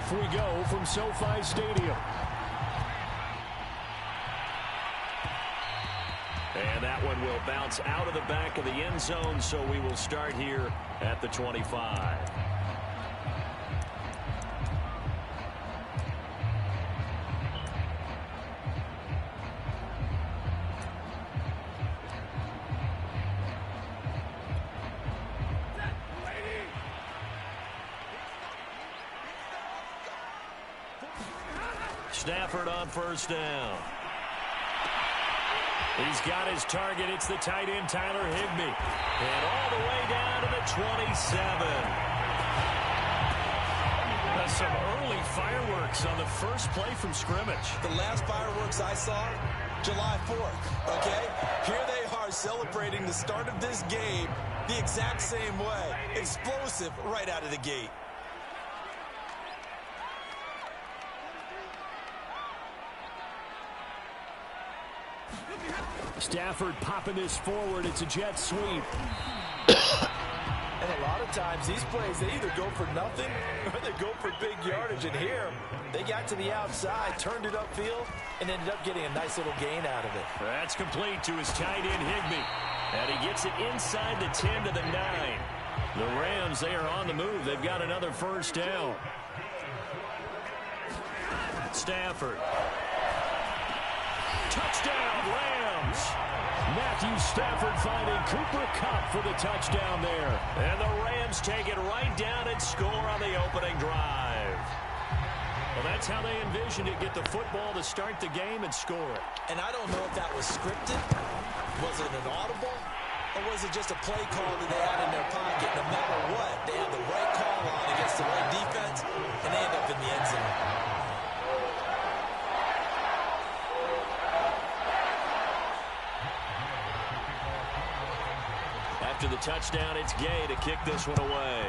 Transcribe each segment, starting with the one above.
Off we go from SoFi Stadium. And that one will bounce out of the back of the end zone, so we will start here at the 25. Stafford on first down. He's got his target. It's the tight end, Tyler Higbee. And all the way down to the 27. That's some early fireworks on the first play from scrimmage. The last fireworks I saw, July 4th, okay? Here they are celebrating the start of this game the exact same way. Explosive right out of the gate. Stafford popping this forward. It's a jet sweep. And a lot of times these plays, they either go for nothing or they go for big yardage. And here, they got to the outside, turned it upfield, and ended up getting a nice little gain out of it. That's complete to his tight end, Higbee. And he gets it inside the 10 to the 9. The Rams, they are on the move. They've got another first down. Stafford. Touchdown, Rams. Matthew Stafford finding Cooper Kupp for the touchdown there. And the Rams take it right down and score on the opening drive. Well, that's how they envisioned it. Get the football to start the game and score it. And I don't know if that was scripted. Was it an audible? Or was it just a play call that they had in their pocket? No matter what, they had the right call on against the right defense, and they end up in the end zone. After the touchdown, it's Gay to kick this one away.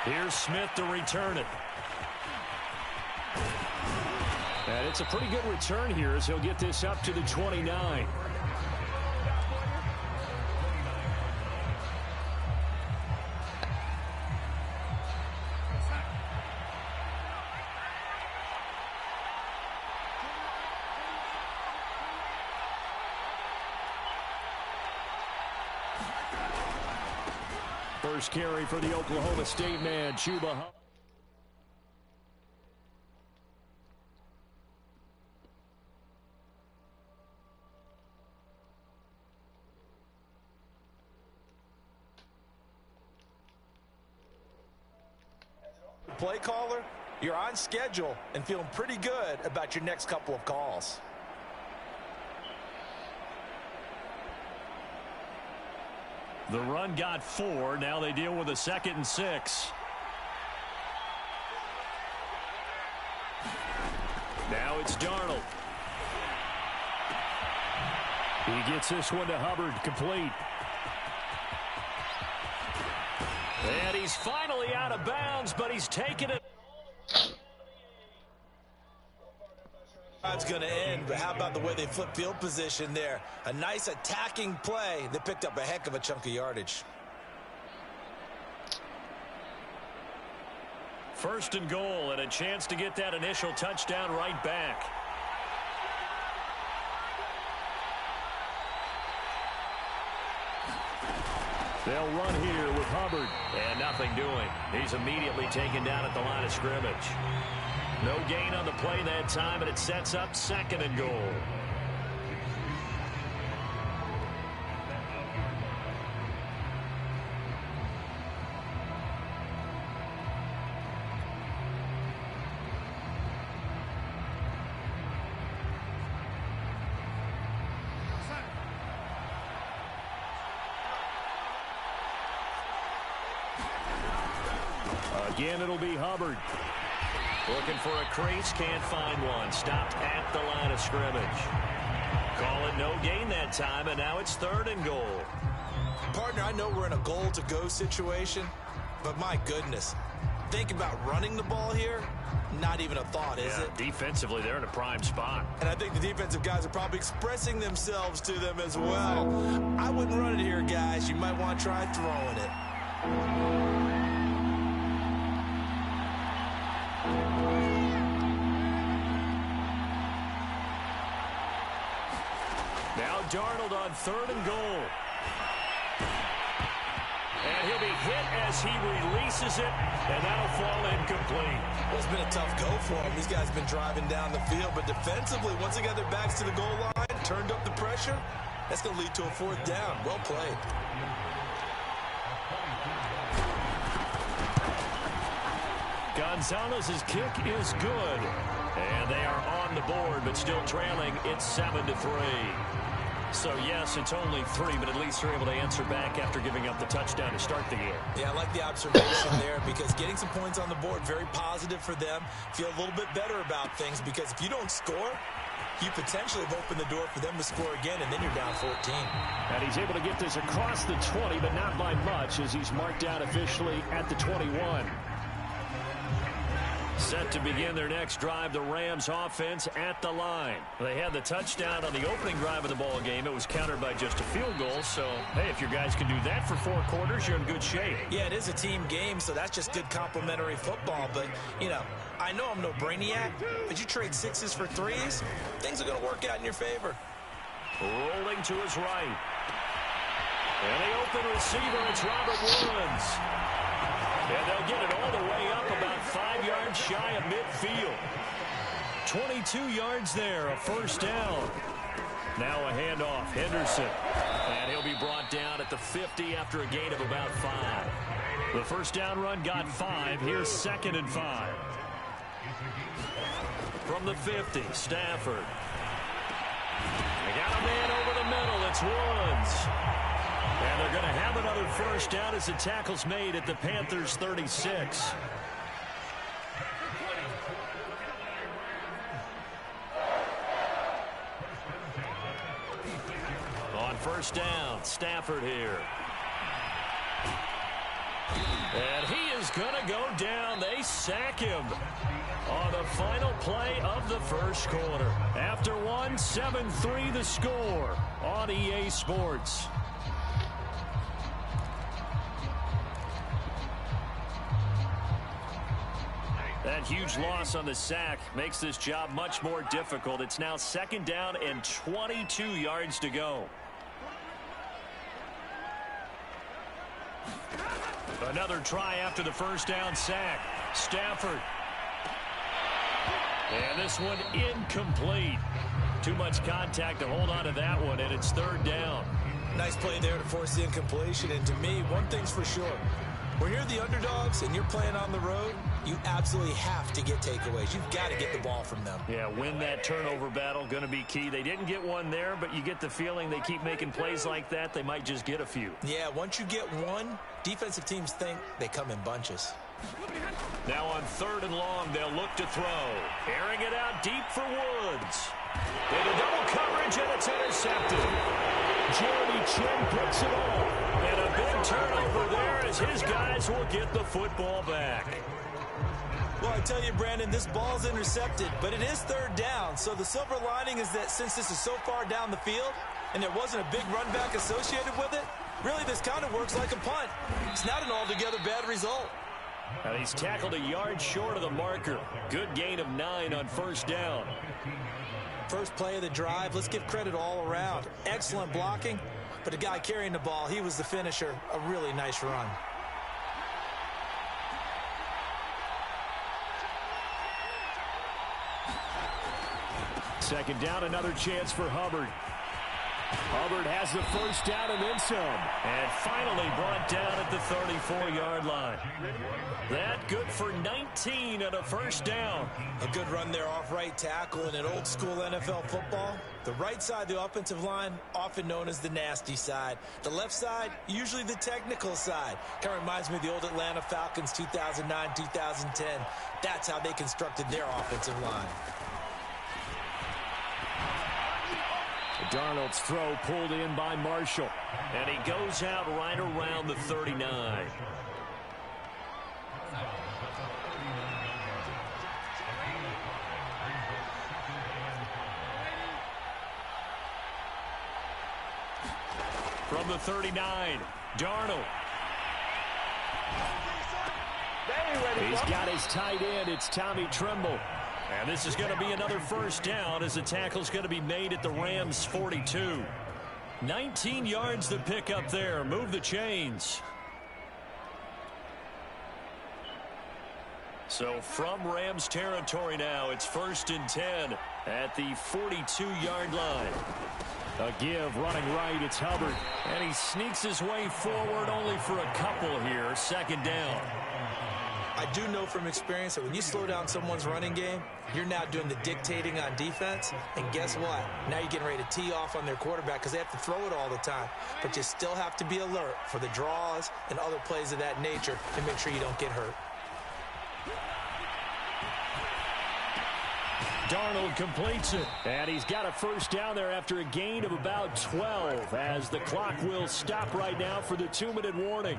Here's Smith to return it. And it's a pretty good return here as he'll get this up to the 29. First carry for the Oklahoma State man, Chuba Hubbard. Play caller, you're on schedule and feeling pretty good about your next couple of calls. The run got 4. Now they deal with a 2nd and 6. Now it's Darnold. He gets this one to Hubbard, complete. And he's finally out of bounds, but he's taken it. It's going to end, but how about the way they flip field position there? A nice attacking play that picked up a heck of a chunk of yardage. First and goal, and a chance to get that initial touchdown right back. They'll run here with Hubbard. And nothing doing. He's immediately taken down at the line of scrimmage. No gain on the play that time, and it sets up 2nd and goal. Again, it'll be Hubbard. Looking for a crease, can't find one. Stopped at the line of scrimmage. Call it no gain that time, and now it's 3rd and goal. Partner, I know we're in a goal-to-go situation, but my goodness, think about running the ball here. Not even a thought, is it? Defensively, they're in a prime spot. And I think the defensive guys are probably expressing themselves to them as well. I wouldn't run it here, guys. You might want to try throwing it. Now Darnold on 3rd and goal. And he'll be hit as he releases it, and that'll fall incomplete. Well, it's been a tough go for him. These guys have been driving down the field, but defensively, once they got their backs to the goal line, turned up the pressure, that's going to lead to a 4th down. Well played. Gonzalez's kick is good. And they are on the board, but still trailing. It's 7-3. So, yes, it's only 3, but at least they're able to answer back after giving up the touchdown to start the game. Yeah, I like the observation there because getting some points on the board, very positive for them. Feel a little bit better about things because if you don't score, you potentially have opened the door for them to score again, and then you're down 14. And he's able to get this across the 20, but not by much as he's marked out officially at the 21. Set to begin their next drive, the Rams offense at the line. They had the touchdown on the opening drive of the ball game. It was countered by just a field goal. So, hey, if your guys can do that for 4 quarters, you're in good shape. Yeah, it is a team game, so that's just good complementary football. But, you know, I know I'm no brainiac, but you trade 6s for 3s, things are going to work out in your favor. Rolling to his right. And the open receiver, it's Robert Woods. And they'll get it all the way up about 5 yards shy of midfield. 22 yards there, a 1st down. Now a handoff, Henderson. And he'll be brought down at the 50 after a gain of about 5. The 1st down run got 5. Here's 2nd and 5. From the 50, Stafford. They got a man over the middle. It's Woods. And they're going to have another 1st down as the tackle's made at the Panthers' 36. On 1st down, Stafford here. And he is going to go down. They sack him on the final play of the 1st quarter. After 1, 7-3 the score on EA Sports. That huge loss on the sack makes this job much more difficult. It's now 2nd down and 22 yards to go. Another try after the 1st down sack. Stafford. And this one incomplete. Too much contact to hold on to that one, and it's 3rd down. Nice play there to force the incompletion. And to me, one thing's for sure. When you're the underdogs and you're playing on the road, you absolutely have to get takeaways. You've got to get the ball from them. Yeah, win that turnover battle, going to be key. They didn't get one there, but you get the feeling they keep making plays like that, they might just get a few. Yeah, once you get one, defensive teams think they come in bunches. Now on 3rd and long, they'll look to throw. Airing it out deep for Woods. Into double coverage, and it's intercepted. Jeremy Chin picks it off. And a big turnover there as his guys will get the football back. Well, I tell you, Brandon, this ball's intercepted, but it is 3rd down. So the silver lining is that since this is so far down the field and there wasn't a big run back associated with it, really this kind of works like a punt. It's not an altogether bad result. And he's tackled a yard short of the marker. Good gain of 9 on 1st down. First play of the drive, let's give credit all around. Excellent blocking, but the guy carrying the ball, he was the finisher. A really nice run. Second down, another chance for Hubbard. Hubbard has the 1st down and then some. And finally brought down at the 34-yard line. That good for 19 and a 1st down. A good run there off right tackle. In an old-school NFL football, the right side of the offensive line, often known as the nasty side. The left side, usually the technical side. Kind of reminds me of the old Atlanta Falcons 2009-2010. That's how they constructed their offensive line. Darnold's throw pulled in by Marshall. And he goes out right around the 39. From the 39, Darnold. He's got his tight end. It's Tommy Tremble. And this is going to be another first down as the tackle's going to be made at the Rams' 42. 19 yards to pick up there. Move the chains. So from Rams territory now, it's 1st and 10 at the 42-yard line. A give, running right, it's Hubbard. And he sneaks his way forward only for a couple here. 2nd down. I do know from experience that when you slow down someone's running game, you're now doing the dictating on defense. And guess what? Now you're getting ready to tee off on their quarterback because they have to throw it all the time. But you still have to be alert for the draws and other plays of that nature to make sure you don't get hurt. Darnold completes it, and he's got a first down there after a gain of about 12 as the clock will stop right now for the 2-minute warning.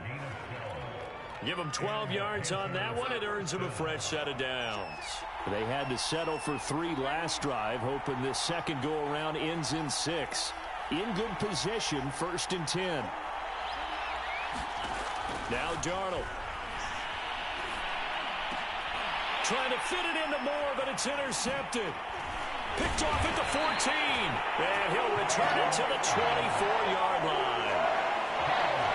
Give him 12 yards on that one. It earns him a fresh set of downs. They had to settle for 3 last drive, hoping this second go-around ends in 6. In good position, 1st and 10. Now Darnold. Trying to fit it into Moore, but it's intercepted. Picked off at the 14. And he'll return it to the 24-yard line.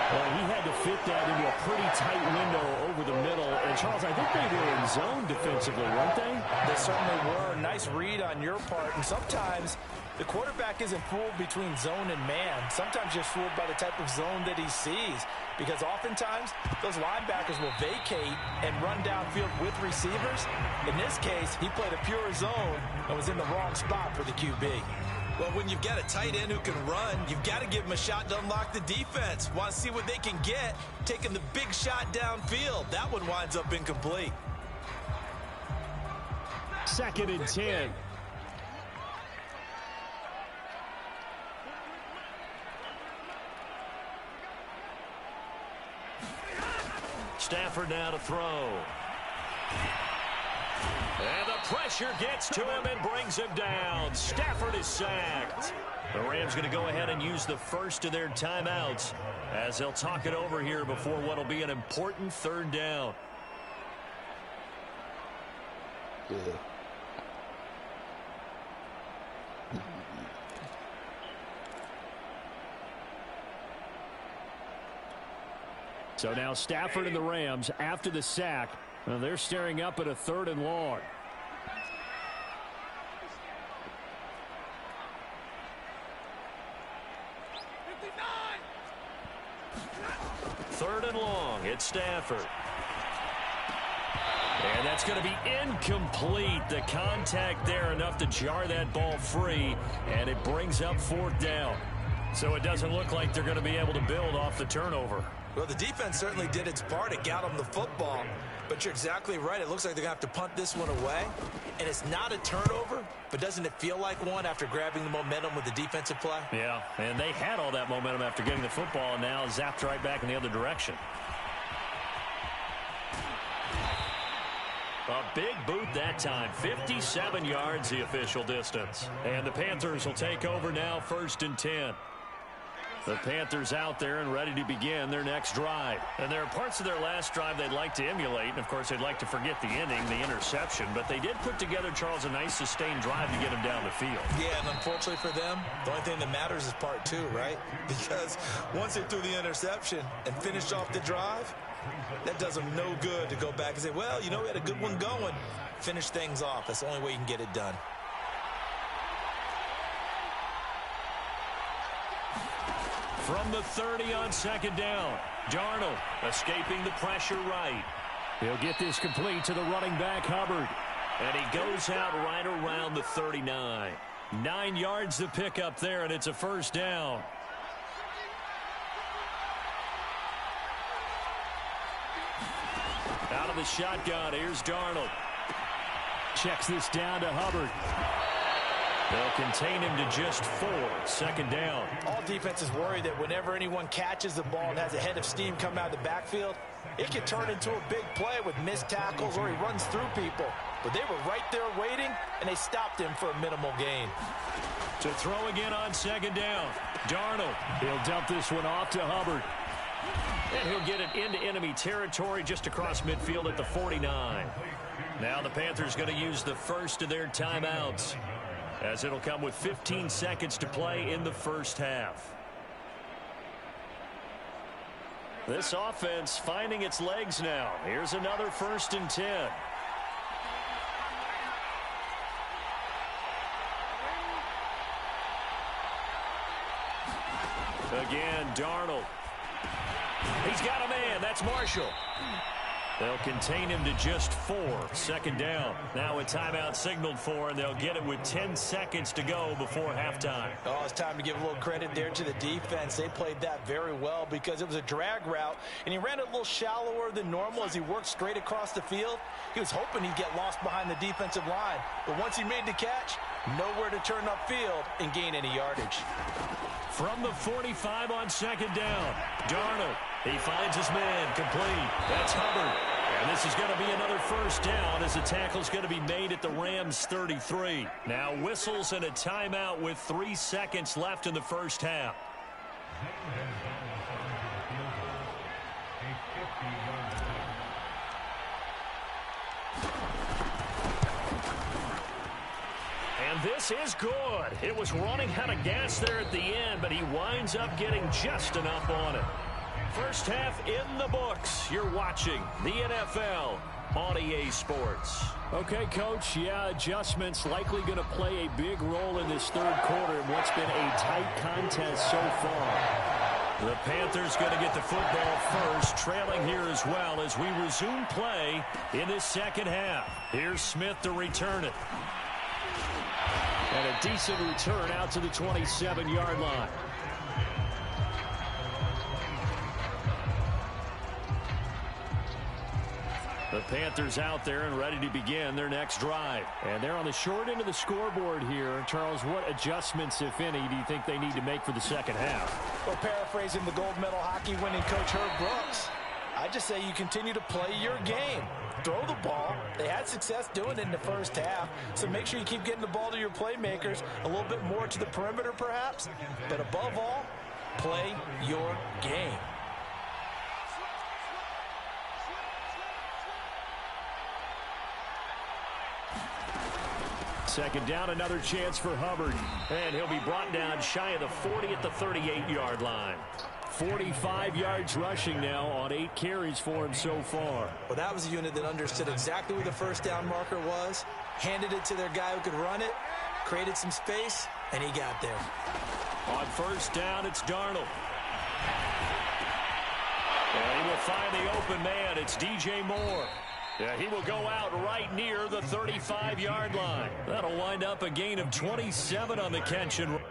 Well, he had to fit that into a pretty tight window over the middle. And, Charles, I think they were in zone defensively, weren't they? They certainly were. Nice read on your part. And sometimes the quarterback isn't fooled between zone and man. Sometimes you're fooled by the type of zone that he sees. Because oftentimes, those linebackers will vacate and run downfield with receivers. In this case, he played a pure zone and was in the wrong spot for the QB. Well, when you've got a tight end who can run, you've got to give him a shot to unlock the defense. Want to see what they can get, taking the big shot downfield. That one winds up incomplete. 2nd and 10. Stafford now to throw. And the pressure gets to him and brings him down. Stafford is sacked. The Rams going to go ahead and use the first of their timeouts as they'll talk it over here before what will be an important 3rd down. So now Stafford and the Rams, after the sack, they're staring up at a 3rd and long. Third and long, it's Stafford. And that's going to be incomplete. The contact there enough to jar that ball free, and it brings up 4th down. So it doesn't look like they're going to be able to build off the turnover. Well, the defense certainly did its part. It got them the football. But you're exactly right. It looks like they're going to have to punt this one away. And it's not a turnover, but doesn't it feel like one after grabbing the momentum with the defensive play? Yeah, and they had all that momentum after getting the football, and now zapped right back in the other direction. A big boot that time. 57 yards the official distance. And the Panthers will take over now, 1st and 10. The Panthers out there and ready to begin their next drive. And there are parts of their last drive they'd like to emulate. And, of course, they'd like to forget the inning, the interception. But they did put together, Charles, a nice sustained drive to get them down the field. Yeah, and unfortunately for them, the only thing that matters is part 2, right? Because once they threw the interception and finished off the drive, that does them no good to go back and say, well, you know, we had a good one going. Finish things off. That's the only way you can get it done. From the 30 on 2nd down, Darnold escaping the pressure right. He'll get this complete to the running back, Hubbard. And he goes out right around the 39. 9 yards to pick up there, and it's a 1st down. Out of the shotgun, here's Darnold. Checks this down to Hubbard. They'll contain him to just 4. 2nd down. All defenses worry that whenever anyone catches the ball and has a head of steam come out of the backfield, it can turn into a big play with missed tackles or he runs through people. But they were right there waiting, and they stopped him for a minimal gain. To throw again on 2nd down. Darnold. He'll dump this one off to Hubbard. And he'll get it into enemy territory just across midfield at the 49. Now the Panthers going to use the first of their timeouts, as it'll come with 15 seconds to play in the first half. This offense finding its legs now. Here's another 1st and 10. Again, Darnold. He's got a man. That's Marshall. They'll contain him to just 4. 2nd down. Now a timeout signaled for, and they'll get it with 10 seconds to go before halftime. Oh, it's time to give a little credit there to the defense. They played that very well because it was a drag route, and he ran it a little shallower than normal as he worked straight across the field. He was hoping he'd get lost behind the defensive line, but once he made the catch, nowhere to turn upfield and gain any yardage. From the 45 on 2nd down, Darnold. He finds his man complete. That's Hubbard. And this is going to be another 1st down as the tackle's going to be made at the Rams' 33. Now whistles and a timeout with 3 seconds left in the first half. And this is good. It was running out of gas there at the end, but he winds up getting just enough on it. First half in the books. You're watching the NFL on EA Sports. Okay, Coach, yeah, adjustments likely going to play a big role in this 3rd quarter in what's been a tight contest so far. The Panthers going to get the football first, trailing here as well as we resume play in this 2nd half. Here's Smith to return it. And a decent return out to the 27-yard line. The Panthers out there and ready to begin their next drive. And they're on the short end of the scoreboard here. Charles, what adjustments, if any, do you think they need to make for the 2nd half? Well, paraphrasing the gold medal hockey winning coach Herb Brooks, I just say you continue to play your game. Throw the ball. They had success doing it in the first half, so make sure you keep getting the ball to your playmakers, a little bit more to the perimeter perhaps, but above all, play your game. Second down, another chance for Hubbard. And he'll be brought down shy of the 40 at the 38-yard line. 45 yards rushing now on 8 carries for him so far. Well, that was a unit that understood exactly where the 1st down marker was, handed it to their guy who could run it, created some space, and he got there. On 1st down, it's Darnold. And he will find the open man. It's DJ Moore. Yeah, he will go out right near the 35-yard line. That'll wind up a gain of 27 on the catch and run.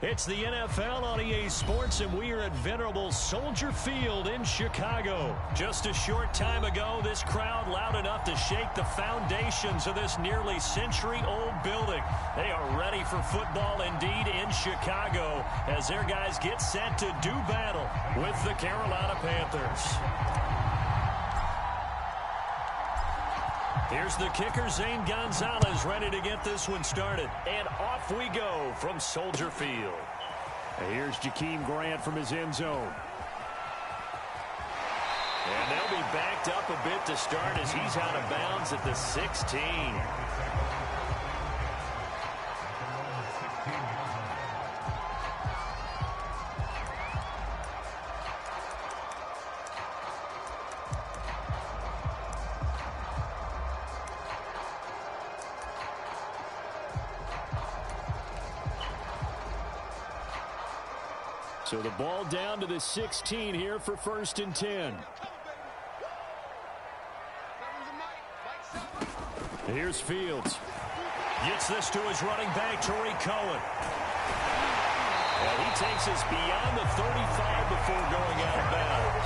It's the NFL on EA Sports, and we are at venerable Soldier Field in Chicago. Just a short time ago, this crowd loud enough to shake the foundations of this nearly century-old building. They are ready for football indeed in Chicago as their guys get set to do battle with the Carolina Panthers. Here's the kicker, Zane Gonzalez, ready to get this one started. And off we go from Soldier Field. Here's Jakeem Grant from his end zone. And they'll be backed up a bit to start as he's out of bounds at the 16. So the ball down to the 16 here for 1st and 10. Here's Fields. Gets this to his running back, Tariq Cohen. And he takes us beyond the 35 before going out of bounds.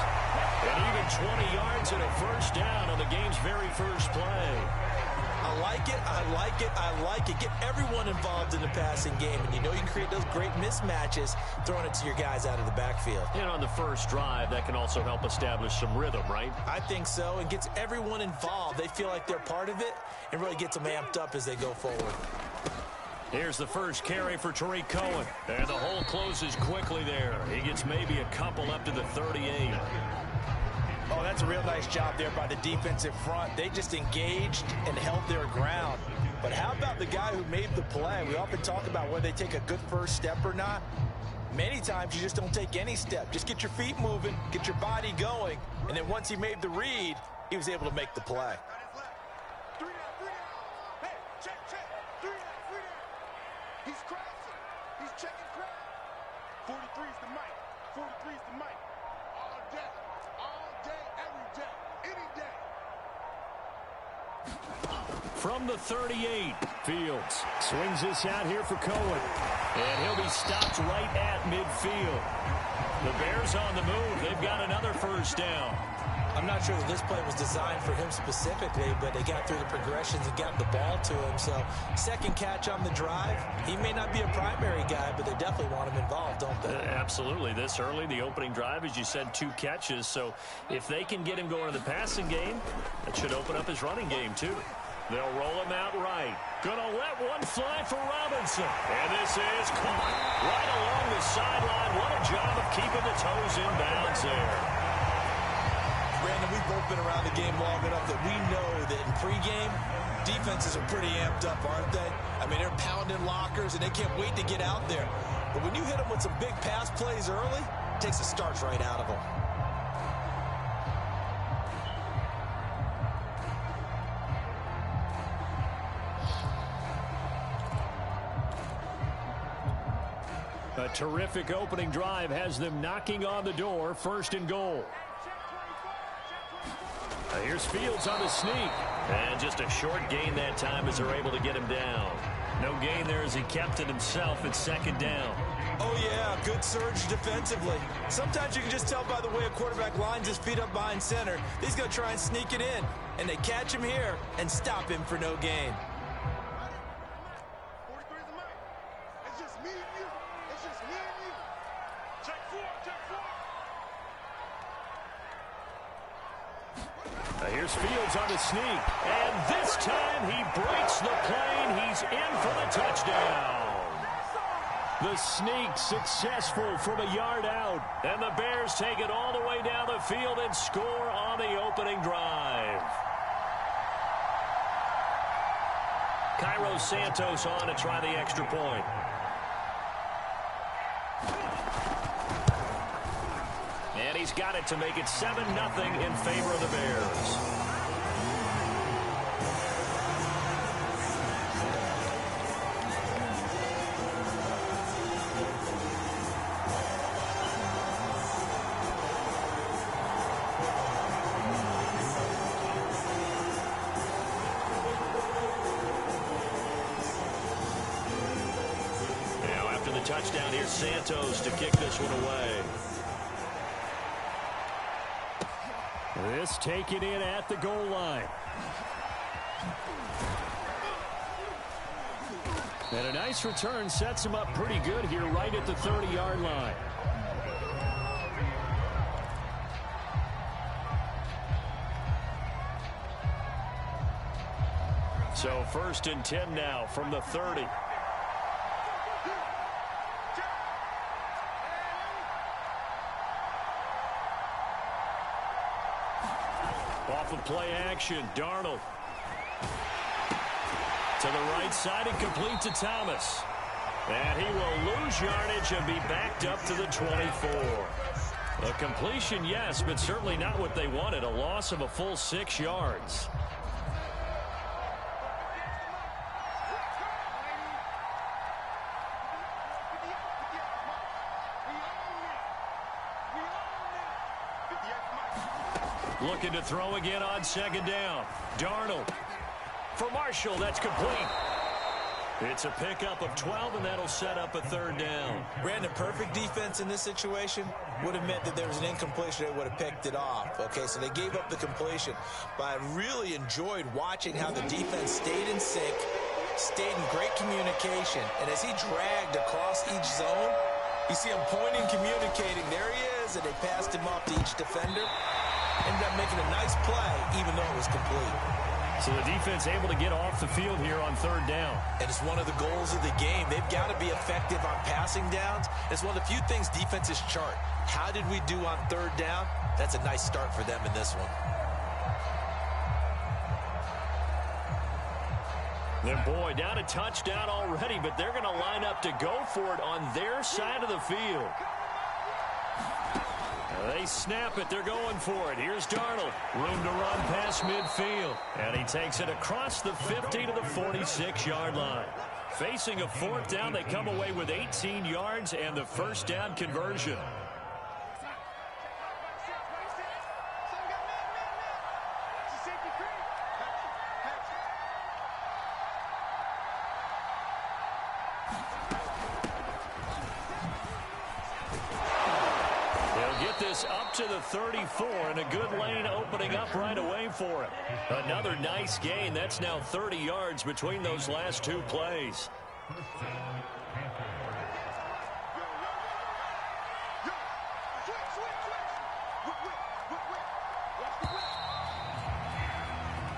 And even 20 yards and a first down on the game's very first play. I like it, I like it, I like it. Get everyone involved in the passing game, and you know you can create those great mismatches throwing it to your guys out of the backfield. And on the first drive, that can also help establish some rhythm, right? I think so, and gets everyone involved. They feel like they're part of it and really gets them amped up as they go forward. Here's the first carry for Tariq Cohen. And the hole closes quickly there. He gets maybe a couple up to the 38. Oh, that's a real nice job there by the defensive front. They just engaged and held their ground. But how about the guy who made the play? We often talk about whether they take a good first step or not. Many times you just don't take any step. Just get your feet moving, get your body going, and then once he made the read, he was able to make the play. He's crossing. He's checking crowd. 43's the mic. 43's the mic. All day. All day, every day, any day. From the 38, Fields swings this out here for Cohen. And he'll be stopped right at midfield. The Bears on the move. They've got another first down. I'm not sure that this play was designed for him specifically, but they got through the progressions and got the ball to him. So, second catch on the drive. He may not be a primary guy, but they definitely want him involved, don't they? Absolutely. This early, the opening drive, as you said, 2 catches. So, if they can get him going in the passing game, that should open up his running game, too. They'll roll him out right. Gonna let one fly for Robinson. And this is caught right along the sideline. What a job of keeping the toes in bounds there. Brandon, we've both been around the game long enough that we know that in pregame, defenses are pretty amped up, aren't they? I mean, they're pounding lockers, and they can't wait to get out there. But when you hit them with some big pass plays early, it takes the starch right out of them. A terrific opening drive has them knocking on the door, 1st and goal. Here's Fields on the sneak. And just a short gain that time as they're able to get him down. No gain there as he kept it himself at 2nd down. Oh, yeah, good surge defensively. Sometimes you can just tell by the way a quarterback lines his feet up behind center. He's going to try and sneak it in. And they catch him here and stop him for no gain. 43's the mic. It's just me and you. It's just me and you. Check 4, check 4. Here's Fields on the sneak. And this time he breaks the plane. He's in for the touchdown. The sneak successful from a yard out. And the Bears take it all the way down the field and score on the opening drive. Cairo Santos on to try the extra point. And he's got it to make it 7-0 in favor of the Bears. touchdown here, Santos, to kick this one away. This taken in at the goal line. And a nice return sets him up pretty good here right at the 30-yard line. So 1st and 10 now from the 30. Off of play action, Darnold. To the right side and complete to Thomas. And he will lose yardage and be backed up to the 24. A completion, yes, but certainly not what they wanted. A loss of a full 6 yards. Looking to throw again on 2nd down. Darnold. For Marshall, that's complete. It's a pickup of 12, and that'll set up a 3rd down. Brandon, perfect defense in this situation would have meant that there was an incompletion. They would have picked it off. Okay, so they gave up the completion. But I really enjoyed watching how the defense stayed in sync, stayed in great communication. And as he dragged across each zone, you see him pointing, communicating. There he is, and they passed him off to each defender. Ended up making a nice play, even though it was complete. So the defense able to get off the field here on 3rd down. And it's one of the goals of the game. They've got to be effective on passing downs. It's one of the few things defenses chart. How did we do on 3rd down? That's a nice start for them in this one. Then, boy, down a touchdown already, but they're going to line up to go for it on their side of the field. They snap it. They're going for it. Here's Darnold. Room to run past midfield. And he takes it across the 50 to the 46-yard line. Facing a 4th down, they come away with 18 yards and the 1st down conversion. Up to the 34, and a good lane opening up right away for him. Another nice gain. That's now 30 yards between those last 2 plays.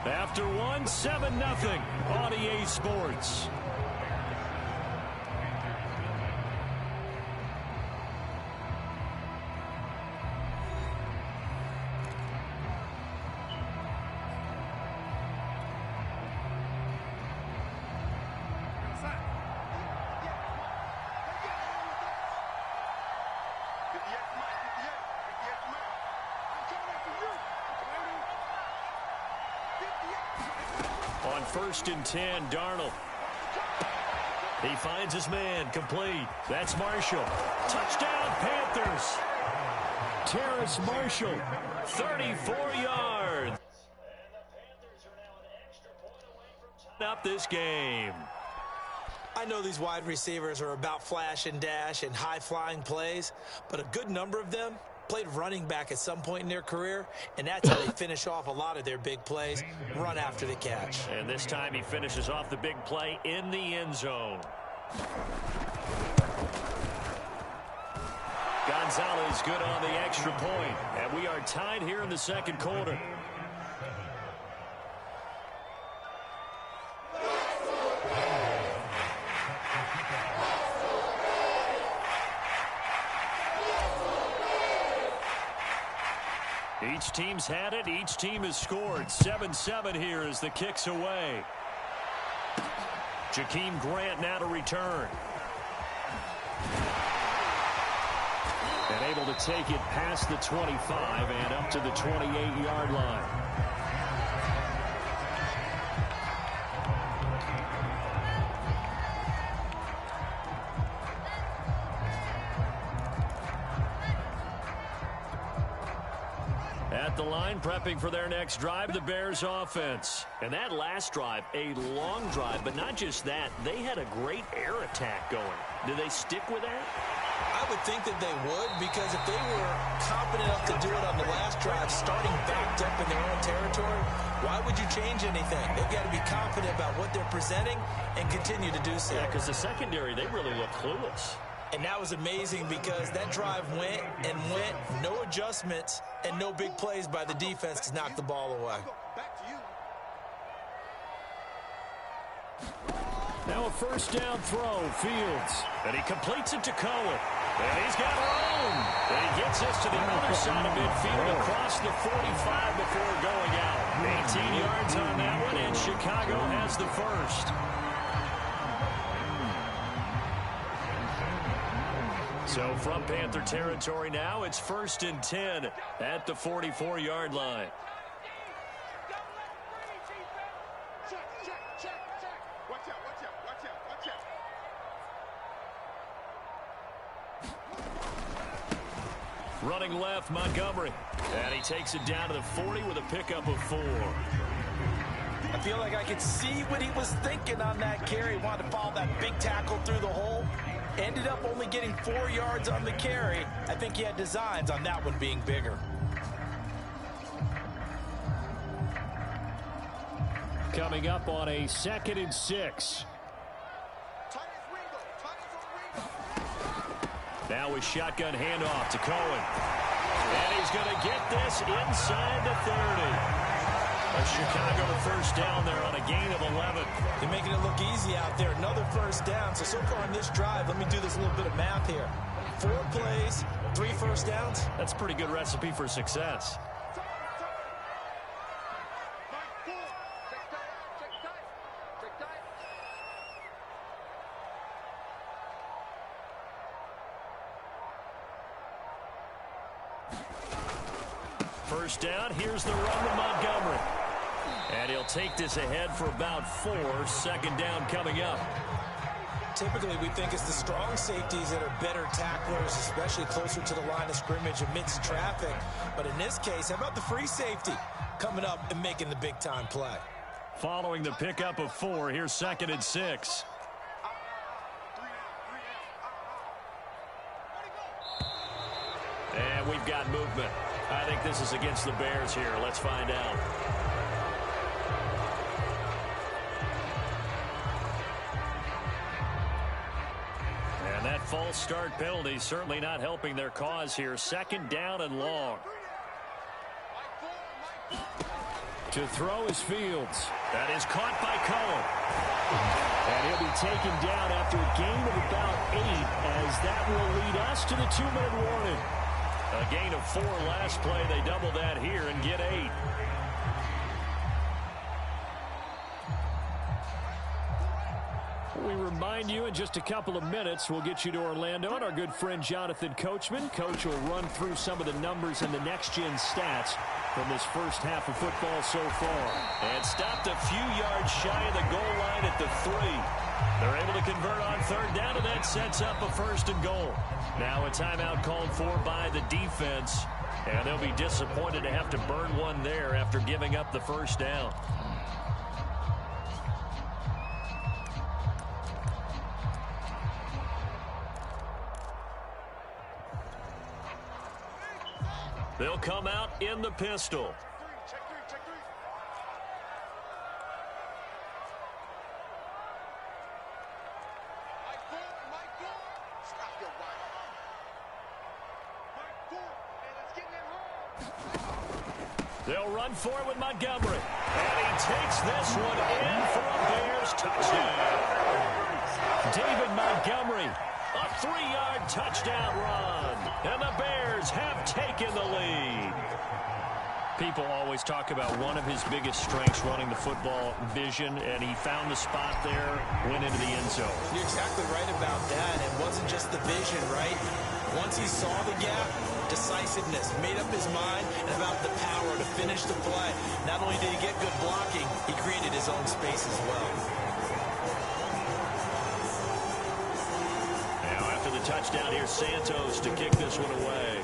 After one, 7-0 on EA Sports. On 1st and 10, Darnold. He finds his man, complete. That's Marshall. Touchdown, Panthers. Terrace Marshall, 34 yards. And the Panthers are now an extra point away from tying up this game. I know these wide receivers are about flash and dash and high-flying plays, but a good number of them played running back at some point in their career, and that's how they finish off a lot of their big plays, run after the catch. And this time he finishes off the big play in the end zone. Gonzalez good on the extra point, and we are tied here in the 2nd quarter. Each team's had it. Each team has scored. 7-7 here as the kick's away. Jakeem Grant now to return. And able to take it past the 25 and up to the 28-yard line. at the line, prepping for their next drive, the Bears offense. And that last drive, a long drive, but not just that. They had a great air attack going. Do they stick with that? I would think that they would, because if they were confident enough to do it on the last drive, starting backed up in their own territory, why would you change anything? They've got to be confident about what they're presenting and continue to do so. Yeah, because the secondary, they really look clueless. And that was amazing because that drive went and went, no adjustments and no big plays by the defense to knock the ball away. Now a first down throw, Fields. And he completes it to Cohen. And he's got room. And he gets this to the other side of midfield across the 45 before going out. 18 yards on that one, and Chicago has the first. So from Panther territory now, it's 1st and 10 at the 44-yard line. Running left, Montgomery. And he takes it down to the 40 with a pickup of 4. I feel like I could see what he was thinking on that carry. Wanted to follow that big tackle through the hole. Ended up only getting 4 yards on the carry. I think he had designs on that one being bigger. Coming up on a 2nd and 6. Now a shotgun handoff to Cohen. And he's going to get this inside the 30. A Chicago first down there on a gain of 11. They're making it look easy out there. Another first down. So far in this drive, let me do this little bit of math here. 4 plays, 3 first downs. That's a pretty good recipe for success. First down, here's the run to Montgomery. And he'll take this ahead for about 4. 2nd down coming up. Typically, we think it's the strong safeties that are better tacklers, especially closer to the line of scrimmage amidst traffic. But in this case, how about the free safety coming up and making the big-time play? Following the pickup of 4, here's 2nd and 6. And we've got movement. I think this is against the Bears here. Let's find out. And that false start penalty certainly not helping their cause here. 2nd down and long. To throw is Fields. That is caught by Cohen. And he'll be taken down after a gain of about 8, as that will lead us to the 2-minute warning. A gain of 4 last play. They double that here and get 8. We remind you in just a couple of minutes, we'll get you to Orlando and our good friend Jonathan Coachman. Coach will run through some of the numbers and the next-gen stats from this first half of football so far. And stopped a few yards shy of the goal line at the 3. They're able to convert on 3rd down, and that sets up a 1st and goal. Now a timeout called for by the defense, and they'll be disappointed to have to burn one there after giving up the 1st down. They'll come out in the pistol. They'll run for it with Montgomery. And he takes this one in for a Bears touchdown. David Montgomery, a 3-yard touchdown run. And the Bears have taken the lead. People always talk about one of his biggest strengths running the football, vision, and he found the spot there, went into the end zone. You're exactly right about that. It wasn't just the vision, right? Once he saw the gap, decisiveness, made up his mind, and about the power to finish the play. Not only did he get good blocking, he created his own space as well. Now after the touchdown, here's Santos to kick this one away.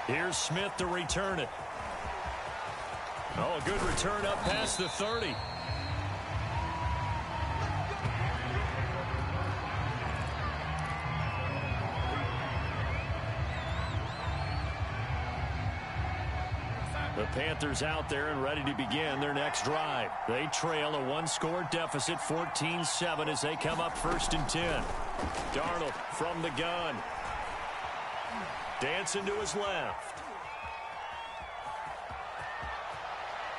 Here's Smith to return it. Oh, a good return up past the 30. The Panthers out there and ready to begin their next drive. They trail a one-score deficit, 14-7, as they come up 1st and 10. Darnold from the gun. Dancing to his left.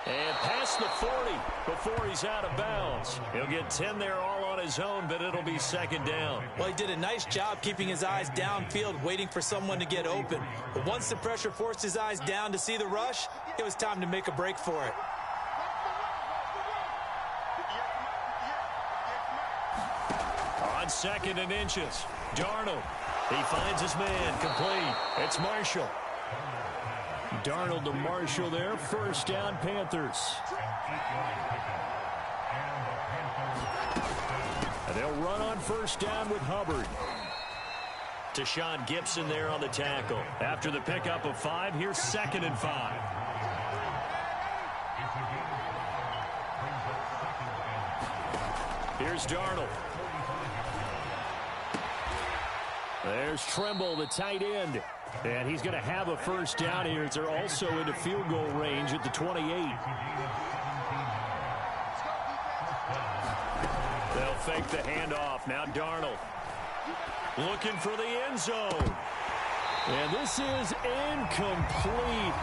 And past the 40 before he's out of bounds. He'll get 10 there all on his own, but it'll be 2nd down. Well, he did a nice job keeping his eyes downfield, waiting for someone to get open. But once the pressure forced his eyes down to see the rush, it was time to make a break for it. On 2nd and inches, Darnold. He finds his man, complete. It's Marshall. Darnold to Marshall there. 1st down, Panthers. And they'll run on 1st down with Hubbard. Tashawn Gibson there on the tackle. After the pickup of 5, here's 2nd and 5. Here's Darnold. There's Tremble, the tight end. And he's going to have a 1st down here as they're also into field goal range at the 28. They'll fake the handoff. Now Darnold looking for the end zone. And this is incomplete.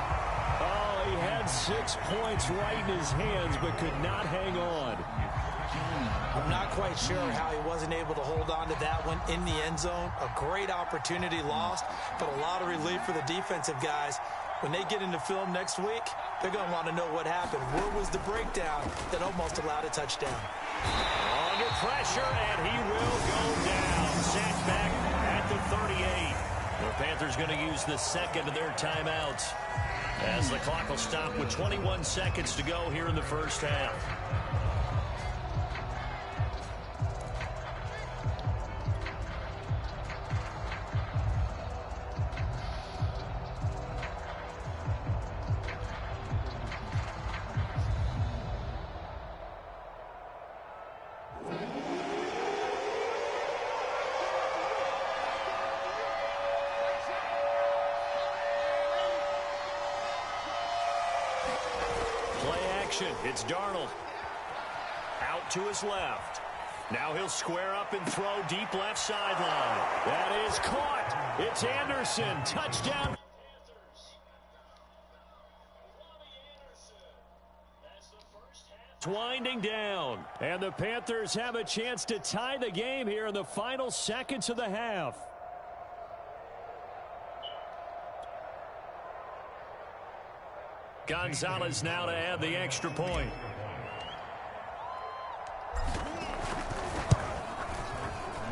Oh, he had 6 points right in his hands but could not hang on. I'm not quite sure how he wasn't able to hold on to that one in the end zone. A great opportunity lost, but a lot of relief for the defensive guys. When they get into film next week, they're going to want to know what happened. Where was the breakdown that almost allowed a touchdown? Under pressure, and he will go down. Sacked back at the 38. The Panthers going to use the 2nd of their timeouts as the clock will stop with 21 seconds to go here in the 1st half. It's Darnold. Out to his left. Now he'll square up and throw deep left sideline. That is caught. It's Anderson. Touchdown. It's winding down. And the Panthers have a chance to tie the game here in the final seconds of the half. Gonzalez now to add the extra point.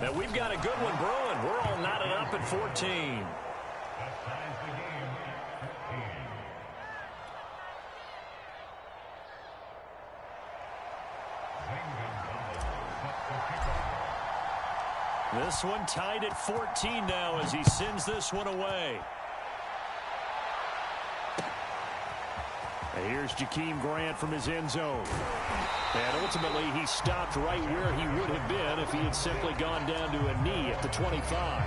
Now we've got a good one brewing. We're all knotted up at 14. This one tied at 14 now as he sends this one away. And here's Jakeem Grant from his end zone. And ultimately, he stopped right where he would have been if he had simply gone down to a knee at the 25.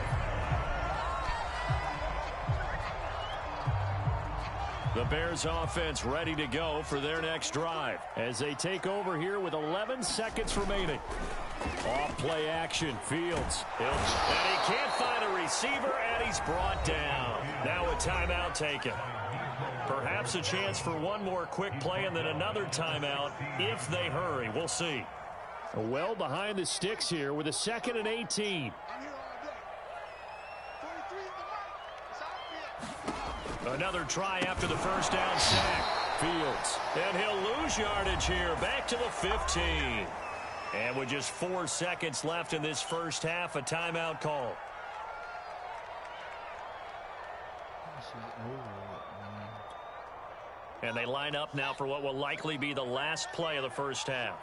The Bears offense ready to go for their next drive as they take over here with 11 seconds remaining. Off play action, Fields. And he can't find a receiver, and he's brought down. Now a timeout taken. Perhaps a chance for one more quick play and then another timeout if they hurry. We'll see. Well behind the sticks here with a 2nd and 18. Another try after the first down sack. Fields. And he'll lose yardage here. Back to the 15. And with just 4 seconds left in this first half, a timeout call. And they line up now for what will likely be the last play of the first half.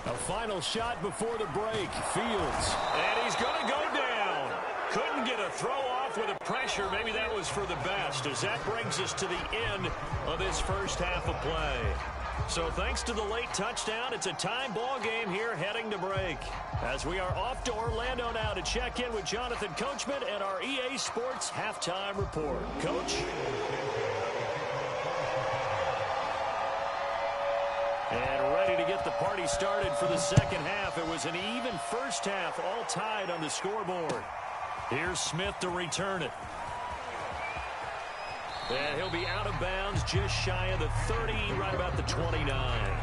A final shot before the break. Fields. And he's going to go down. Couldn't get a throw off off with a pressure. Maybe that was for the best, as that brings us to the end of this first half of play. So thanks to the late touchdown, it's a tie ball game here heading to break. As we are off to Orlando now to check in with Jonathan Coachman and our EA Sports Halftime Report. Coach? And ready to get the party started for the second half. It was an even first half, all tied on the scoreboard. Here's Smith to return it. And he'll be out of bounds just shy of the 30, right about the 29.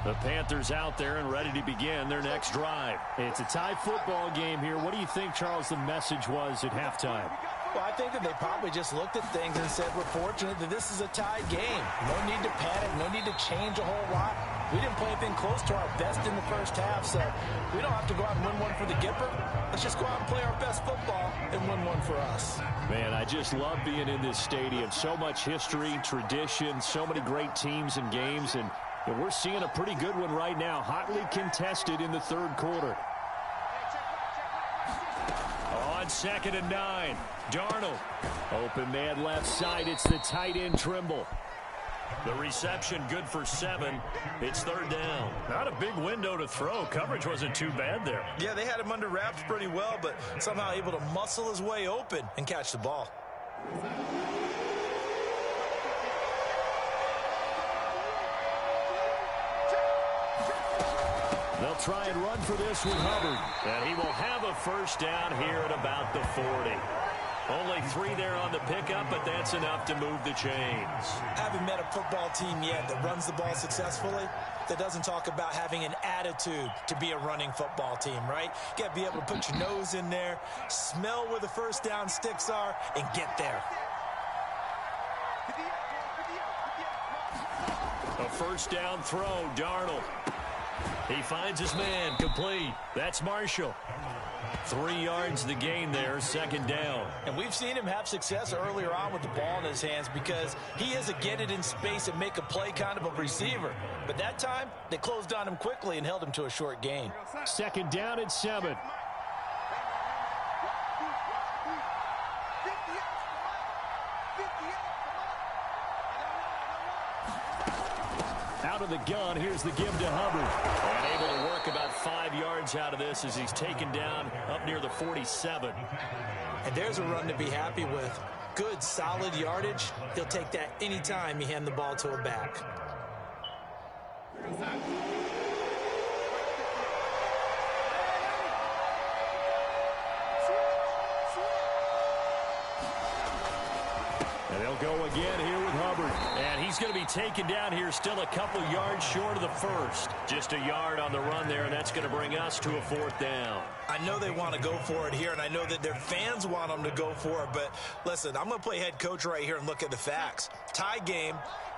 The Panthers out there and ready to begin their next drive. It's a tie football game here. What do you think, Charles, the message was at halftime? Well, I think that they probably just looked at things and said, we're fortunate that this is a tied game. No need to panic, no need to change a whole lot. We didn't play anything close to our best in the first half, so we don't have to go out and win one for the Gipper. Let's just go out and play our best football and win one for us. Man, I just love being in this stadium. So much history, tradition, so many great teams and games, and we're seeing a pretty good one right now, hotly contested in the third quarter. On 2nd and 9, Darnold. Open man left side, it's the tight end Trimble. The reception good for 7. It's 3rd down. Not a big window to throw. Coverage wasn't too bad there. Yeah, they had him under wraps pretty well, but somehow able to muscle his way open and catch the ball. They'll try and run for this with Hubbard. And he will have a first down here at about the 40. Only 3 there on the pickup, but that's enough to move the chains. Haven't met a football team yet that runs the ball successfully, that doesn't talk about having an attitude to be a running football team, right? You got to be able to put your nose in there, smell where the first down sticks are, and get there. A first down throw, Darnold. He finds his man, complete. That's Marshall. 3 yards the gain there, 2nd down. And we've seen him have success earlier on with the ball in his hands because he is a get it in space and make a play kind of a receiver. But that time, they closed on him quickly and held him to a short gain. 2nd down and 7. Out of the gun, here's the give to Hubbard. And able to work about 5 yards out of this as he's taken down up near the 47. And there's a run to be happy with. Good, solid yardage. He'll take that anytime you hand the ball to a back. And they'll go again here with Hubbard. And he's going to be taken down here still a couple yards short of the first. Just a yard on the run there, and that's going to bring us to a 4th down. I know they want to go for it here, and I know that their fans want them to go for it. But listen, I'm going to play head coach right here and look at the facts. Tie game,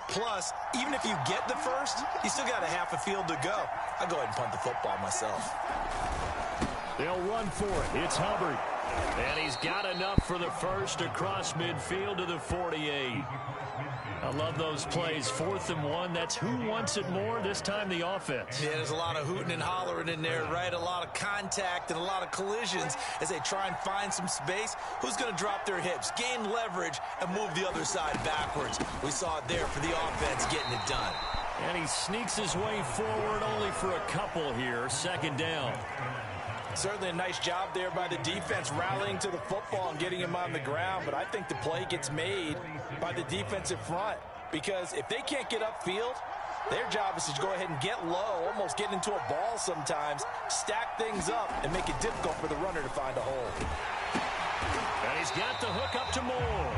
plus, even if you get the first, you still got a half a field to go. I'll go ahead and punt the football myself. They'll run for it. It's Hubbard. And he's got enough for the first across midfield to the 48. I love those plays. 4th and 1. That's who wants it more, this time the offense. Yeah, there's a lot of hooting and hollering in there, right? A lot of contact and a lot of collisions as they try and find some space. Who's going to drop their hips, gain leverage, and move the other side backwards? We saw it there for the offense getting it done. And he sneaks his way forward only for a couple here. 2nd down. Certainly a nice job there by the defense rallying to the football and getting him on the ground, but I think the play gets made by the defensive front because if they can't get upfield, their job is to go ahead and get low, almost get into a ball sometimes, stack things up, and make it difficult for the runner to find a hole. And he's got the hook up to Moore.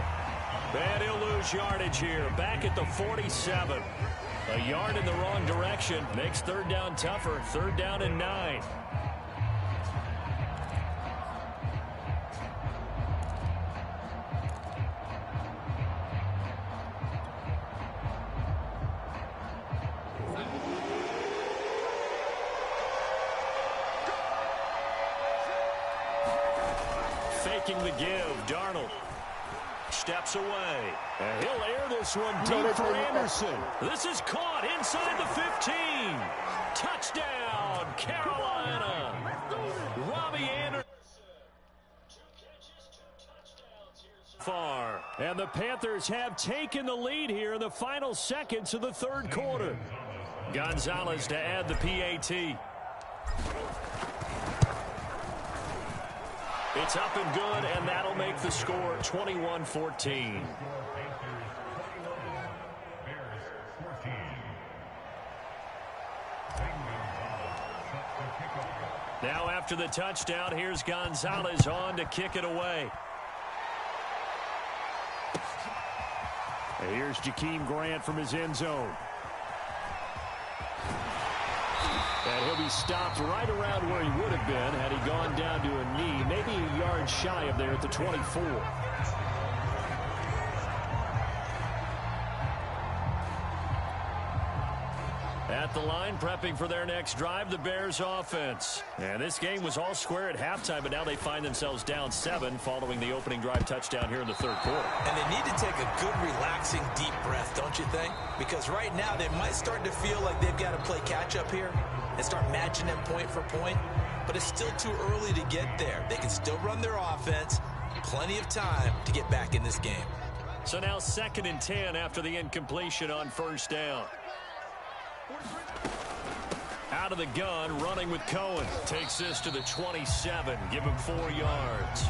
And he'll lose yardage here, back at the 47. A yard in the wrong direction makes 3rd down tougher, 3rd down and 9. Faking the give, Darnold. steps away. And he'll air this one deep for Anderson. This is caught inside the 15. Touchdown, Carolina. Robbie Anderson. Far. And the Panthers have taken the lead here in the final seconds of the third quarter. Gonzalez to add the PAT. It's up and good, and that'll make the score 21-14. Now after the touchdown, here's Gonzalez on to kick it away. And here's Jakeem Grant from his end zone. And he'll be stopped right around where he would have been had he gone down to a knee, maybe a yard shy of there at the 24. At the line, prepping for their next drive, the Bears offense. And this game was all square at halftime, but now they find themselves down 7 following the opening drive touchdown here in the third quarter. And they need to take a good, relaxing, deep breath, don't you think? Because right now they might start to feel like they've got to play catch-up here and start matching them point for point. But it's still too early to get there. They can still run their offense. Plenty of time to get back in this game. So now 2nd and 10 after the incompletion on first down. Out of the gun, running with Cohen. Takes this to the 27. Give him 4 yards.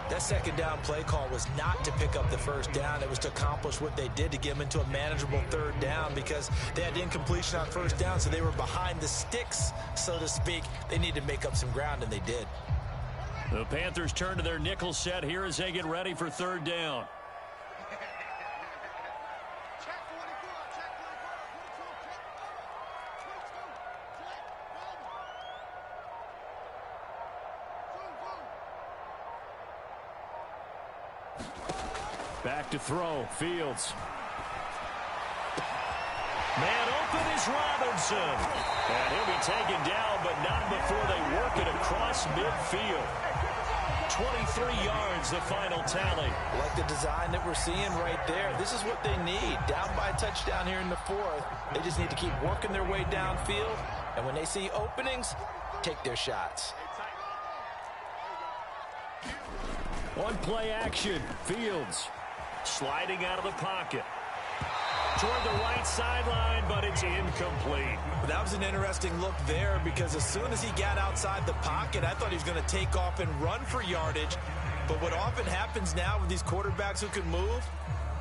That second down play call was not to pick up the first down. It was to accomplish what they did to get them into a manageable third down because they had incompletion on first down, so they were behind the sticks, so to speak. They needed to make up some ground, and they did. The Panthers turn to their nickel set here as they get ready for third down. Back to throw. Fields. Man open is Robinson. And he'll be taken down, but not before they work it across midfield. 23 yards, the final tally. Like the design that we're seeing right there. This is what they need. Down by a touchdown here in the 4th. They just need to keep working their way downfield. And when they see openings, take their shots. One play action. Fields. Sliding out of the pocket. Toward the right sideline, but it's incomplete. That was an interesting look there because as soon as he got outside the pocket, I thought he was going to take off and run for yardage. But what often happens now with these quarterbacks who can move,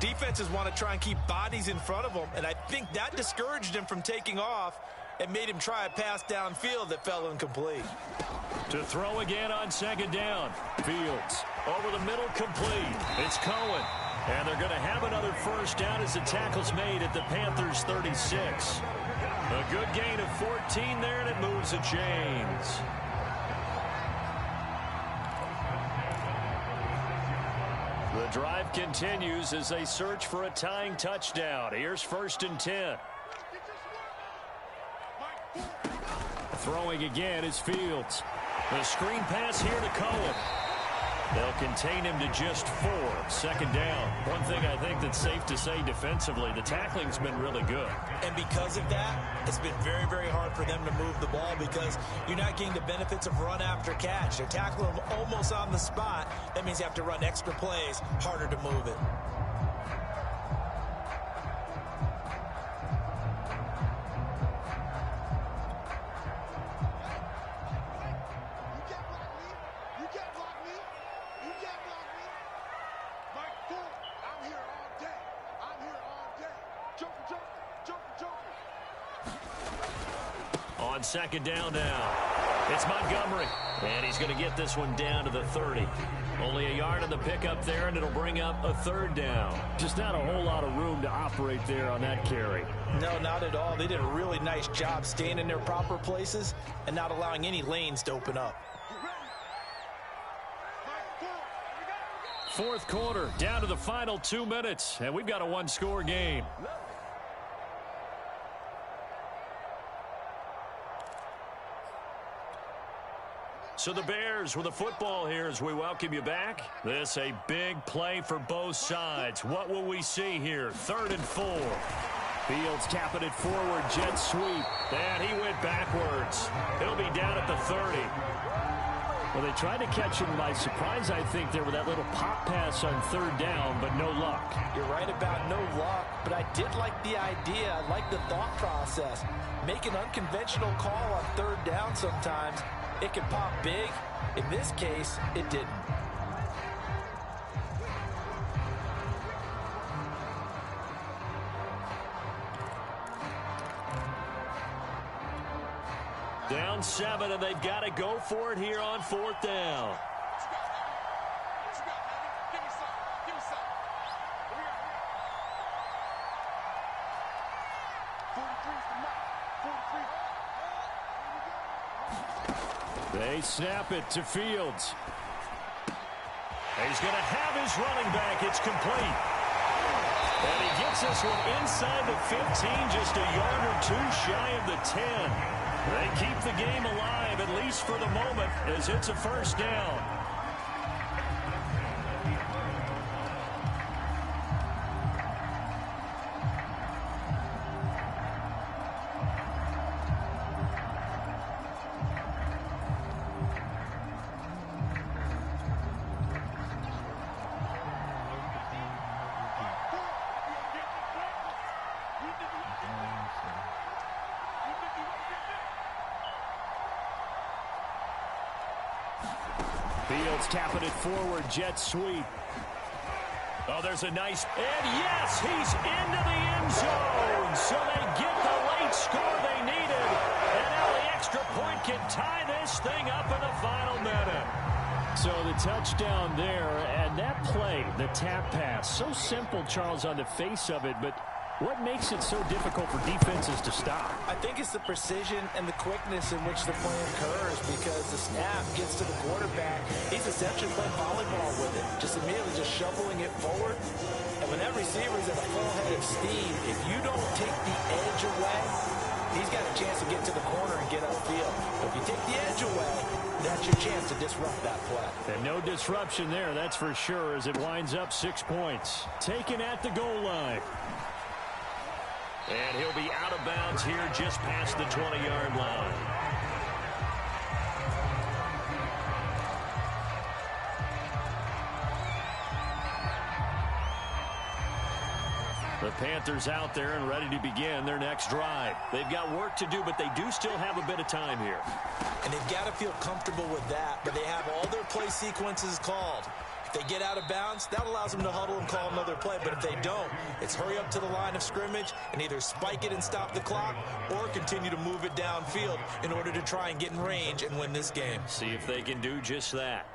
defenses want to try and keep bodies in front of them. And I think that discouraged him from taking off and made him try a pass downfield that fell incomplete. To throw again on second down. Fields over the middle, complete. It's Cohen. And they're going to have another first down as the tackle's made at the Panthers' 36. A good gain of 14 there, and it moves the chains. The drive continues as they search for a tying touchdown. Here's 1st and 10. Throwing again is Fields. The screen pass here to Cohen. They'll contain him to just 4. Second down. One thing I think that's safe to say defensively, the tackling's been really good. And because of that, it's been very, very hard for them to move the ball because you're not getting the benefits of run after catch. They're tackling them almost on the spot. That means you have to run extra plays, harder to move it. On second down now, it's Montgomery. And he's going to get this one down to the 30. Only a yard on the pickup there, and it'll bring up a third down. Just not a whole lot of room to operate there on that carry. No, not at all. They did a really nice job staying in their proper places and not allowing any lanes to open up. Fourth quarter, down to the final 2 minutes, and we've got a one-score game. So the Bears with the football here as we welcome you back. This a big play for both sides. What will we see here? 3rd and 4. Fields tapping it forward, jet sweep. And he went backwards. He'll be down at the 30. Well, they tried to catch him by surprise, I think, there with that little pop pass on 3rd down, but no luck. You're right about no luck, but I did like the idea. I like the thought process. Make an unconventional call on 3rd down sometimes. It can pop big. In this case, it didn't. Down 7, and they've got to go for it here on 4th down. They snap it to Fields. He's going to have his running back. It's complete. And he gets this one inside the 15, just a yard or 2 shy of the 10. They keep the game alive, at least for the moment, as it's a 1st down. Fields tapping it forward, jet sweep. Oh, there's a nice, and yes, he's into the end zone. So they get the late score they needed. And now the extra point can tie this thing up in the final minute. So the touchdown there, and that play, the tap pass, so simple, Charles, on the face of it, but what makes it so difficult for defenses to stop? I think it's the precision and the quickness in which the play occurs, because the snap gets to the quarterback. He's essentially playing volleyball with it, just immediately shoveling it forward. And when that receiver's at a full head of steam, if you don't take the edge away, he's got a chance to get to the corner and get upfield. But if you take the edge away, that's your chance to disrupt that play. And no disruption there, that's for sure, as it winds up 6 points. Taken at the goal line. And he'll be out of bounds here just past the 20-yard line. The Panthers out there and ready to begin their next drive. They've got work to do, but they do still have a bit of time here. And they've got to feel comfortable with that, but they have all their play sequences called. If they get out of bounds, that allows them to huddle and call another play. But if they don't, it's hurry up to the line of scrimmage and either spike it and stop the clock or continue to move it downfield in order to try and get in range and win this game. See if they can do just that.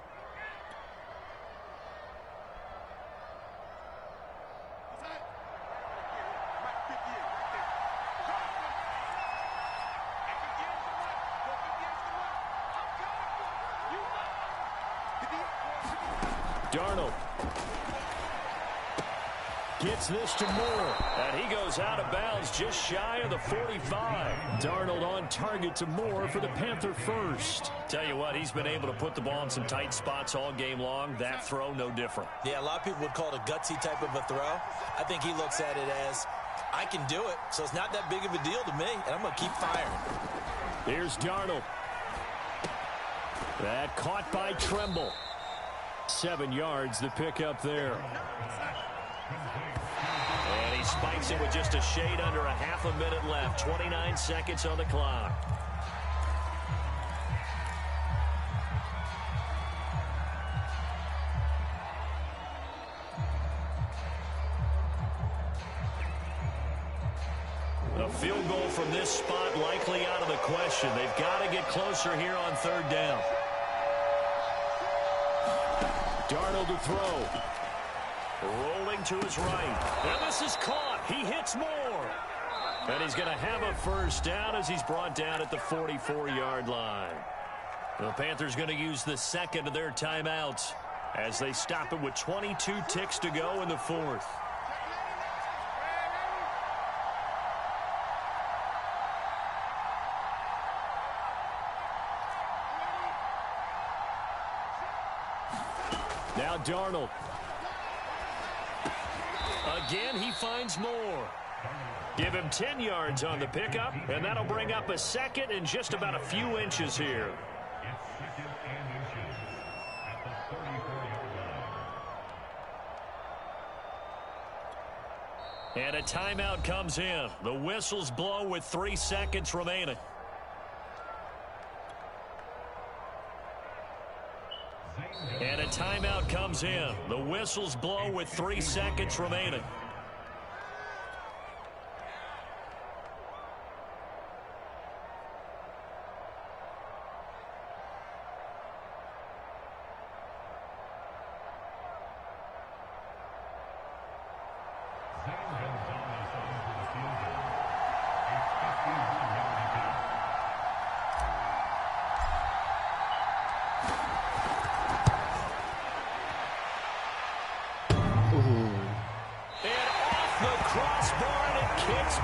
Darnold gets this to Moore, and he goes out of bounds just shy of the 45. Darnold on target to Moore for the Panther first. Tell you what, he's been able to put the ball in some tight spots all game long. That throw, no different. Yeah, a lot of people would call it a gutsy type of a throw. I think he looks at it as, I can do it, so it's not that big of a deal to me, and I'm going to keep firing. Here's Darnold. That caught by Tremble. 7 yards, the pickup there. And he spikes it with just a shade under a half a minute left. 29 seconds on the clock. A field goal from this spot likely out of the question. They've got to get closer here on 3rd down. Darnold to throw. Rolling to his right. And this is caught. He hits Moore. And he's going to have a first down as he's brought down at the 44-yard line. The Panthers going to use the second of their timeouts as they stop it with 22 ticks to go in the 4th. Now Darnold. Again, he finds more. Give him 10 yards on the pickup, and that'll bring up a second and just about a few inches here. And a timeout comes in. The whistles blow with 3 seconds remaining. And a timeout comes in. The whistles blow with 3 seconds remaining.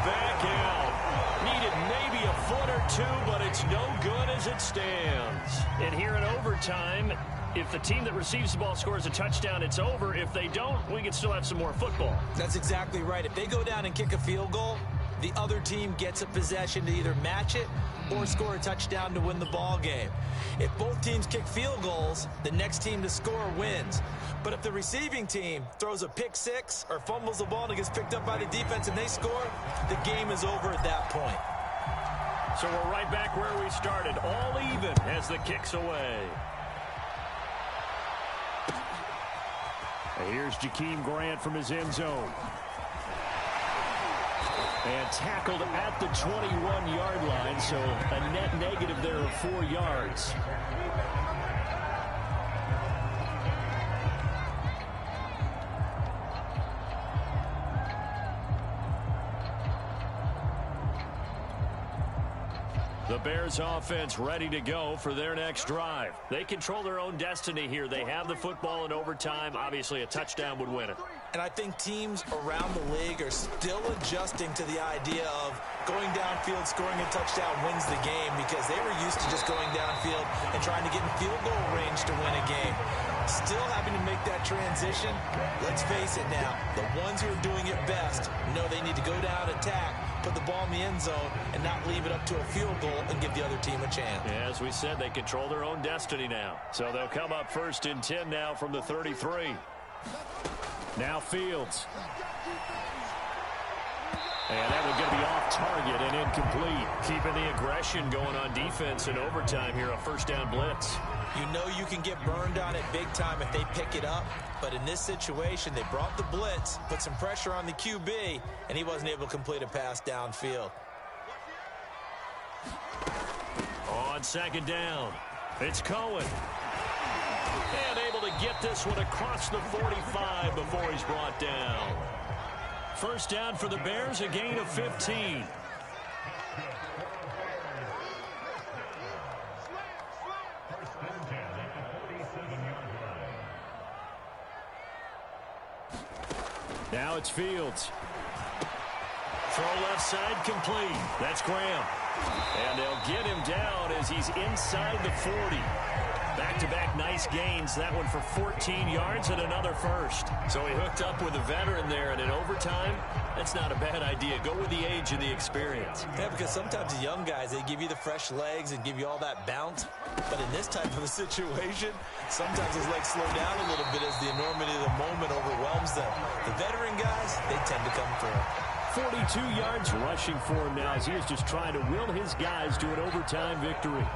Back out. Needed maybe a foot or two, but it's no good as it stands. And here in overtime, if the team that receives the ball scores a touchdown, it's over. If they don't, we can still have some more football. That's exactly right. If they go down and kick a field goal, the other team gets a possession to either match it or score a touchdown to win the ball game. If both teams kick field goals, the next team to score wins. But if the receiving team throws a pick six or fumbles the ball and it gets picked up by the defense and they score, the game is over at that point. So we're right back where we started, all even as the kick's away. And here's Jakeem Grant from his end zone. And tackled at the 21-yard line, so a net negative there of 4 yards. The Bears offense ready to go for their next drive. They control their own destiny here. They have the football in overtime. Obviously, a touchdown would win it. And I think teams around the league are still adjusting to the idea of going downfield, scoring a touchdown wins the game, because they were used to just going downfield and trying to get in field goal range to win a game. Still having to make that transition. Let's face it now, the ones who are doing it best know they need to go down, attack, put the ball in the end zone, and not leave it up to a field goal and give the other team a chance. As we said, they control their own destiny now. So they'll come up 1st and 10 now from the 33. Now Fields. And that one's going to be off target and incomplete. Keeping the aggression going on defense in overtime here, a first down blitz. You know you can get burned on it big time if they pick it up. But in this situation, they brought the blitz, put some pressure on the QB, and he wasn't able to complete a pass downfield. On 2nd down, it's Cohen. And able to get this one across the 45 before he's brought down. First down for the Bears, a gain of 15. Now it's Fields. Throw left side complete. That's Graham. And they'll get him down as he's inside the 40. Back-to-back nice gains. That one for 14 yards and another first. So he hooked up with a veteran there, and in overtime, that's not a bad idea. Go with the age and the experience. Yeah, because sometimes the young guys, they give you the fresh legs and give you all that bounce. But in this type of a situation, sometimes those legs slow down a little bit as the enormity of the moment overwhelms them. The veteran guys, they tend to come through. 42 yards rushing for him now as he is just trying to will his guys to an overtime victory.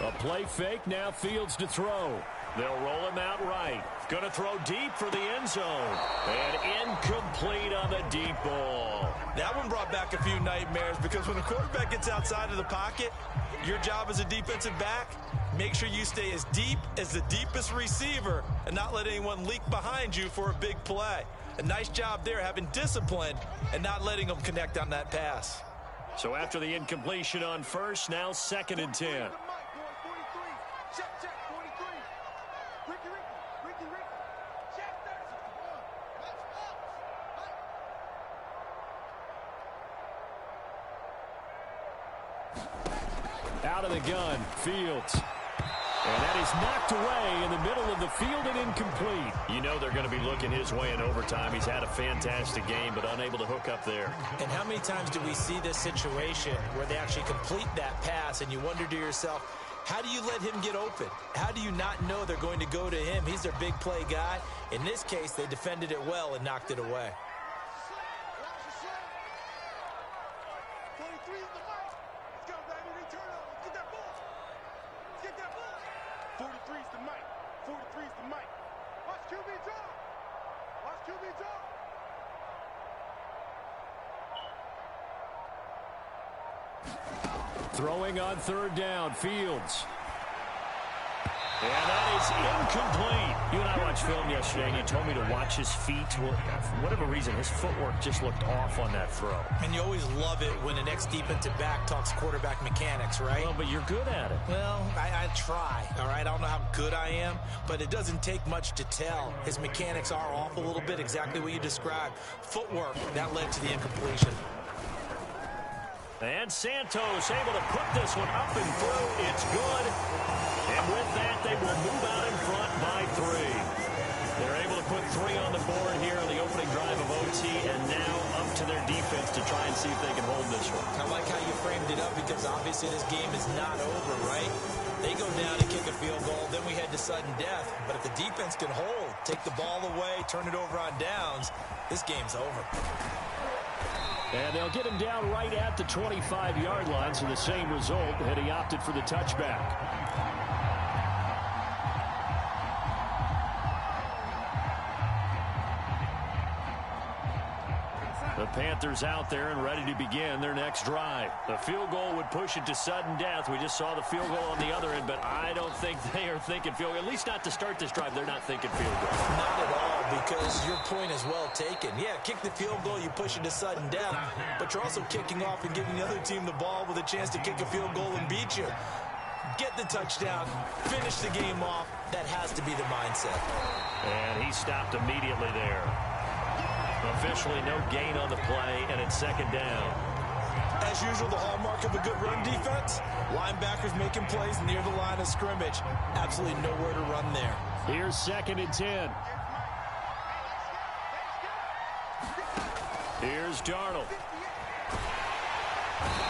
A play fake, now Fields to throw. They'll roll him out right. Going to throw deep for the end zone. And incomplete on the deep ball. That one brought back a few nightmares, because when a quarterback gets outside of the pocket, your job as a defensive back, make sure you stay as deep as the deepest receiver and not let anyone leak behind you for a big play. A nice job there, having discipline and not letting them connect on that pass. So after the incompletion on first, now 2nd and 10. Out of the gun, Fields. And that is knocked away in the middle of the field and incomplete. You know they're going to be looking his way in overtime. He's had a fantastic game, but unable to hook up there. And how many times do we see this situation where they actually complete that pass, and you wonder to yourself, how do you let him get open? How do you not know they're going to go to him? He's their big play guy. In this case, they defended it well and knocked it away. 43 is the mic. Let's go, baby. Return over. Get that ball. Get that ball. 43 is the mic. 43 is the mic. Watch QB draw. Watch QB draw. Throwing on third down, Fields. And that is incomplete. You and I watched film yesterday, and you told me to watch his feet. Well, for whatever reason, his footwork just looked off on that throw. And you always love it when an ex-defensive back talks quarterback mechanics, right? Well, but you're good at it. Well, I try, all right? I don't know how good I am, but it doesn't take much to tell. His mechanics are off a little bit, exactly what you described. Footwork, that led to the incompletion. And Santos able to put this one up and through. It's good. And with that, they will move out in front by 3. They're able to put 3 on the board here on the opening drive of OT, and now up to their defense to try and see if they can hold this one. I like how you framed it up because obviously this game is not over, right? They go down and kick a field goal, then we head to sudden death. But if the defense can hold, take the ball away, turn it over on downs, this game's over. And they'll get him down right at the 25-yard line, so the same result, and he opted for the touchback. The Panthers out there and ready to begin their next drive. The field goal would push it to sudden death. We just saw the field goal on the other end, but I don't think they are thinking field goal. At least not to start this drive. They're not thinking field goal. Not at all, because your point is well taken. Yeah, kick the field goal, you push it to sudden death, but you're also kicking off and giving the other team the ball with a chance to kick a field goal and beat you. Get the touchdown, finish the game off. That has to be the mindset. And he stopped immediately there. Officially no gain on the play, and it's second down. As usual, the hallmark of a good run defense, linebackers making plays near the line of scrimmage. Absolutely nowhere to run there. Here's 2nd and 10. Here's Darnold.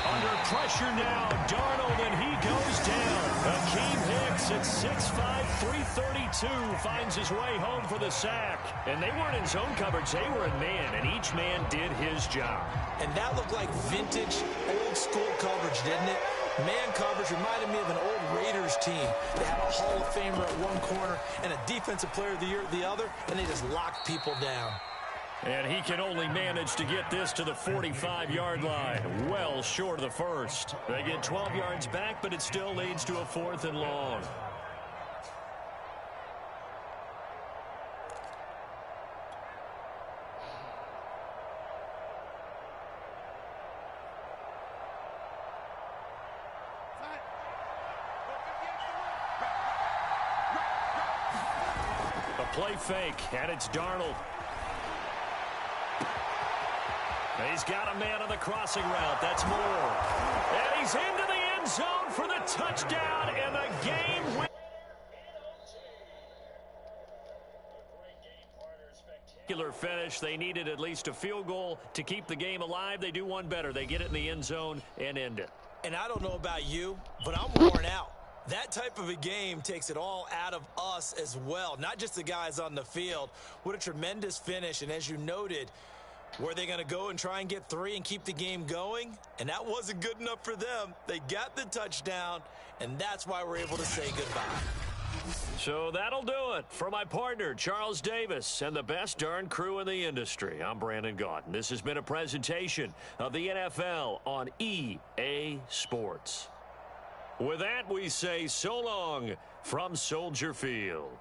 Under pressure now, Darnold, and he goes down. Akeem Hicks at 6'5", 332 finds his way home for the sack. And they weren't in zone coverage, they were in man, and each man did his job. And that looked like vintage, old-school coverage, didn't it? Man coverage reminded me of an old Raiders team. They had a Hall of Famer at one corner and a Defensive Player of the Year at the other, and they just locked people down. And he can only manage to get this to the 45-yard line, well short of the first. They get 12 yards back, but it still leads to a 4th and long. A play fake, and it's Darnold. He's got a man on the crossing route. That's Moore. And he's into the end zone for the touchdown, and the game wins. Spectacular finish. They needed at least a field goal to keep the game alive. They do one better. They get it in the end zone and end it. And I don't know about you, but I'm worn out. That type of a game takes it all out of us as well, not just the guys on the field. What a tremendous finish, and as you noted, were they going to go and try and get 3 and keep the game going? And that wasn't good enough for them. They got the touchdown, and that's why we're able to say goodbye. So that'll do it for my partner, Charles Davis, and the best darn crew in the industry. I'm Brandon Gaudin. This has been a presentation of the NFL on EA Sports. With that, we say so long from Soldier Field.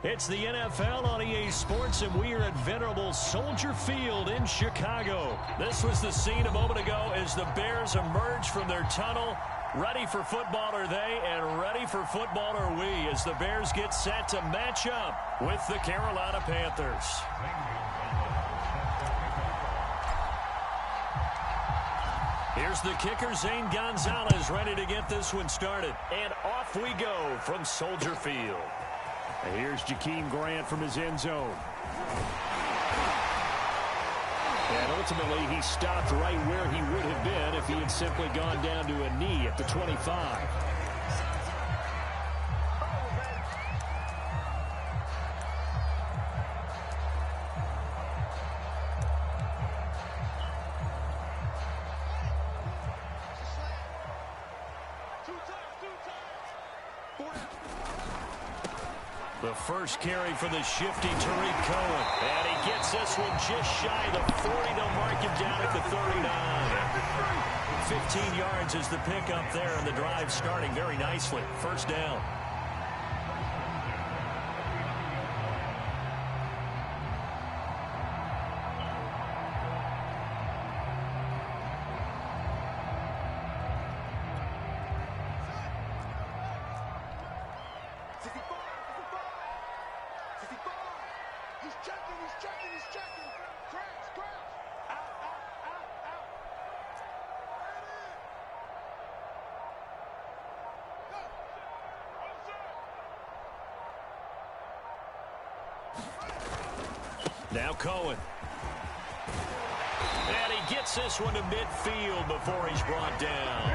It's the NFL on EA Sports, and we are at venerable Soldier Field in Chicago. This was the scene a moment ago as the Bears emerged from their tunnel. Ready for football are they, and ready for football are we, as the Bears get set to match up with the Carolina Panthers. Here's the kicker, Zane Gonzalez, ready to get this one started. And off we go from Soldier Field. And here's Jakeem Grant from his end zone. And ultimately, he stopped right where he would have been if he had simply gone down to a knee at the 25. The first carry for the shifty Tariq Cohen. And he gets this one just shy of the 40. They'll mark him down at the 39. 15 yards is the pickup there, and the drive starting very nicely. First down. Now Cohen. And he gets this one to midfield before he's brought down.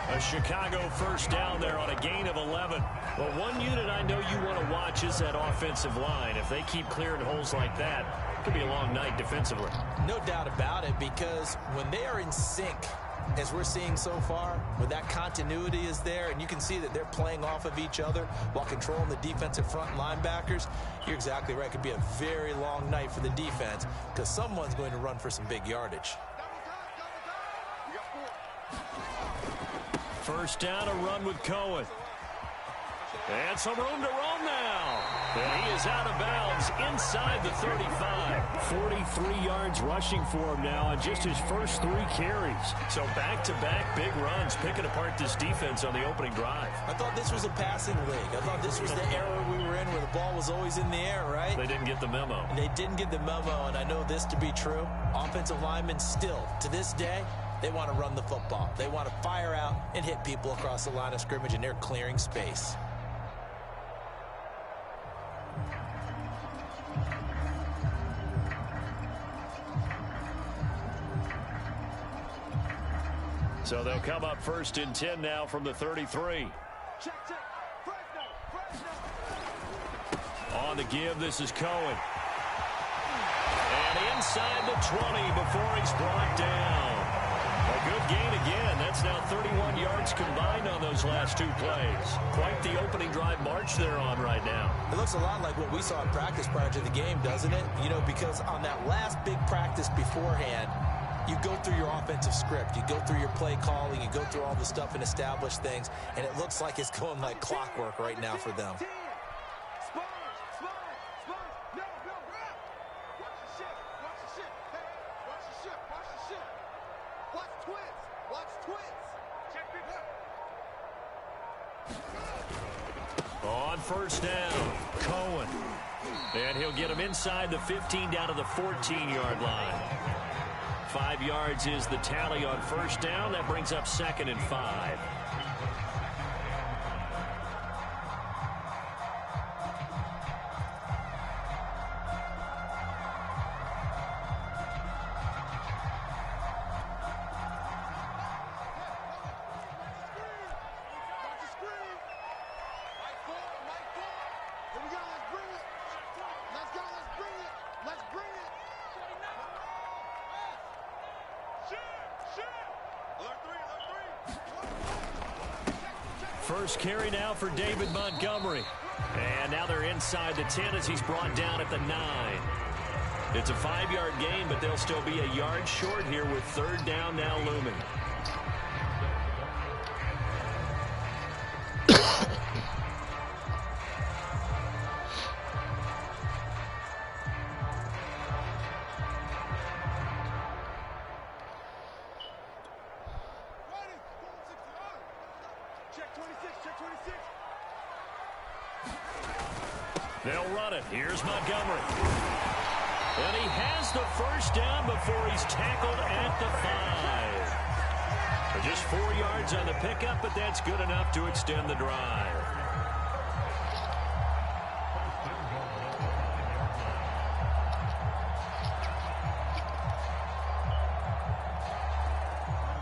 A Chicago first down there on a gain of 11. Well, one unit I know you want to watch is that offensive line. If they keep clearing holes like that, it could be a long night defensively. No doubt about it, because when they are in sync, as we're seeing so far, when that continuity is there and you can see that they're playing off of each other while controlling the defensive front linebackers, you're exactly right. It could be a very long night for the defense because someone's going to run for some big yardage. First down, a run with Cohen. And some room to roam now. And he is out of bounds inside the 35. 43 yards rushing for him now on just his first 3 carries. So back-to-back big runs, picking apart this defense on the opening drive. I thought this was a passing league. I thought this was the era we were in where the ball was always in the air, right? They didn't get the memo. They didn't get the memo, and I know this to be true. Offensive linemen still, to this day, they want to run the football. They want to fire out and hit people across the line of scrimmage, and they're clearing space. So they'll come up first and 10 now from the 33. On the give, this is Cohen. And inside the 20 before he's brought down. A good gain again. That's now 31 yards combined on those last 2 plays. Quite the opening drive march they're on right now. It looks a lot like what we saw in practice prior to the game, doesn't it? You know, because on that last big practice beforehand, you go through your offensive script. You go through your play calling. You go through all the stuff and establish things. And it looks like it's going like clockwork right now for them. On first down, Cohen. And he'll get him inside the 15 down to the 14-yard line. 5 yards is the tally on first down. That brings up 2nd and 5. First carry now for David Montgomery. And now they're inside the 10 as he's brought down at the 9. It's a 5-yard gain, but they'll still be a yard short here with 3rd down now looming. They'll run it. Here's Montgomery. And he has the first down before he's tackled at the 5. Just 4 yards on the pickup, but that's good enough to extend the drive.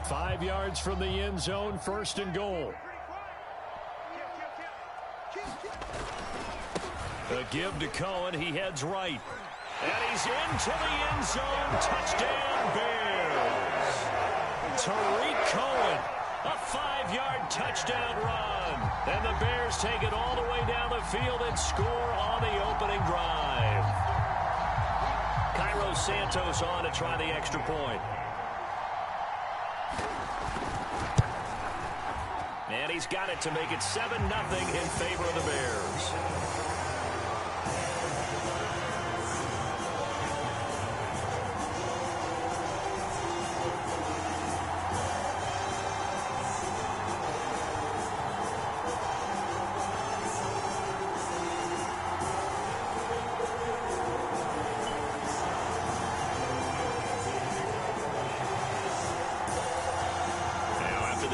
Five yards from the end zone, first and goal. The give to Cohen. He heads right. And he's into the end zone. Touchdown, Bears. Tariq Cohen, a 5-yard touchdown run. And the Bears take it all the way down the field and score on the opening drive. Cairo Santos on to try the extra point. And he's got it to make it 7-0 in favor of the Bears.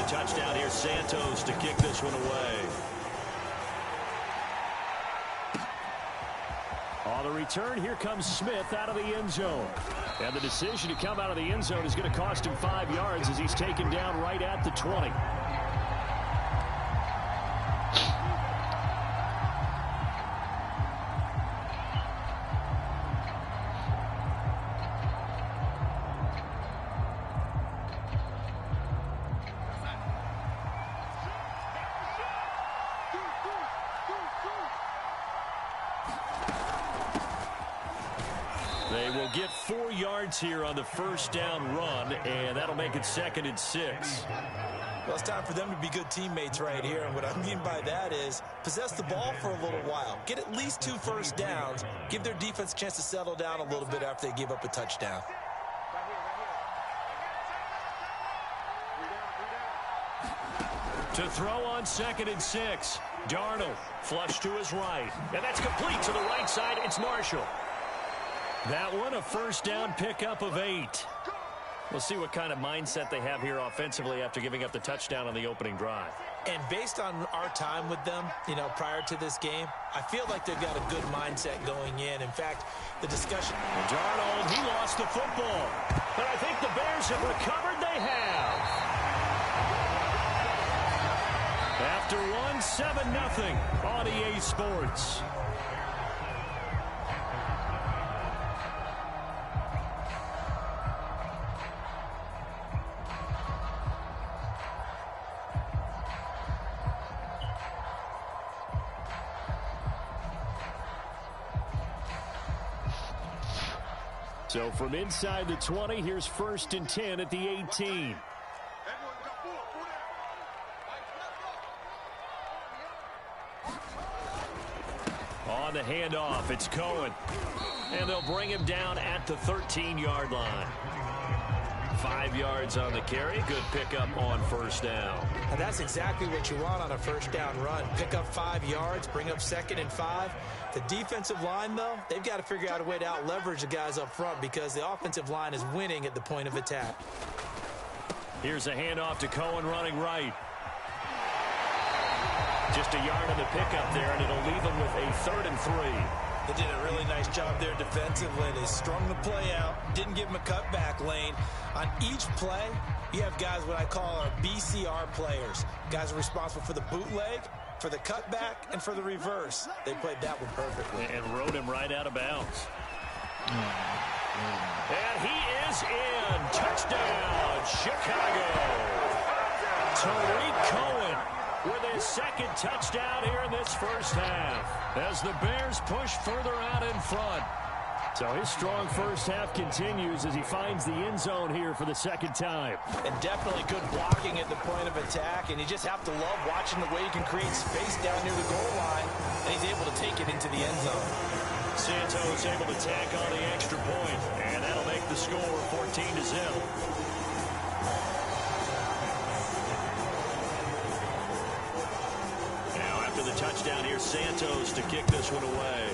Touchdown here, Santos to kick this one away. On the return, here comes Smith out of the end zone. And the decision to come out of the end zone is going to cost him 5 yards as he's taken down right at the 20. They will get 4 yards here on the first down run, and that'll make it 2nd and 6. Well, it's time for them to be good teammates right here, and what I mean by that is possess the ball for a little while. Get at least 2 first downs. Give their defense a chance to settle down a little bit after they give up a touchdown. To throw on 2nd and 6. Darnold, flush to his right. And that's complete to the right side. It's Marshall. That one, a first down pickup of 8. We'll see what kind of mindset they have here offensively after giving up the touchdown on the opening drive. And based on our time with them, prior to this game, I feel like they've got a good mindset going in. In fact, the discussion... Darnold, he lost the football. But I think the Bears have recovered. They have. After one, 7-0 on EA Sports. So from inside the 20, here's 1st and 10 at the 18. On the handoff, it's Cohen. And they'll bring him down at the 13-yard line. 5 yards on the carry. Good pickup on first down. And that's exactly what you want on a first down run. Pick up 5 yards, bring up 2nd and 5. The defensive line, though, they've got to figure out a way to out-leverage the guys up front because the offensive line is winning at the point of attack. Here's a handoff to Cohen running right. Just a yard on the pickup there, and it'll leave them with a 3rd and 3. They did a really nice job there defensively. They strung the play out, didn't give them a cutback lane. On each play, you have guys what I call our BCR players. Guys are responsible for the bootleg, for the cutback, and for the reverse. They played that one perfectly. And rode him right out of bounds. And he is in. Touchdown, Chicago. Tariq Cohen with his 2nd touchdown here in this first half as the Bears push further out in front. So his strong first half continues as he finds the end zone here for the 2nd time. And definitely good blocking at the point of attack, and you just have to love watching the way he can create space down near the goal line, and he's able to take it into the end zone. Santos able to tack on the extra point, and that'll make the score 14-0. touchdown. Here's Santos to kick this one away.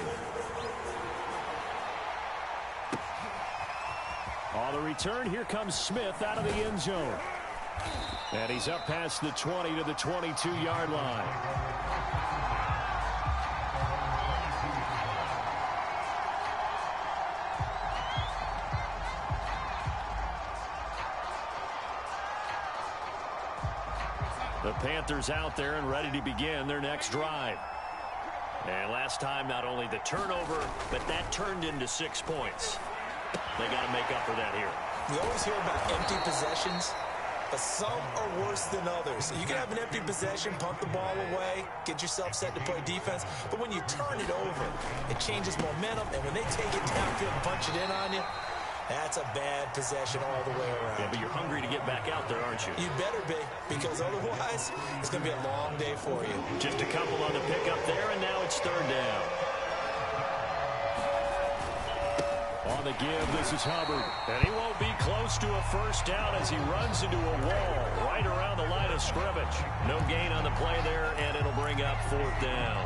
On the return, here comes Smith out of the end zone. And he's up past the 20 to the 22-yard line. The Panthers out there and ready to begin their next drive. And last time, not only the turnover, but that turned into 6 points. They got to make up for that here. We always hear about empty possessions, but some are worse than others. You can have an empty possession, punt the ball away, get yourself set to play defense, but when you turn it over, it changes momentum, and when they take it downfield and punch it in on you, that's a bad possession all the way around. Yeah, but you're hungry to get back out there, aren't you? You better be, because otherwise, it's going to be a long day for you. Just a couple on the pickup there, and now it's third down. On the give, this is Hubbard. And he won't be close to a first down as he runs into a wall right around the line of scrimmage. No gain on the play there, and it'll bring up fourth down.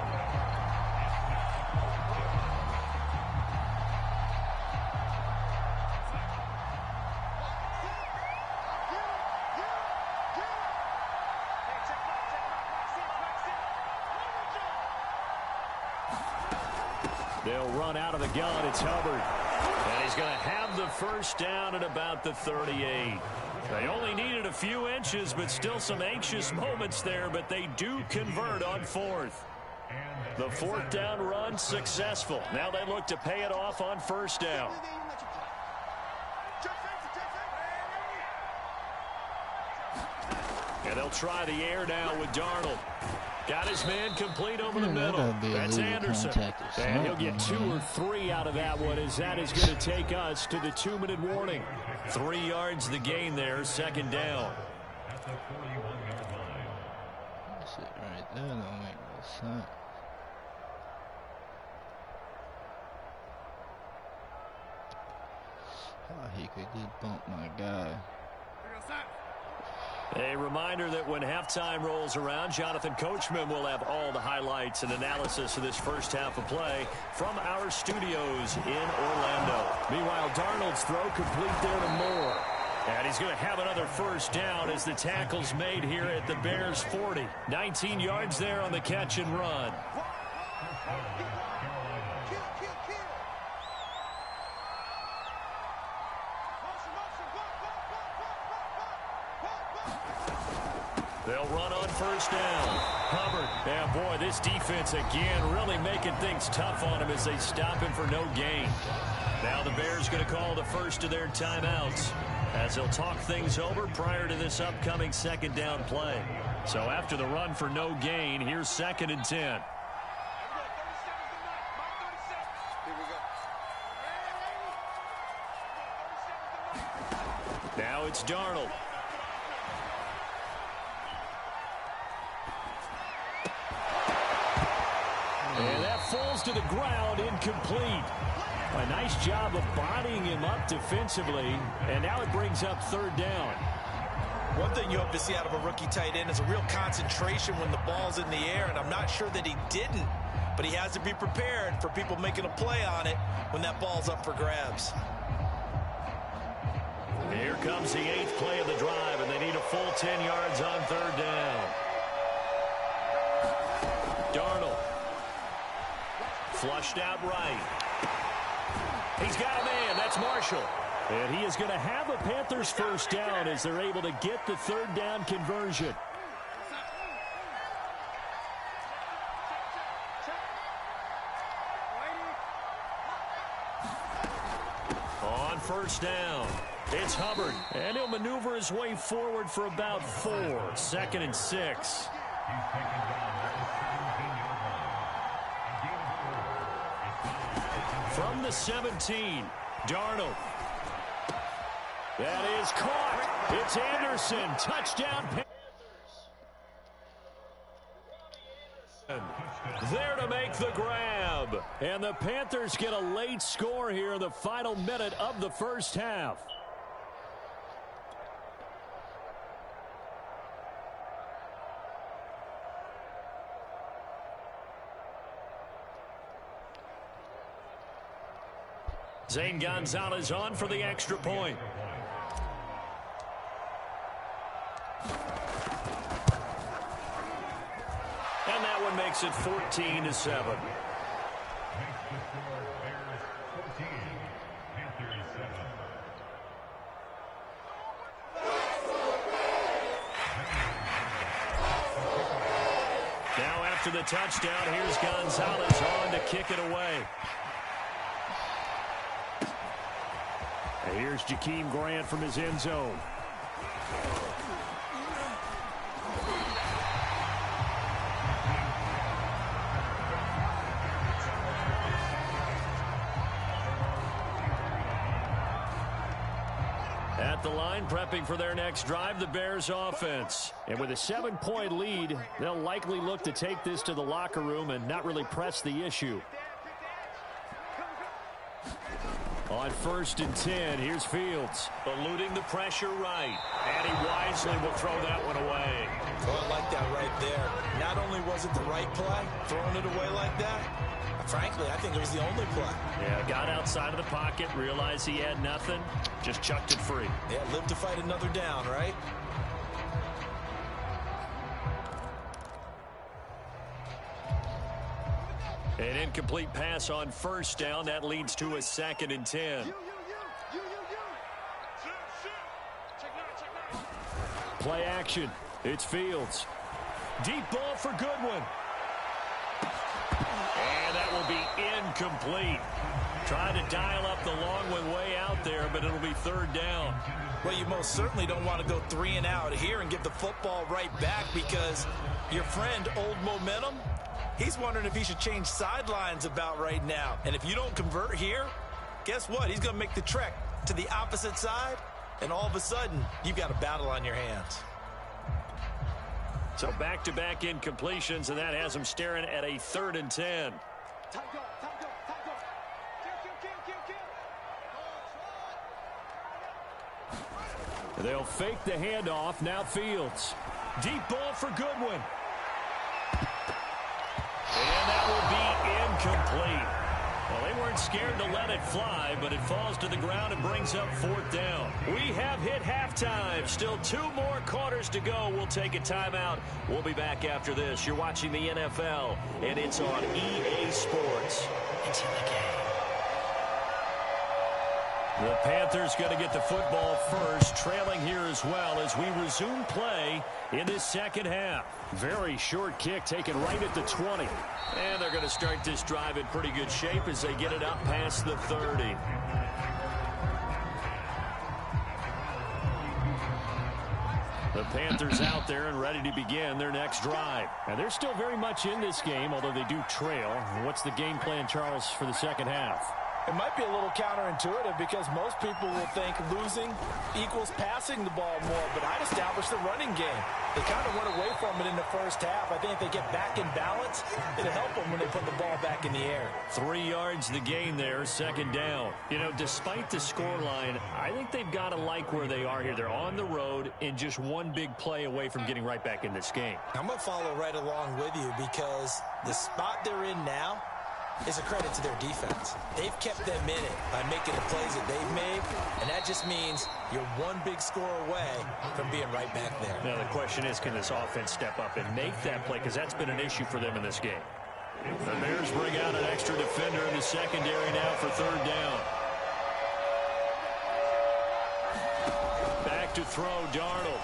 They'll run out of the gun. It's Hubbard. And he's going to have the first down at about the 38. They only needed a few inches, but still some anxious moments there, but they do convert on fourth. The fourth down run successful. Now they look to pay it off on first down. And they'll try the air now with Darnold. Got his man complete over the middle. That's Anderson. And he'll get 2 or 3 out of that one, as that is going to take us to the 2-minute warning. 3 yards the gain there, second down. That's it right there. That don't make no sense. How he could just bump my guy. A reminder that when halftime rolls around, Jonathan Coachman will have all the highlights and analysis of this first half of play from our studios in Orlando. Meanwhile, Darnold's throw complete there to Moore. And he's going to have another first down as the tackle's made here at the Bears' 40. 19 yards there on the catch and run. They'll run on first down. Hubbard. And boy, this defense again really making things tough on him as they stop him for no gain. Now the Bears going to call the first of their timeouts as they'll talk things over prior to this upcoming second down play. So after the run for no gain, here's 2nd and 10. Now it's Darnold. And that falls to the ground, incomplete. A nice job of bodying him up defensively, and now it brings up third down. One thing you hope to see out of a rookie tight end is a real concentration when the ball's in the air, and I'm not sure that he didn't, but he has to be prepared for people making a play on it when that ball's up for grabs. Here comes the 8th play of the drive, and they need a full 10 yards on third down. Darnold. Flushed out right. He's got a man. That's Marshall. And he is going to have a Panthers first down as they're able to get the third down conversion. On first down, it's Hubbard. And he'll maneuver his way forward for about 4. 2nd and 6. From the 17, Darnold. That is caught. It's Anderson. Touchdown Panthers. There to make the grab. And the Panthers get a late score here in the final minute of the first half. Zane Gonzalez on for the extra point. And that one makes it 14-7. Now after the touchdown, here's Gonzalez on to kick it away. And here's Jakeem Grant from his end zone. At the line, prepping for their next drive, the Bears offense. And with a 7-point lead, they'll likely look to take this to the locker room and not really press the issue. On 1st and 10, here's Fields. Eluding the pressure right. And he wisely will throw that one away. Oh, I like that right there. Not only was it the right play, throwing it away like that, frankly, I think it was the only play. Yeah, got outside of the pocket, realized he had nothing, just chucked it free. Yeah, live to fight another down, right? An incomplete pass on 1st down. That leads to a 2nd and 10. Play action. It's Fields. Deep ball for Goodwin. And that will be incomplete. Trying to dial up the long one way out there, but it'll be 3rd down. Well, you most certainly don't want to go 3 and out here and give the football right back because your friend, Old Momentum, he's wondering if he should change sidelines about right now. And if you don't convert here, guess what? He's going to make the trek to the opposite side, and all of a sudden, you've got a battle on your hands. So back-to-back incompletions, and that has him staring at a 3rd and 10. They'll fake the handoff. Now Fields. Deep ball for Goodwin. And that will be incomplete. Well, they weren't scared to let it fly, but it falls to the ground and brings up 4th down. We have hit halftime. Still 2 more quarters to go. We'll take a timeout. We'll be back after this. You're watching the NFL, and it's on EA Sports. It's in the game. The Panthers going to get the football first, trailing here as well as we resume play in this 2nd half. Very short kick taken right at the 20. And they're going to start this drive in pretty good shape as they get it up past the 30. The Panthers out there and ready to begin their next drive. And they're still very much in this game, although they do trail. What's the game plan, Charles, for the 2nd half? It might be a little counterintuitive because most people will think losing equals passing the ball more, but I'd establish the running game. They kind of went away from it in the 1st half. I think if they get back in balance, it'll help them when they put the ball back in the air. 3 yards the gain there, 2nd down. You know, despite the scoreline, I think they've got to like where they are here. They're on the road and just one big play away from getting right back in this game. I'm going to follow right along with you because the spot they're in now is a credit to their defense. They've kept them in it by making the plays that they've made, and that just means you're one big score away from being right back there. Now the question is, can this offense step up and make that play? Because that's been an issue for them in this game. The Bears bring out an extra defender in the secondary now for 3rd down. Back to throw, Darnold.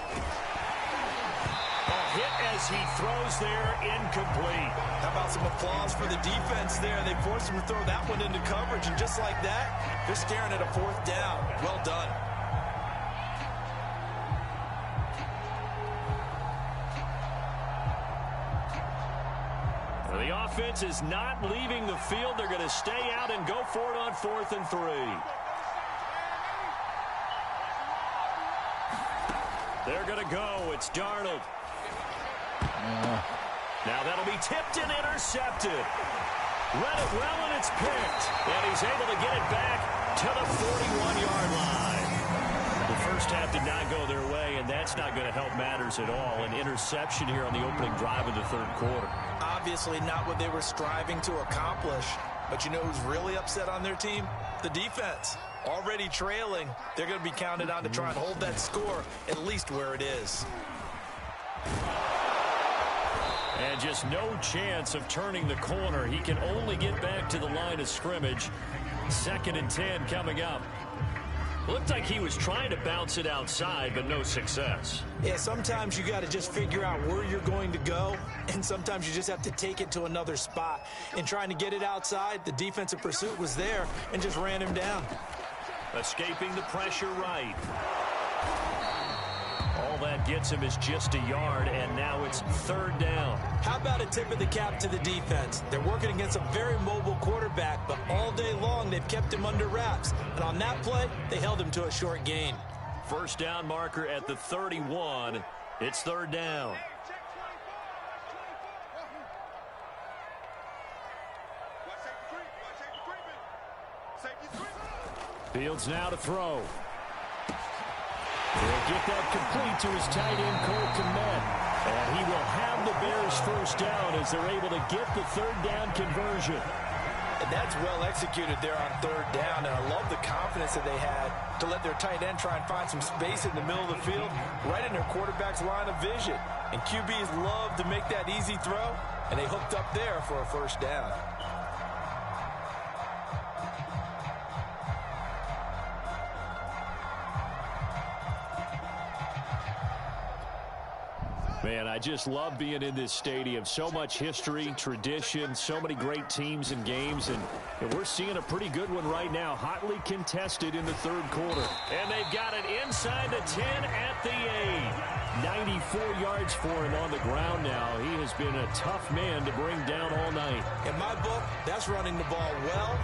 Hit as he throws there, incomplete. How about some applause for the defense there? They forced him to throw that one into coverage, and just like that, they're staring at a 4th down. Well done. The offense is not leaving the field. They're going to stay out and go for it on 4th and 3. They're going to go. It's Darnold. Now that'll be tipped and intercepted. Read it well, and it's picked. And he's able to get it back to the 41-yard line. The 1st half did not go their way, and that's not going to help matters at all. An interception here on the opening drive of the 3rd quarter. Obviously not what they were striving to accomplish. But you know who's really upset on their team? The defense already trailing. They're going to be counted on to try and hold that score at least where it is. And just no chance of turning the corner. He can only get back to the line of scrimmage. 2nd and 10 coming up. Looked like he was trying to bounce it outside, but no success. Yeah, sometimes you got to just figure out where you're going to go, and sometimes you just have to take it to another spot. In trying to get it outside, the defensive pursuit was there and just ran him down. Escaping the pressure right. All that gets him is just a yard, and now it's 3rd down. How about a tip of the cap to the defense? They're working against a very mobile quarterback, but all day long they've kept him under wraps. And on that play, they held him to a short gain. 1st down marker at the 31. It's 3rd down. Fields now to throw. He'll get that complete to his tight end, Cole Kmet. And he will have the Bears 1st down as they're able to get the 3rd down conversion. And that's well executed there on 3rd down. And I love the confidence that they had to let their tight end try and find some space in the middle of the field, right in their quarterback's line of vision. And QBs love to make that easy throw, and they hooked up there for a 1st down. Man, I just love being in this stadium. So much history, tradition, so many great teams and games, and we're seeing a pretty good one right now, hotly contested in the 3rd quarter. And they've got it inside the 10 at the 8. 94 yards for him on the ground now. He has been a tough man to bring down all night. In my book, that's running the ball well,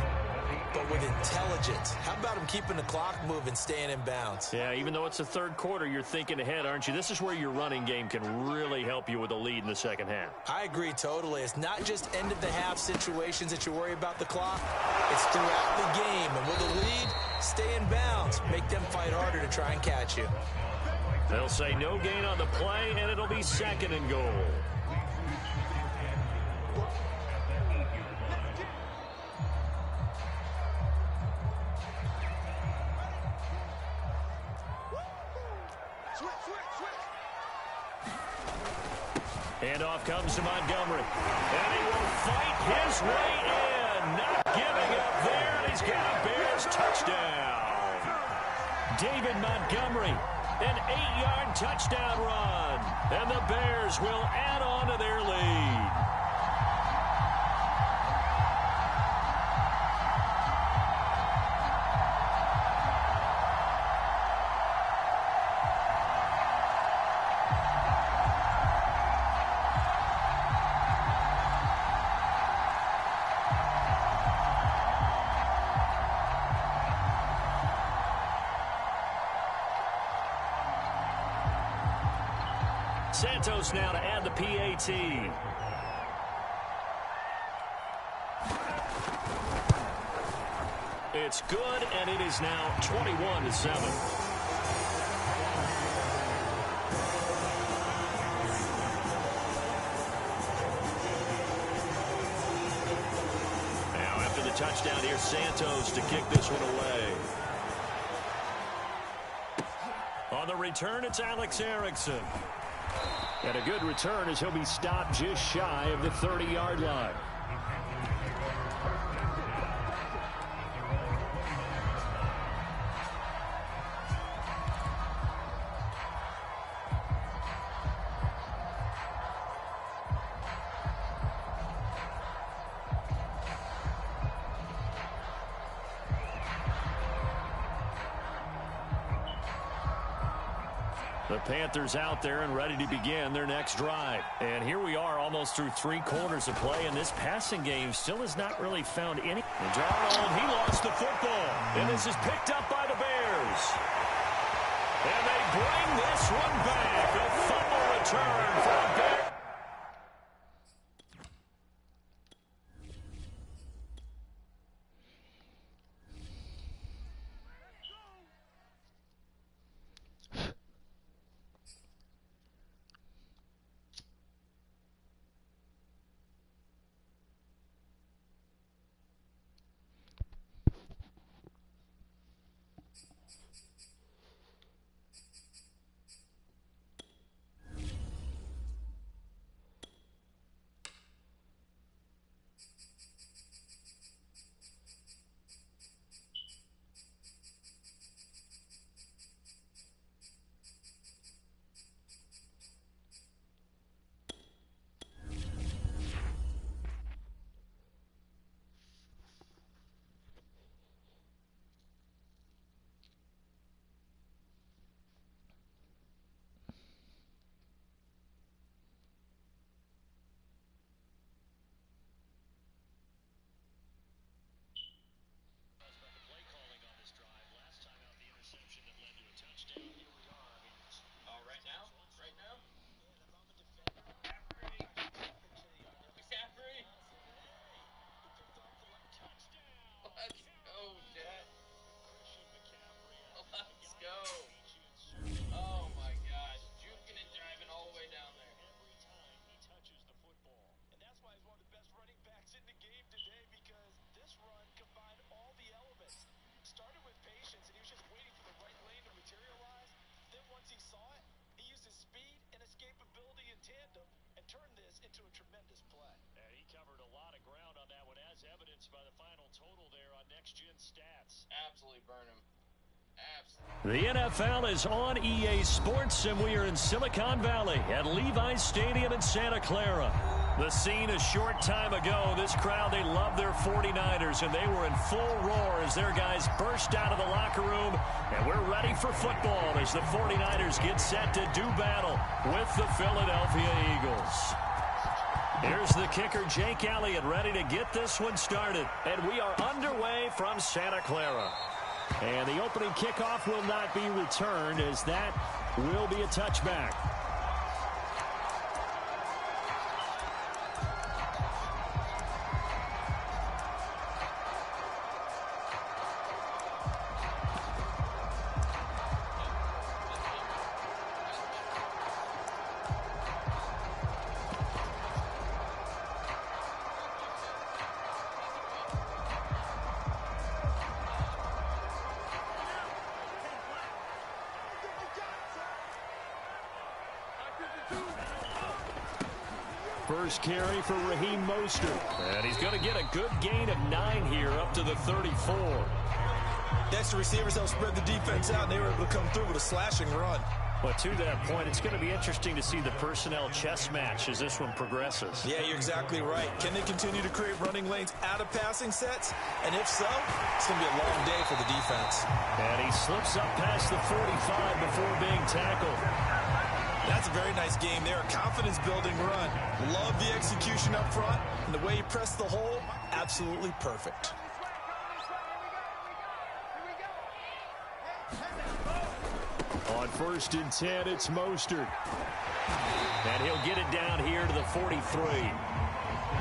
but with intelligence. How about him keeping the clock moving, staying in bounds? Yeah, even though it's the 3rd quarter, you're thinking ahead, aren't you? This is where your running game can really help you with a lead in the 2nd half. I agree totally. It's not just end-of-the-half situations that you worry about the clock. It's throughout the game. And with a lead, stay in bounds. Make them fight harder to try and catch you. They'll say no gain on the play, and it'll be 2nd and goal. Handoff comes to Montgomery. And he will fight his way in. Not giving up there. And he's got a Bears touchdown. David Montgomery, an 8-yard touchdown run. And the Bears will add on to their lead. Santos now to add the PAT. It's good, and it is now 21-7. Now after the touchdown, here's Santos to kick this one away. On the return, it's Alex Erickson. And a good return as he'll be stopped just shy of the 30-yard line. The Panthers out there and ready to begin their next drive. And here we are almost through 3 quarters of play, and this passing game still has not really found any. And Darnold, he lost the football. And this is picked up by the Bears. And they bring this one back. A fumble return for the Bears. stats. Absolutely burn him. The NFL is on EA Sports, and we are in Silicon Valley at Levi's Stadium in Santa Clara. The scene a short time ago, this crowd, they love their 49ers, and they were in full roar as their guys burst out of the locker room, and we're ready for football as the 49ers get set to do battle with the Philadelphia Eagles. Here's the kicker, Jake Elliott, ready to get this one started, and we are underway from Santa Clara. And the opening kickoff will not be returned, as that will be a touchback. First carry for Raheem Mostert. And he's going to get a good gain of 9 here up to the 34. Next, the receivers help spread the defense out, and they were able to come through with a slashing run. But to that point, it's going to be interesting to see the personnel chess match as this one progresses. Yeah, you're exactly right. Can they continue to create running lanes out of passing sets? And if so, it's going to be a long day for the defense. And he slips up past the 45 before being tackled. That's a very nice game there. Confidence-building run. Love the execution up front. And the way he pressed the hole, absolutely perfect. On 1st and 10, it's Mostert. And he'll get it down here to the 43.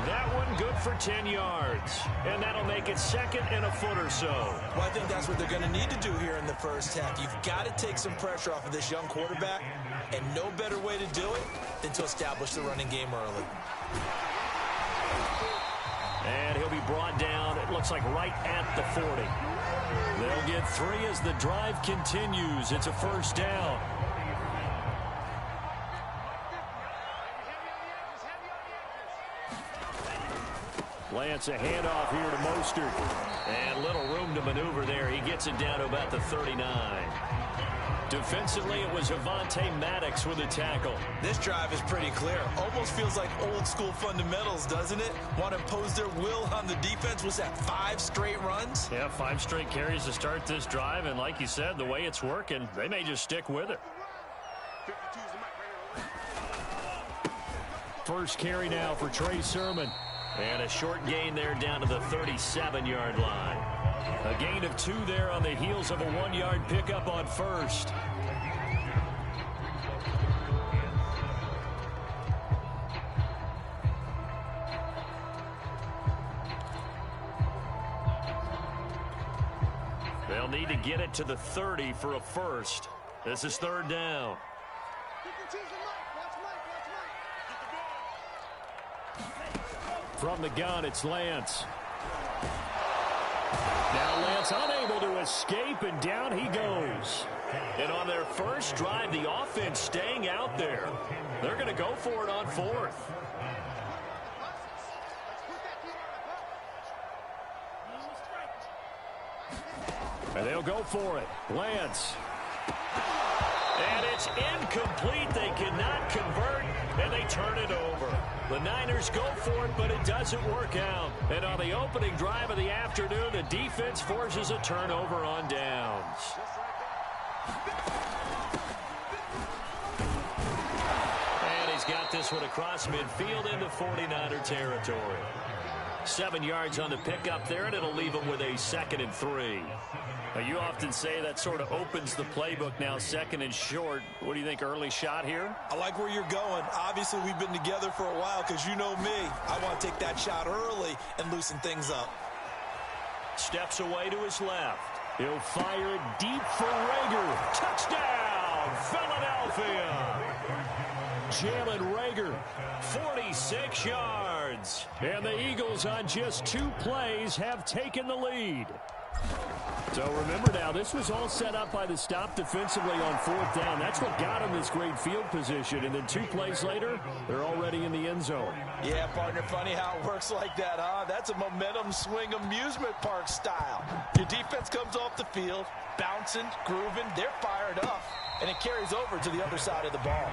That one good for 10 yards. And that'll make it 2nd and a foot or so. Well, I think that's what they're going to need to do here in the first half. You've got to take some pressure off of this young quarterback. And no better way to do it than to establish the running game early. And he'll be brought down, it looks like right at the 40. They'll get 3 as the drive continues. It's a first down. Lance, a handoff here to Mostert. And little room to maneuver there. He gets it down to about the 39. Defensively, it was Avonte Maddox with a tackle. This drive is pretty clear. Almost feels like old school fundamentals, doesn't it? Want to impose their will on the defense. Was that 5 straight runs? Yeah, 5 straight carries to start this drive. And like you said, the way it's working, they may just stick with it. First carry now for Trey Sermon. And a short gain there down to the 37-yard line. A gain of 2 there on the heels of a 1-yard pickup on first. They'll need to get it to the 30 for a first. This is 3rd down. From the gun, it's Lance. Now Lance unable to escape, and down he goes. And on their first drive, the offense staying out there. They're going to go for it on 4th. And they'll go for it. Lance. And it's incomplete. They cannot convert, and they turn it over. The Niners go for it, but it doesn't work out. And on the opening drive of the afternoon, the defense forces a turnover on downs. And he's got this one across midfield into 49er territory. 7 yards on the pickup there, and it'll leave him with a 2nd and 3. Now, you often say that sort of opens the playbook now, 2nd and short. What do you think, early shot here? I like where you're going. Obviously, we've been together for a while because you know me. I want to take that shot early and loosen things up. Steps away to his left. He'll fire it deep for Rager. Touchdown, Philadelphia! Jalen Rager, 46 yards. And the Eagles on just 2 plays have taken the lead. So remember now, this was all set up by the stop defensively on 4th down. That's what got them this great field position. And then 2 plays later, they're already in the end zone. Yeah, partner, funny how it works like that, huh? That's a momentum swing amusement park style. Your defense comes off the field, bouncing, grooving, they're fired up, and it carries over to the other side of the ball.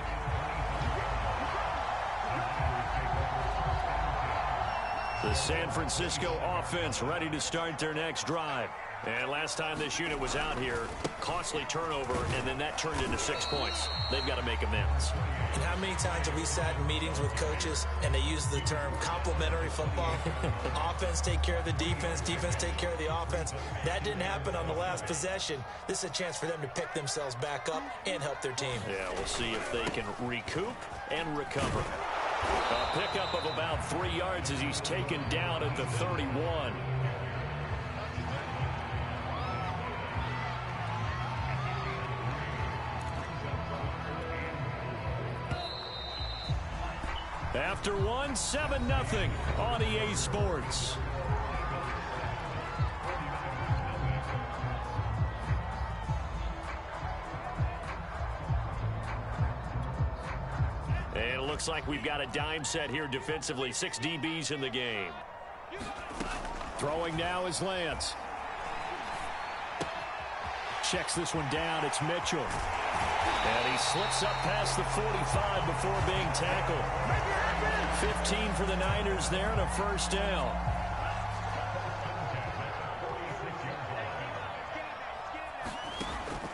The San Francisco offense ready to start their next drive. And last time this unit was out here, costly turnover, and then that turned into 6 points. They've got to make amends. And how many times have we sat in meetings with coaches and they use the term complementary football? Offense take care of the defense, defense take care of the offense. That didn't happen on the last possession. This is a chance for them to pick themselves back up and help their team. Yeah, we'll see if they can recoup and recover. A pickup of about 3 yards as he's taken down at the 31. After 1, 7-0 on EA Sports. And it looks like we've got a dime set here defensively. 6 DBs in the game. Throwing now is Lance. Checks this one down. It's Mitchell. And he slips up past the 45 before being tackled. 15 for the Niners there and a first down.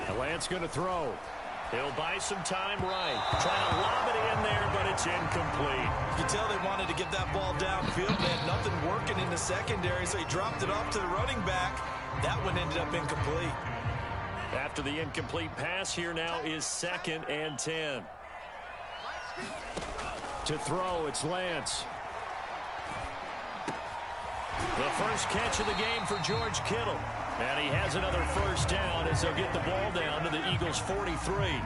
And Lance going to throw. He'll buy some time right. Trying to lob it in there, but it's incomplete. You can tell they wanted to get that ball downfield. They had nothing working in the secondary, so he dropped it off to the running back. That one ended up incomplete. After the incomplete pass, here now is 2nd and 10. To throw, it's Lance. The first catch of the game for George Kittle. And he has another first down as they'll get the ball down to the Eagles' 43.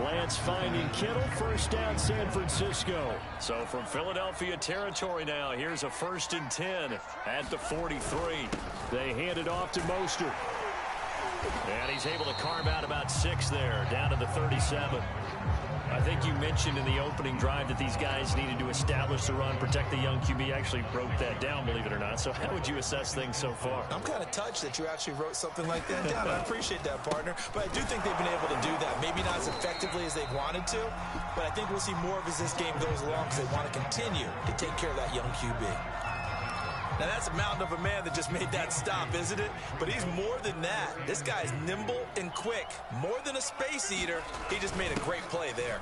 Lance finding Kittle, first down San Francisco. So from Philadelphia territory now, here's a 1st and 10 at the 43. They hand it off to Mostert. And he's able to carve out about 6 there, down to the 37. I think you mentioned in the opening drive that these guys needed to establish the run, protect the young QB. Actually broke that down, believe it or not. So how would you assess things so far? I'm kind of touched that you actually wrote something like that down. I appreciate that, partner. But I do think they've been able to do that. Maybe not as effectively as they wanted to, but I think we'll see more of as this game goes along because they want to continue to take care of that young QB. Now, that's a mountain of a man that just made that stop, isn't it? But he's more than that. This guy's nimble and quick. More than a space eater. He just made a great play there.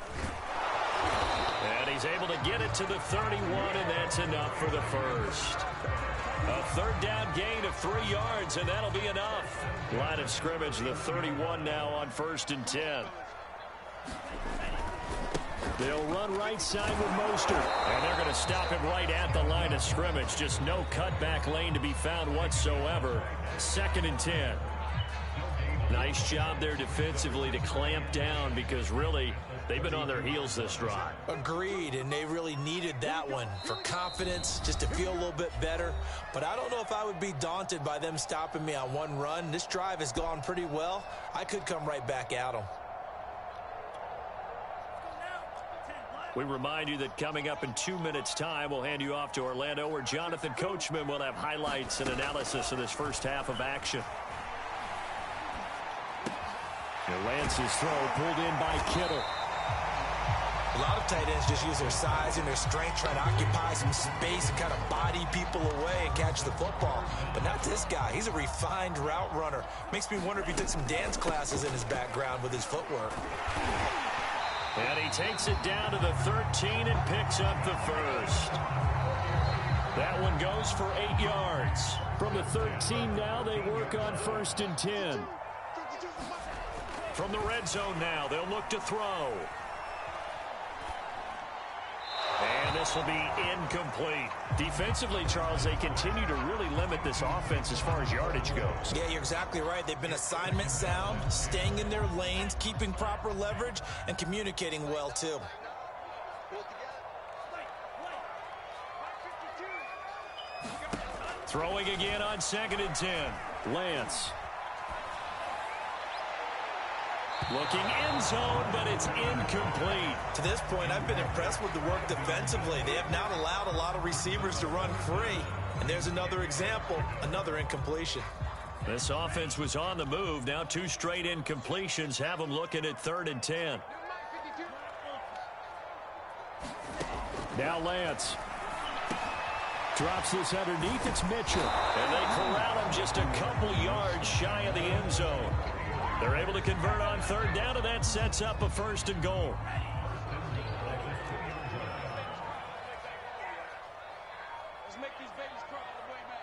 And he's able to get it to the 31, and that's enough for the first. A 3rd down gain of 3 yards, and that'll be enough. Line of scrimmage, the 31 now on 1st and 10. They'll run right side with Mostert. And they're going to stop him right at the line of scrimmage. Just no cutback lane to be found whatsoever. 2nd and 10. Nice job there defensively to clamp down because really they've been on their heels this drive. Agreed, and they really needed that one for confidence, just to feel a little bit better. But I don't know if I would be daunted by them stopping me on one run. This drive has gone pretty well. I could come right back at them. We remind you that coming up in 2 minutes' time, we'll hand you off to Orlando, where Jonathan Coachman will have highlights and analysis of this first half of action. And Lance's throw pulled in by Kittle. A lot of tight ends just use their size and their strength, trying to occupy some space and kind of body people away and catch the football. But not this guy. He's a refined route runner. Makes me wonder if he took some dance classes in his background with his footwork. And he takes it down to the 13 and picks up the first. That one goes for 8 yards. From the 13 now, they work on 1st and 10. From the red zone now, they'll look to throw. And this will be incomplete. Defensively, Charles, they continue to really limit this offense as far as yardage goes. Yeah, you're exactly right. They've been assignment sound, staying in their lanes, keeping proper leverage, and communicating well, too. Throwing again on 2nd and 10. Lance. Looking end zone, but it's incomplete. To this point, I've been impressed with the work defensively. They have not allowed a lot of receivers to run free. And there's another example, another incompletion. This offense was on the move. Now 2 straight incompletions have them looking at 3rd and 10. Now Lance. Drops this underneath. It's Mitchell. And they corral him just a couple yards shy of the end zone. They're able to convert on 3rd down, and that sets up a 1st and goal. Let's make these babies cry all the way back.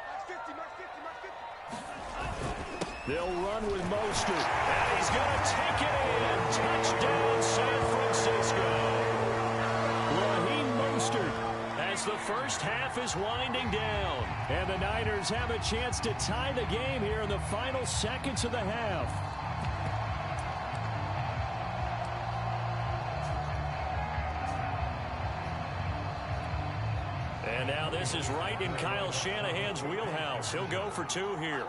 Mark 50, Mark 50, Mark 50. They'll run with Mostert. And he's going to take it in. Touchdown, San Francisco. Raheem Mostert. As the first half is winding down. And the Niners have a chance to tie the game here in the final seconds of the half. And now this is right in Kyle Shanahan's wheelhouse. He'll go for 2 here.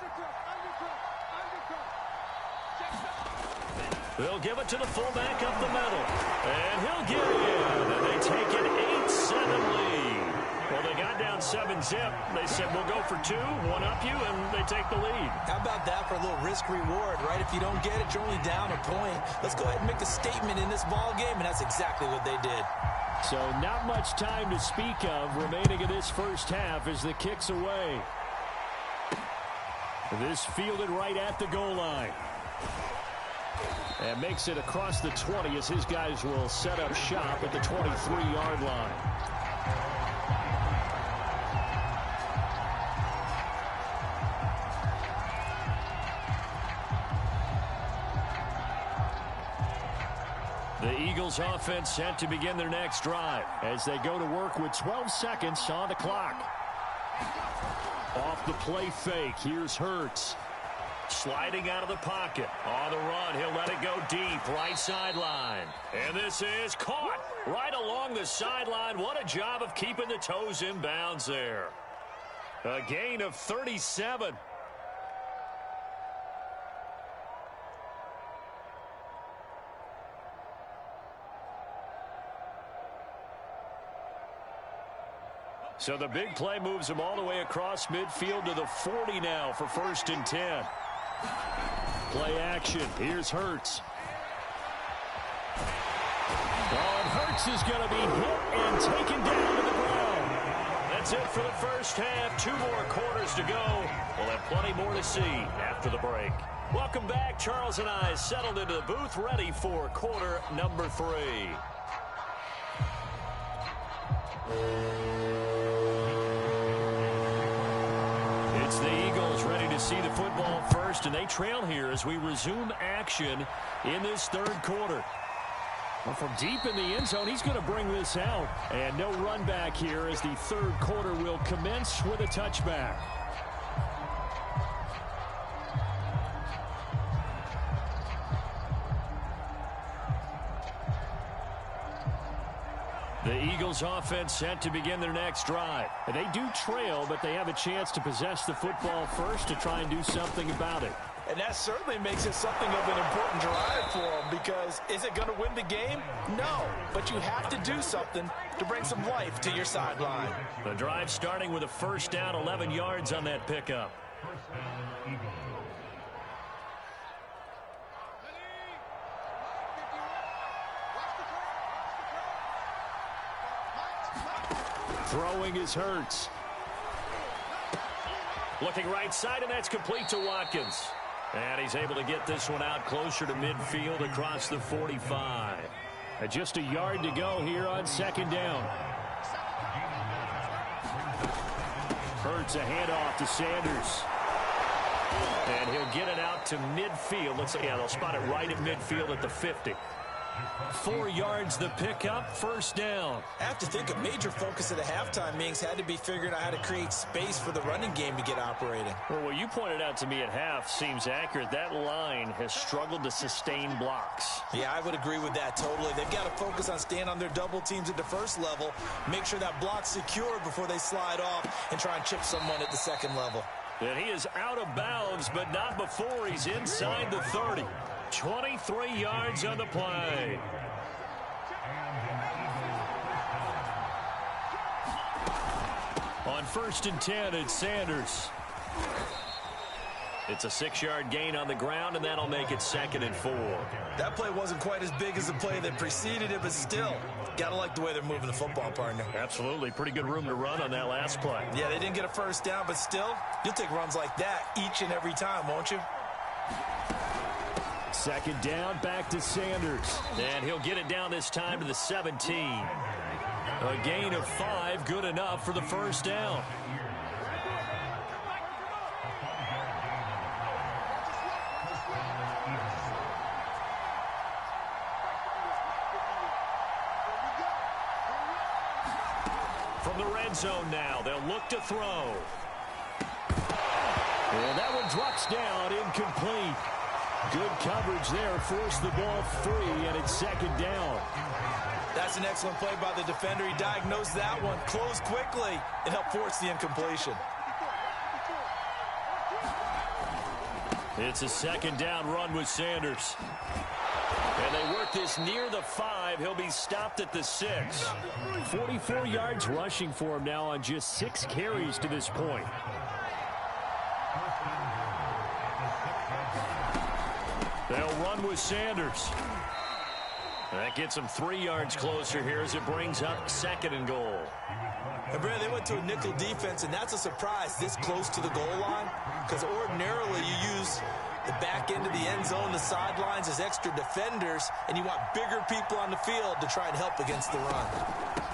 They'll give it to the fullback up the middle. And he'll get in. And they take an 8-7 lead. Well, they got down 7-zip. They said, we'll go for 2, one up you, and they take the lead. How about that for a little risk-reward, right? If you don't get it, you're only down a point. Let's go ahead and make a statement in this ball game, and that's exactly what they did. So not much time to speak of remaining in this first half as the kick's away. This fielded right at the goal line. And makes it across the 20 as his guys will set up shop at the 23-yard line. The Eagles offense set to begin their next drive as they go to work with 12 seconds on the clock. Off the play fake, here's Hurts. Sliding out of the pocket. On the run, he'll let it go deep, right sideline. And this is caught right along the sideline. What a job of keeping the toes in bounds there. A gain of 37. So the big play moves him all the way across midfield to the 40 now for 1st and 10. Play action. Here's Hurts. Oh, and Hurts is going to be hit and taken down to the ground. That's it for the first half. 2 more quarters to go. We'll have plenty more to see after the break. Welcome back. Charles and I settled into the booth ready for quarter number 3. It's the Eagles ready to see the football first, and they trail here as we resume action in this 3rd quarter. Well, from deep in the end zone, he's going to bring this out. And no run back here as the 3rd quarter will commence with a touchback. The Eagles offense set to begin their next drive. And they do trail, but they have a chance to possess the football first to try and do something about it. And that certainly makes it something of an important drive for them, because is it going to win the game? No, but you have to do something to bring some life to your sideline. The drive starting with a 1st down, 11 yards on that pickup. Throwing is Hurts. Looking right side, and that's complete to Watkins. And he's able to get this one out closer to midfield across the 45. Just a yard to go here on 2nd down. Hurts a handoff to Sanders. And he'll get it out to midfield. Looks like, yeah, they'll spot it right at midfield at the 50. 4 yards the pickup, 1st down. I have to think a major focus of the halftime meetings had to be figuring out how to create space for the running game to get operating. Well, what you pointed out to me at half seems accurate. That line has struggled to sustain blocks. Yeah, I would agree with that totally. They've got to focus on staying on their double teams at the 1st level, make sure that block's secure before they slide off and try and chip someone at the 2nd level. And he is out of bounds, but not before he's inside the 30. 23 yards on the play. On 1st and 10, it's Sanders. It's a 6-yard gain on the ground, and that'll make it 2nd and 4. That play wasn't quite as big as the play that preceded it, but still, gotta like the way they're moving the football, partner. Absolutely. Pretty good room to run on that last play. Yeah, they didn't get a first down, but still, you'll take runs like that each and every time, won't you? 2nd down, back to Sanders. And he'll get it down this time to the 17. A gain of 5, good enough for the first down. From the red zone now, they'll look to throw. And that one drops down, incomplete. Good coverage there, forced the ball free, and it's 2nd down. That's an excellent play by the defender. He diagnosed that one, closed quickly, and helped force the incompletion. It's a 2nd down run with Sanders. And they work this near the 5. He'll be stopped at the 6. 44 yards rushing for him now on just 6 carries to this point. They'll run with Sanders. That gets them 3 yards closer here as it brings up 2nd and goal. And Brad, they went to a nickel defense, and that's a surprise this close to the goal line, because ordinarily you use the back end of the end zone, the sidelines as extra defenders, and you want bigger people on the field to try and help against the run.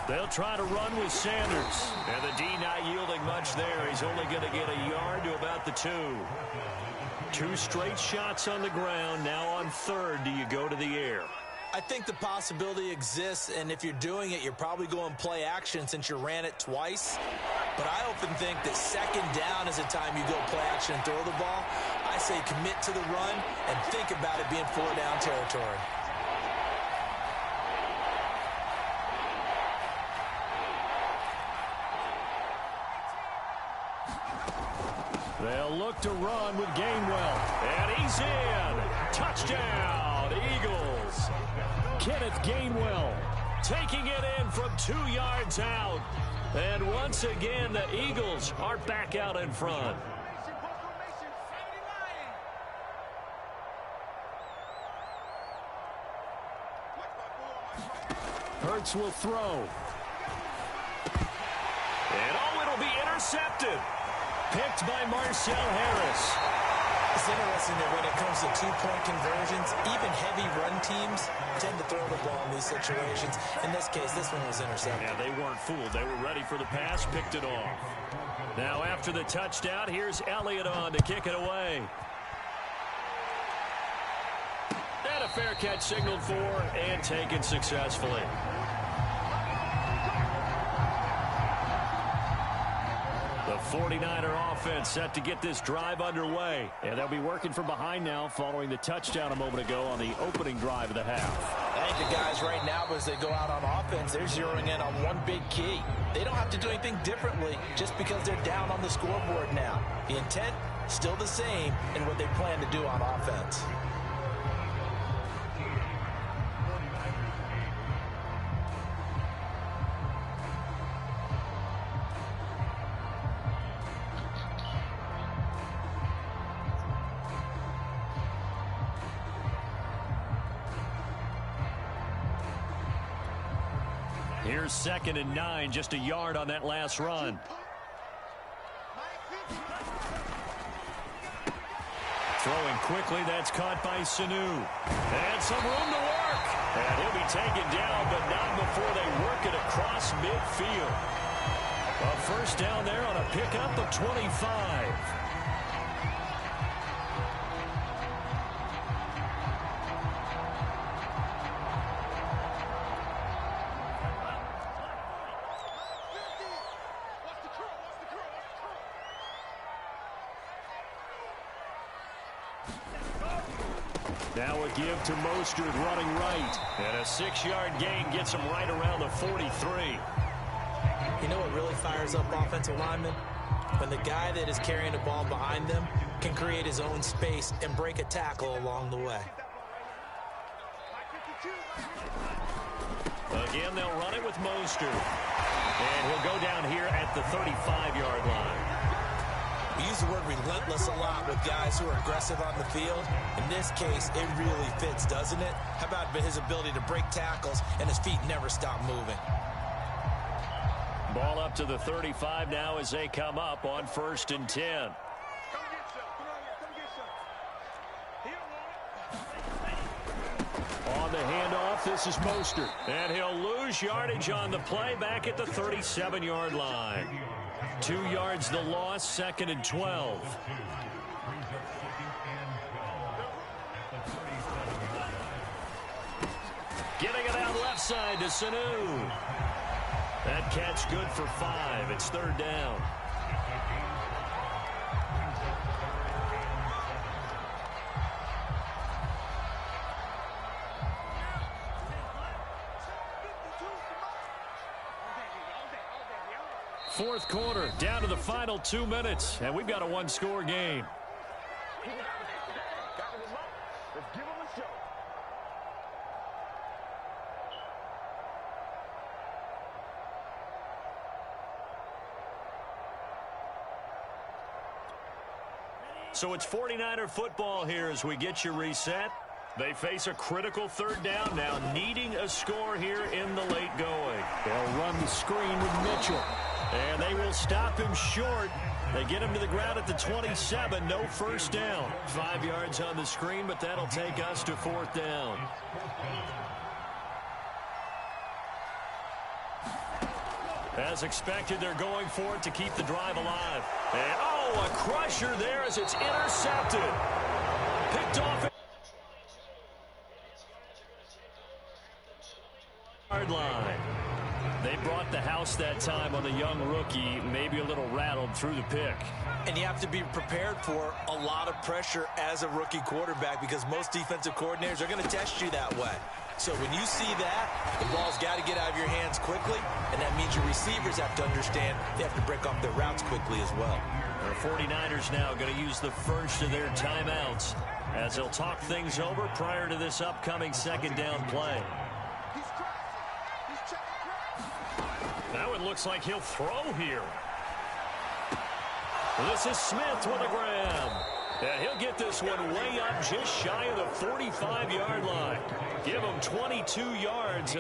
They'll try to run with Sanders. And the D not yielding much there. He's only going to get a yard to about the 2. 2 straight shots on the ground. Now on 3rd, do you go to the air? I think the possibility exists, and if you're doing it, you're probably going play action since you ran it twice. But I often think that 2nd down is a time you go play action and throw the ball. I say commit to the run and think about it being 4-down territory. They'll look to run with Gainwell. And he's in. Touchdown, Eagles. Kenneth Gainwell taking it in from 2 yards out. And once again, the Eagles are back out in front. Hurts will throw. And it'll be intercepted. Picked by Marcel Harris. It's interesting that when it comes to 2-point conversions, even heavy run teams tend to throw the ball in these situations. In this case, this one was intercepted. Yeah, they weren't fooled. They were ready for the pass, picked it off. Now after the touchdown, here's Elliott on to kick it away. And a fair catch signaled for and taken successfully. The 49er offense set to get this drive underway. And they'll be working from behind now following the touchdown a moment ago on the opening drive of the half. I think the guys right now, as they go out on offense, they're zeroing in on one big key. They don't have to do anything differently just because they're down on the scoreboard now. The intent, still the same in what they plan to do on offense. Here's 2nd and 9, just a yard on that last run. Throwing quickly, that's caught by Sanu. And some room to work. And he'll be taken down, but not before they work it across midfield. A first down there on a pickup of 25. Now a give to Mostert running right. And a 6-yard gain gets him right around the 43. You know what really fires up offensive linemen? When the guy that is carrying the ball behind them can create his own space and break a tackle along the way. Again, they'll run it with Mostert. And he'll go down here at the 35-yard line. We use the word relentless a lot with guys who are aggressive on the field. In this case, it really fits, doesn't it? How about his ability to break tackles and his feet never stop moving? Ball up to the 35 now as they come up on 1st and 10. On the handoff, this is Mostert. And he'll lose yardage on the play back at the 37-yard line. 2 yards the loss, 2nd and 12. Getting it out left side to Sanu. That catch good for 5. It's 3rd down. Fourth quarter, down to the final 2 minutes, and we've got a one-score game. So it's 49er football here as we get you reset. They face a critical 3rd down now, needing a score here in the late going. They'll run the screen with Mitchell. And they will stop him short. They get him to the ground at the 27. No first down. 5 yards on the screen, but that'll take us to 4th down. As expected, they're going for it to keep the drive alive. And, oh, a crusher there as it's intercepted. Picked off. Hard line. They brought the house that time on the young rookie, maybe a little rattled through the pick. And you have to be prepared for a lot of pressure as a rookie quarterback because most defensive coordinators are going to test you that way. So when you see that, the ball's got to get out of your hands quickly, and that means your receivers have to understand they have to break off their routes quickly as well. The 49ers now going to use the first of their timeouts as they'll talk things over prior to this upcoming 2nd down play. That one looks like he'll throw here. This is Smith with a grab. And he'll get this one way up just shy of the 45-yard line. Give him 22 yards.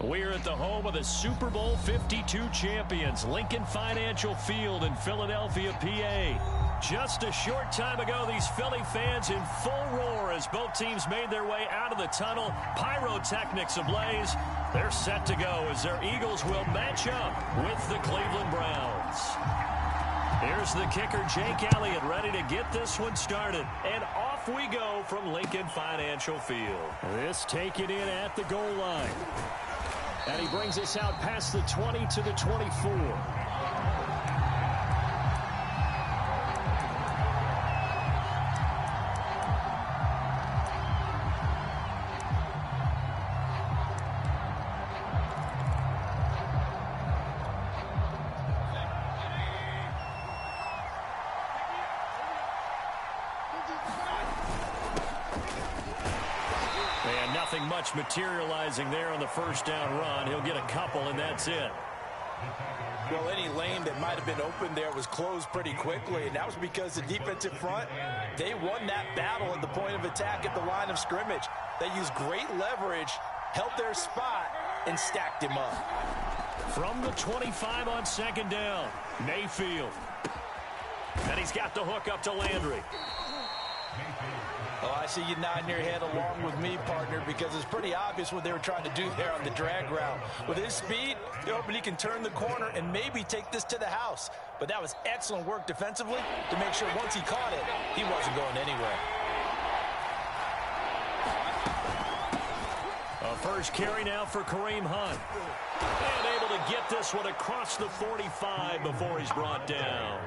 We're at the home of the Super Bowl 52 champions, Lincoln Financial Field in Philadelphia, PA. Just a short time ago, these Philly fans in full roar as both teams made their way out of the tunnel. Pyrotechnics ablaze. They're set to go as their Eagles will match up with the Cleveland Browns. Here's Here's the kicker, Jake Elliott, ready to get this one started. And off we go from Lincoln Financial Field. This taken in at the goal line. And he brings us out past the 20 to the 24. Nothing much materializing there on the first down run. He'll get a couple, and that's it. Well, any lane that might have been open there was closed pretty quickly, and that was because the defensive front, they won that battle at the point of attack at the line of scrimmage. They used great leverage, held their spot, and stacked him up. From the 25 on second down, Mayfield. And he's got the hook up to Landry. Oh, I see you nodding your head along with me, partner, because it's pretty obvious what they were trying to do there on the drag route. With his speed, they're hoping he can turn the corner and maybe take this to the house. But that was excellent work defensively to make sure once he caught it, he wasn't going anywhere. A first carry now for Kareem Hunt. And able to get this one across the 45 before he's brought down.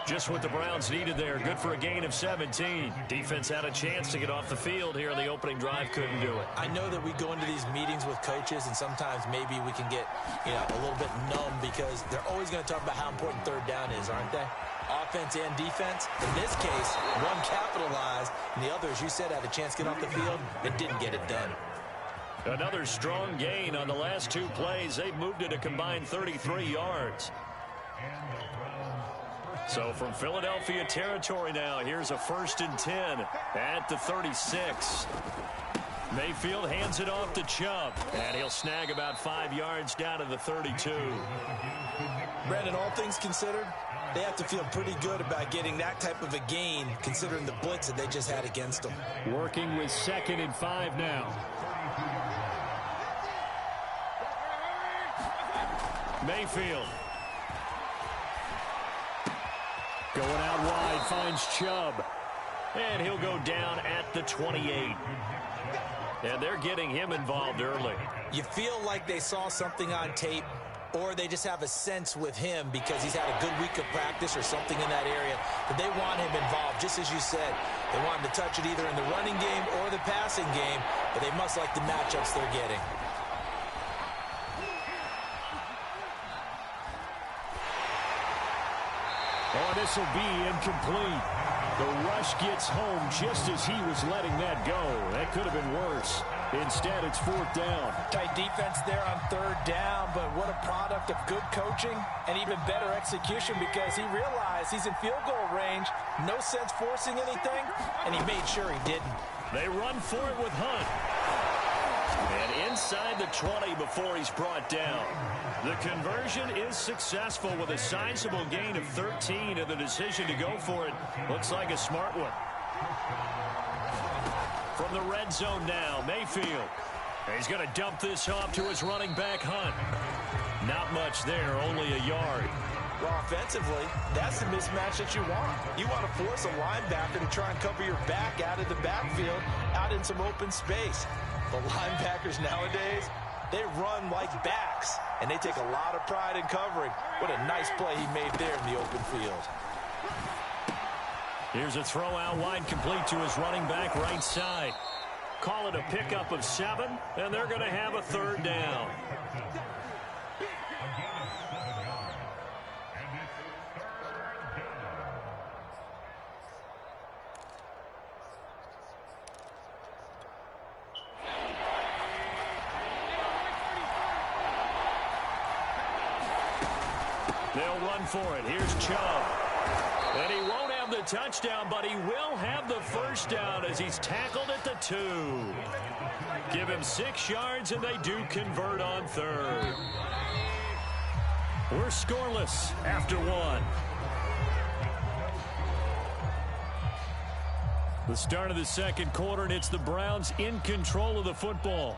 Just what the Browns needed there. Good for a gain of 17. Defense had a chance to get off the field here in the opening drive. Couldn't do it. I know that we go into these meetings with coaches, and sometimes maybe we can get, a little bit numb because they're always going to talk about how important third down is, aren't they? Offense and defense. In this case, one capitalized, and the other, as you said, had a chance to get off the field and didn't get it done. Another strong gain on the last two plays. They've moved it a combined 33 yards. So from Philadelphia territory now, here's a 1st and 10 at the 36. Mayfield hands it off to Chubb, and he'll snag about 5 yards down to the 32. Brandon, all things considered, they have to feel pretty good about getting that type of a gain, considering the blitz that they just had against them. Working with 2nd and 5 now. Mayfield. Going out wide, finds Chubb. And he'll go down at the 28. And they're getting him involved early. You feel like they saw something on tape, or they just have a sense with him because he's had a good week of practice or something in that area that they want him involved. Just as you said, they want him to touch it either in the running game or the passing game, but they must like the matchups they're getting. Oh, this will be incomplete. The rush gets home just as he was letting that go. That could have been worse. Instead, it's 4th down. Tight defense there on 3rd down, but what a product of good coaching and even better execution because he realized he's in field goal range. No sense forcing anything, and he made sure he didn't. They run for it with Hunt. And inside the 20 before he's brought down. The conversion is successful with a sizable gain of 13, and the decision to go for it looks like a smart one. From the red zone now, Mayfield. He's going to dump this off to his running back, Hunt. Not much there, only a yard. Well, offensively, that's the mismatch that you want. You want to force a linebacker to try and cover your back out of the backfield, out in some open space. But linebackers nowadays, they run like backs, and they take a lot of pride in covering. What a nice play he made there in the open field. Here's a throw out wide, complete to his running back right side. Call it a pickup of 7, and they're going to have a 3rd down. They'll run for it. Here's Chubb. And he won't have the touchdown, but he will have the 1st down as he's tackled at the 2. Give him 6 yards, and they do convert on 3rd. We're scoreless after 1. The start of the 2nd quarter, and it's the Browns in control of the football.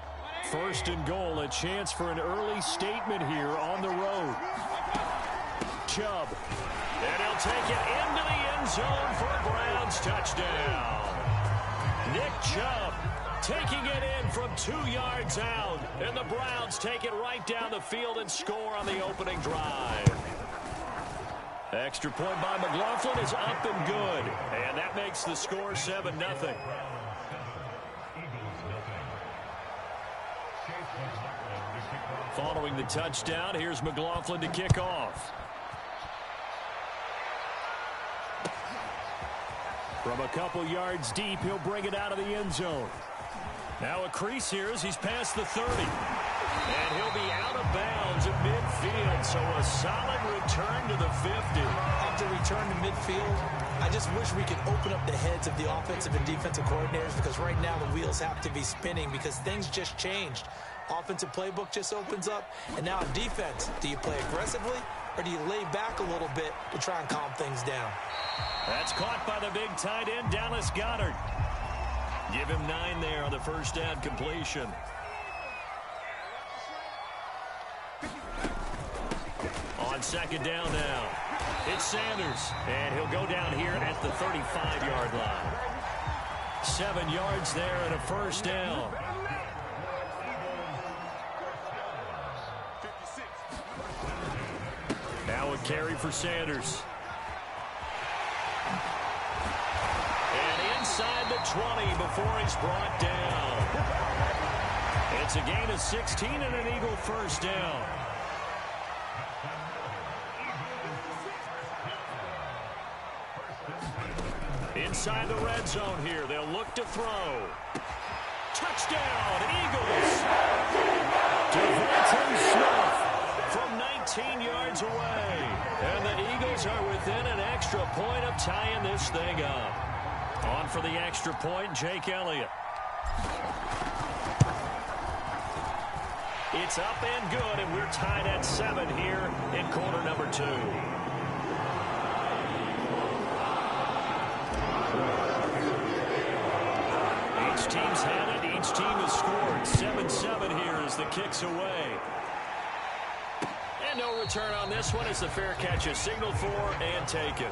1st and goal, a chance for an early statement here on the road. Chubb And he'll take it into the end zone for a Browns touchdown. Nick Chubb taking it in from 2 yards out. And the Browns take it right down the field and score on the opening drive. Extra point by McLaughlin is up and good. And that makes the score 7-0. Following the touchdown, here's McLaughlin to kick off. From a couple yards deep, he'll bring it out of the end zone. Now a crease here as he's past the 30. And he'll be out of bounds at midfield, so a solid return to the 50. After return to midfield, I just wish we could open up the heads of the offensive and defensive coordinators, because right now the wheels have to be spinning because things just changed. Offensive playbook just opens up, and now defense. Do you play aggressively, or do you lay back a little bit to try and calm things down? That's caught by the big tight end, Dallas Goedert. Give him 9 there on the first down completion. On second down now, it's Sanders, and he'll go down here at the 35-yard line. 7 yards there and a first down. Now a carry for Sanders. And inside the 20 before he's brought down. It's a gain of 16 and an Eagle first down. Inside the red zone here, they'll look to throw. Touchdown, Eagles! Devontae Smith from 19 yards away. And the Eagles are within an extra point of tying this thing up. On for the extra point, Jake Elliott. It's up and good, and we're tied at 7 here in quarter number 2. Each team's had it. Each team has scored. 7-7 here as the kick's away. And no return on this one as the fair catch is signaled for and taken.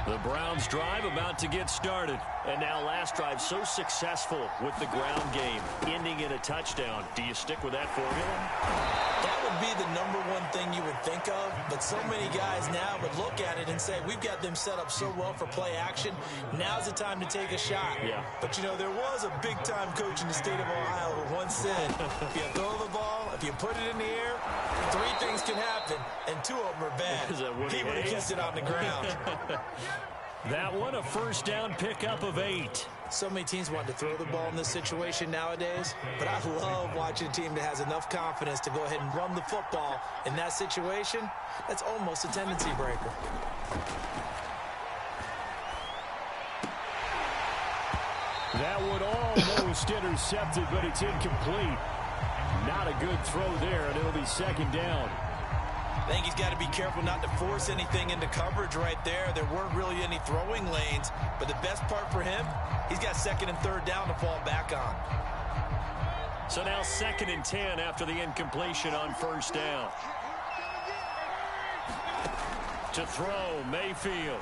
The Browns drive about to get started. And now last drive so successful with the ground game, ending in a touchdown. Do you stick with that formula? That would be the #1 thing you would think of, but so many guys now would look at it and say, we've got them set up so well for play action. Now's the time to take a shot. Yeah. But, you know, there was a big-time coach in the state of Ohio who once said, if you throw the ball, if you put it in the air, 3 things can happen, and 2 of them are bad. He would have kissed it on the ground. That one, a first down pickup of 8. So many teams want to throw the ball in this situation nowadays, but I love watching a team that has enough confidence to go ahead and run the football. In that situation, that's almost a tendency breaker. That one almost intercepted, but it's incomplete. Not a good throw there, and it'll be second down. I think he's got to be careful not to force anything into coverage right there. There weren't really any throwing lanes, but the best part for him, he's got second and third down to fall back on. So now 2nd and 10 after the incompletion on first down. To throw, Mayfield.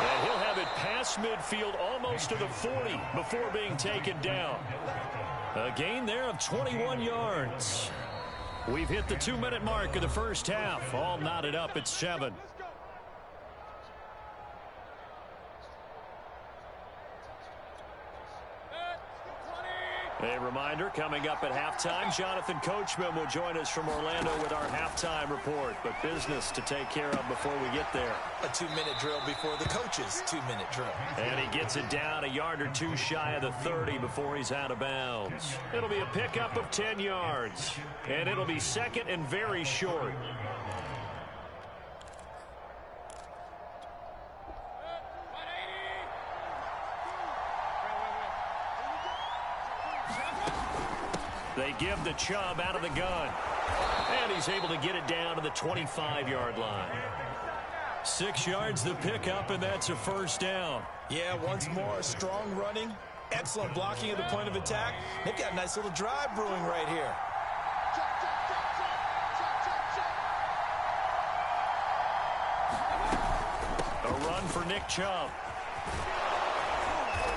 And he'll have it past midfield almost to the 40 before being taken down. A gain there of 21 yards. We've hit the 2-minute mark of the first half. All knotted up at 7. A reminder, coming up at halftime, Jonathan Coachman will join us from Orlando with our halftime report. But business to take care of before we get there. A 2-minute drill before the coach's 2-minute drill. And he gets it down a yard or 2 shy of the 30 before he's out of bounds. It'll be a pickup of 10 yards. And it'll be second and very short. They give the Chubb out of the gun. And he's able to get it down to the 25-yard line. 6 yards the pickup, and that's a first down. Yeah, once more, strong running, Excellent blocking at the point of attack. They've got a nice little drive brewing right here. A run for Nick Chubb.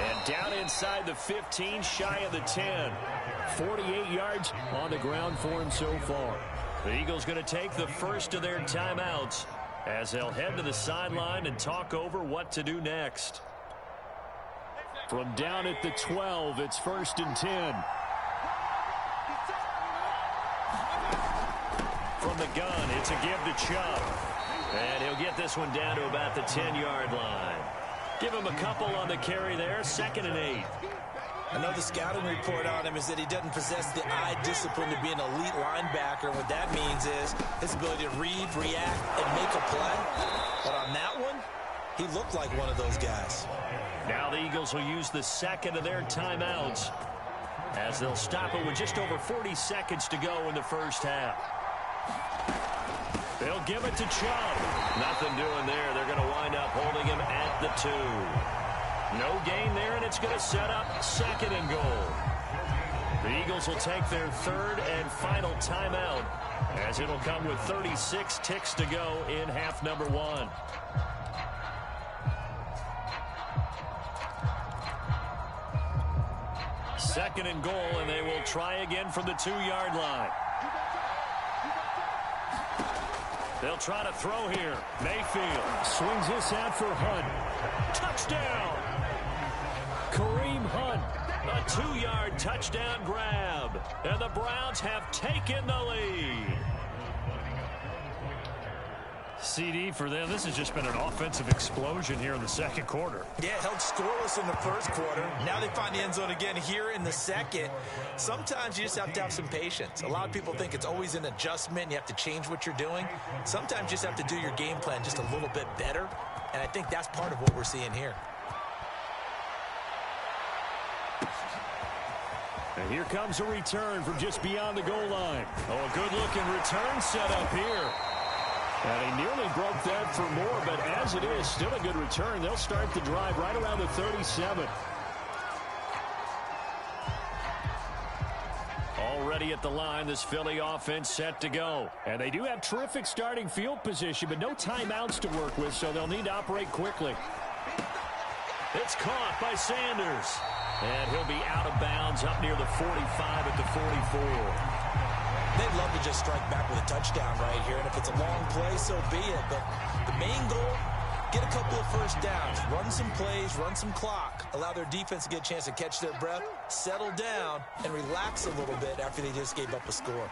And down inside the 15, shy of the 10. 48 yards on the ground for him so far. The Eagles going to take the first of their timeouts as they'll head to the sideline and talk over what to do next. From down at the 12, it's 1st and 10. From the gun, it's a give to Chubb. And he'll get this one down to about the 10-yard line. Give him a couple on the carry there, 2nd and 8. I know the scouting report on him is that he doesn't possess the eye discipline to be an elite linebacker. What that means is his ability to read, react, and make a play. But on that one, he looked like one of those guys. Now the Eagles will use the second of their timeouts as they'll stop it with just over 40 seconds to go in the first half. They'll give it to Chubb. Nothing doing there. They're going to wind up holding him at the 2. No gain there, and it's going to set up 2nd and goal. The Eagles will take their 3rd and final timeout as it'll come with 36 ticks to go in half number 1. Second and goal, and they will try again from the 2-yard line. They'll try to throw here. Mayfield swings this out for Hunt. Touchdown! Kareem Hunt, a 2-yard touchdown grab. And the Browns have taken the lead. CD for them. This has just been an offensive explosion here in the second quarter. Yeah, held scoreless in the first quarter. Now they find the end zone again here in the second. Sometimes you just have to have some patience. A lot of people think it's always an adjustment. You have to change what you're doing. Sometimes you just have to do your game plan just a little bit better. And I think that's part of what we're seeing here. And here comes a return from just beyond the goal line. Oh, a good-looking return set up here. And he nearly broke that for more, but as it is, still a good return. They'll start the drive right around the 37. Already at the line, this Philly offense set to go. And they do have terrific starting field position, but no timeouts to work with, so they'll need to operate quickly. It's caught by Sanders. And he'll be out of bounds up near the 45 at the 44. They'd love to just strike back with a touchdown right here, and if it's a long play, so be it. But the main goal, get a couple of first downs, run some plays, run some clock, allow their defense to get a chance to catch their breath, settle down, and relax a little bit after they just gave up a score.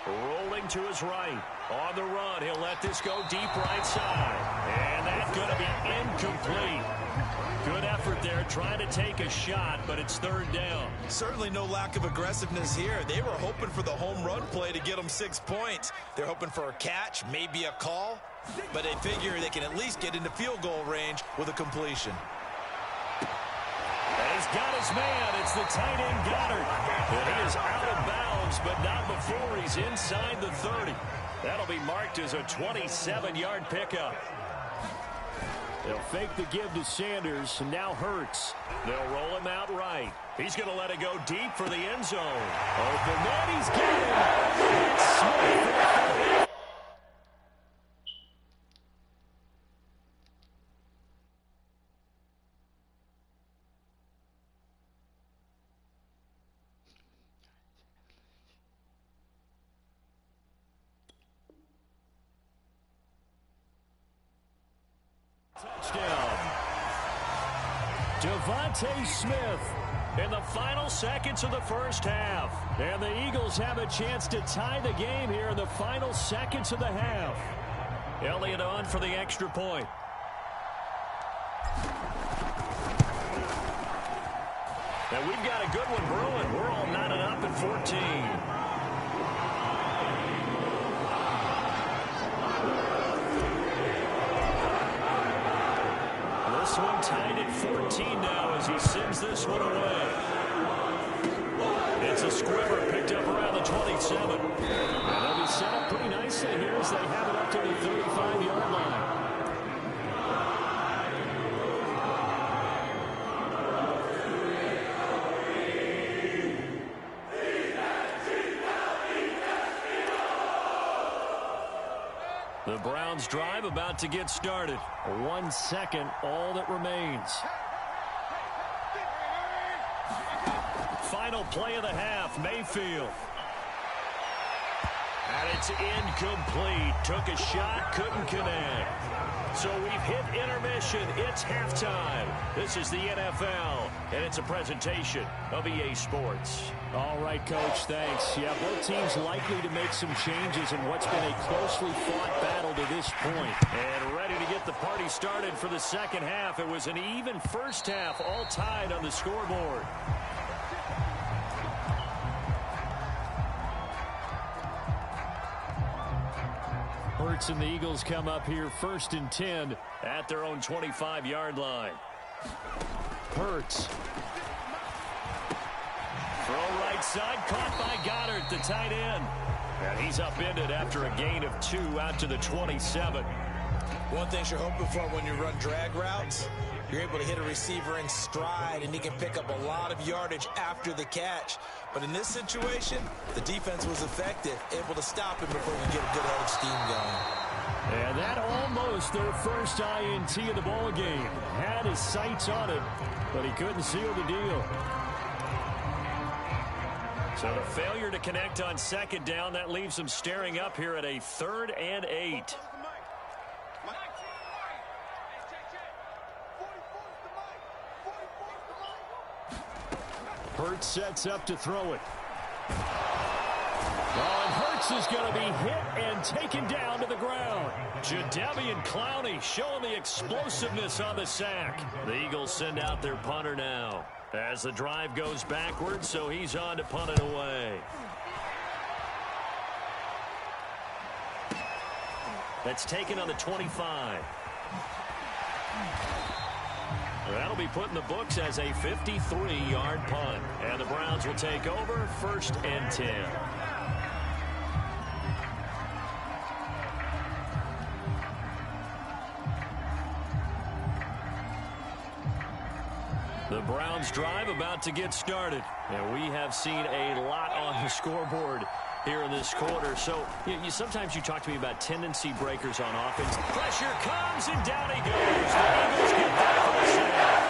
Rolling to his right. On the run, he'll let this go deep right side. And that's going to be incomplete. Good effort there, trying to take a shot, but it's 3rd down. Certainly no lack of aggressiveness here. They were hoping for the home run play to get them 6 points. They're hoping for a catch, maybe a call, but they figure they can at least get into field goal range with a completion. And he's got his man. It's the tight end Goddard. And he is out of bounds, but not before he's inside the 30. That'll be marked as a 27-yard pickup. They'll fake the give to Sanders, and now Hurts. They'll roll him out right. He's going to let it go deep for the end zone. Open man, he's got him. It's Smith. Touchdown. Devontae Smith in the final seconds of the first half. And the Eagles have a chance to tie the game here in the final seconds of the half. Elliott on for the extra point. And we've got a good one brewing. We're all knotted up at 14. This one tied at 14 now as he sends this one away. It's a squibber picked up around the 27. And they'll be set up pretty nicely here as they have it up to the 35-yard line. Browns drive about to get started. 1 second, all that remains. Final play of the half, Mayfield. And it's incomplete. Took a shot, couldn't connect. So we've hit intermission. It's halftime. This is the NFL, and it's a presentation of EA Sports. All right, Coach, thanks. Yeah, both teams likely to make some changes in what's been a closely fought battle to this point. And ready to get the party started for the second half. It was an even first half, all tied on the scoreboard. Hurts and the Eagles come up here 1st and 10 at their own 25-yard line. Hurts. Throw right side, caught by Goddard, the tight end. And he's upended after a gain of 2 out to the 27. One thing you're hoping for when you run drag routes, you're able to hit a receiver in stride, and he can pick up a lot of yardage after the catch. But in this situation, the defense was effective, able to stop him before he get a good head of steam going. And that almost their first INT of the ball game. Had his sights on it, but he couldn't seal the deal. So the failure to connect on second down, that leaves them staring up here at a 3rd and 8. Hurts sets up to throw it. Oh, and Hurts is going to be hit and taken down to the ground. Jadeveon Clowney showing the explosiveness on the sack. The Eagles send out their punter now as the drive goes backwards, so he's on to punt it away. That's taken on the 25. That'll be put in the books as a 53-yard punt. And the Browns will take over 1st and 10. The Browns drive about to get started. And we have seen a lot on the scoreboard here in this quarter. So sometimes you talk to me about tendency breakers on offense. Pressure comes, and down he goes. The Eagles get back for the sack.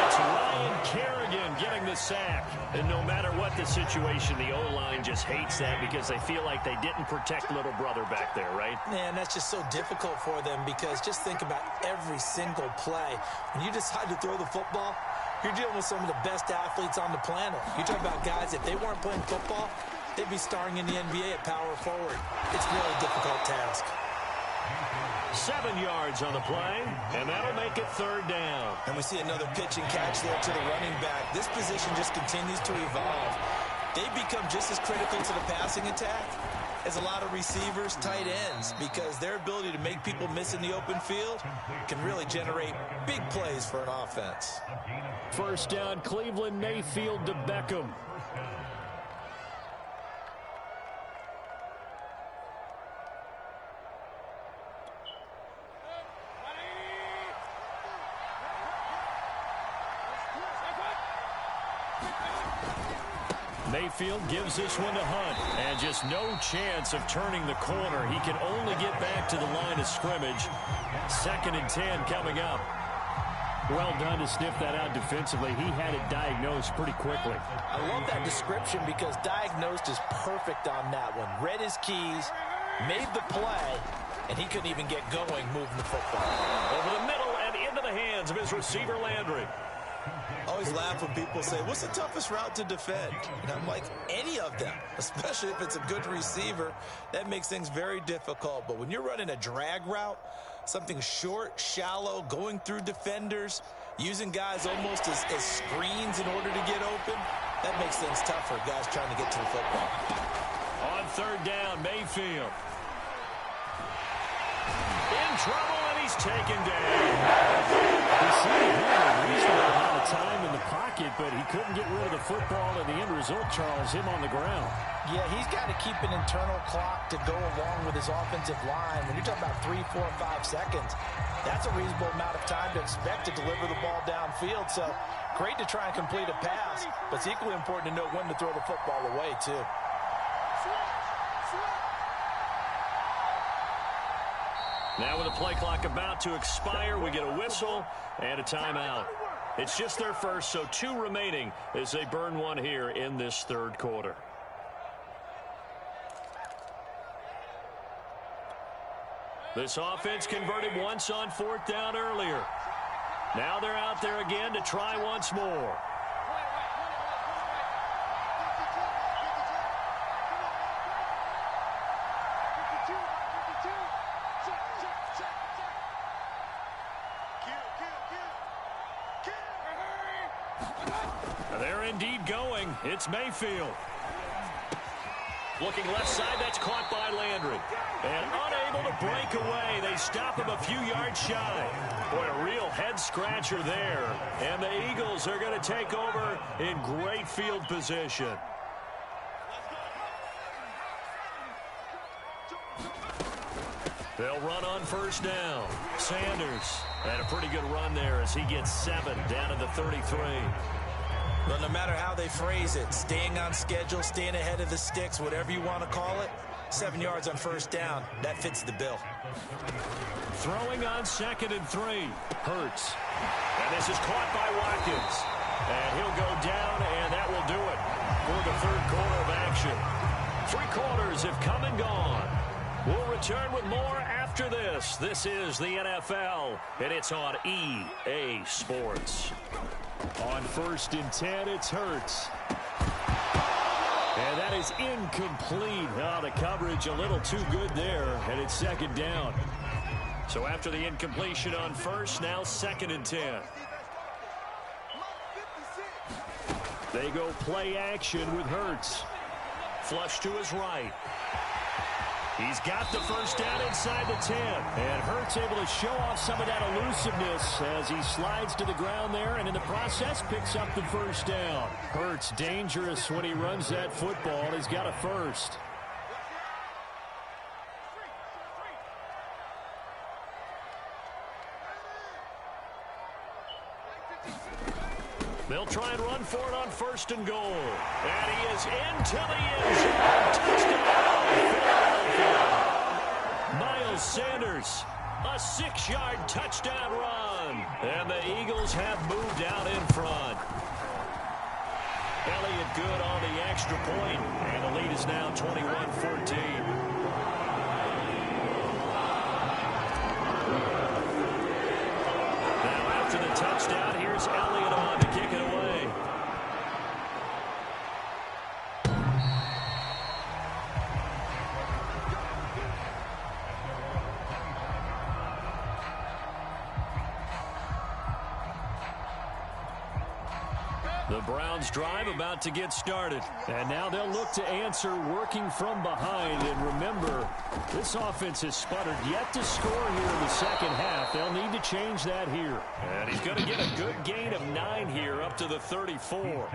It's Ryan Kerrigan getting the sack. And no matter what the situation, the O-line just hates that because they feel like they didn't protect little brother back there, right? Man, that's just so difficult for them because just think about every single play. When you decide to throw the football, you're dealing with some of the best athletes on the planet. You talk about guys, if they weren't playing football, they'd be starring in the NBA at power forward. It's a really difficult task. 7 yards on the play, and that'll make it 3rd down. And we see another pitch and catch there to the running back. This position just continues to evolve. They become just as critical to the passing attack as a lot of receivers, tight ends, because their ability to make people miss in the open field can really generate big plays for an offense. 1st down, Cleveland, Mayfield to Beckham. Mayfield gives this one to Hunt, and just no chance of turning the corner. He can only get back to the line of scrimmage. 2nd and 10 coming up. Well done to sniff that out defensively. He had it diagnosed pretty quickly. I love that description because diagnosed is perfect on that one. Read his keys, made the play, and he couldn't even get going moving the football. Over the middle and into the hands of his receiver, Landry. I always laugh when people say, what's the toughest route to defend? And I'm like, any of them, especially if it's a good receiver. That makes things very difficult. But when you're running a drag route, something short, shallow, going through defenders, using guys almost as screens in order to get open, that makes things tough for guys trying to get to the football. On 3rd down, Mayfield. In trouble, and he's taken down. He seemed to have a reasonable amount of time in the pocket, but he couldn't get rid of the football, and the end result, Charles, him on the ground. Yeah, he's got to keep an internal clock to go along with his offensive line. When you're talking about 3, 4, 5 seconds, that's a reasonable amount of time to expect to deliver the ball downfield. So great to try and complete a pass, but it's equally important to know when to throw the football away, too. Now with the play clock about to expire, we get a whistle and a timeout. It's just their first, so 2 remaining as they burn one here in this third quarter. This offense converted once on 4th down earlier. Now they're out there again to try once more. They're indeed going. It's Mayfield. Looking left side, that's caught by Landry. And unable to break away. They stop him a few yards shy. Boy, a real head-scratcher there. And the Eagles are going to take over in great field position. They'll run on 1st down. Sanders had a pretty good run there as he gets 7 down to the 33. Well, no matter how they phrase it, staying on schedule, staying ahead of the sticks, whatever you want to call it, 7 yards on 1st down, that fits the bill. Throwing on 2nd and 3. Hurts. And this is caught by Watkins. And he'll go down, and that will do it for the third quarter of action. 3 quarters have come and gone. We'll return with more after this. This is the NFL, and it's on EA Sports. On 1st and 10, it's Hurts. And that is incomplete. Oh, the coverage a little too good there, and it's 2nd down. So after the incompletion on 1st, now 2nd and 10. They go play action with Hurts. Flush to his right. He's got the 1st down inside the 10. And Hurts able to show off some of that elusiveness as he slides to the ground there and in the process picks up the 1st down. Hurts dangerous when he runs that football. He's got a 1st. They'll try and run for it on 1st and goal. And he is into the end zone. Touchdown, Miles Sanders, a 6-yard touchdown run. And the Eagles have moved out in front. Elliott good on the extra point, and the lead is now 21-14. Now after the touchdown, here's Elliott on to kick it away. The Browns drive about to get started. And now they'll look to answer working from behind. And remember, this offense has sputtered yet to score here in the 2nd half. They'll need to change that here. And he's going to get a good gain of 9 here up to the 34.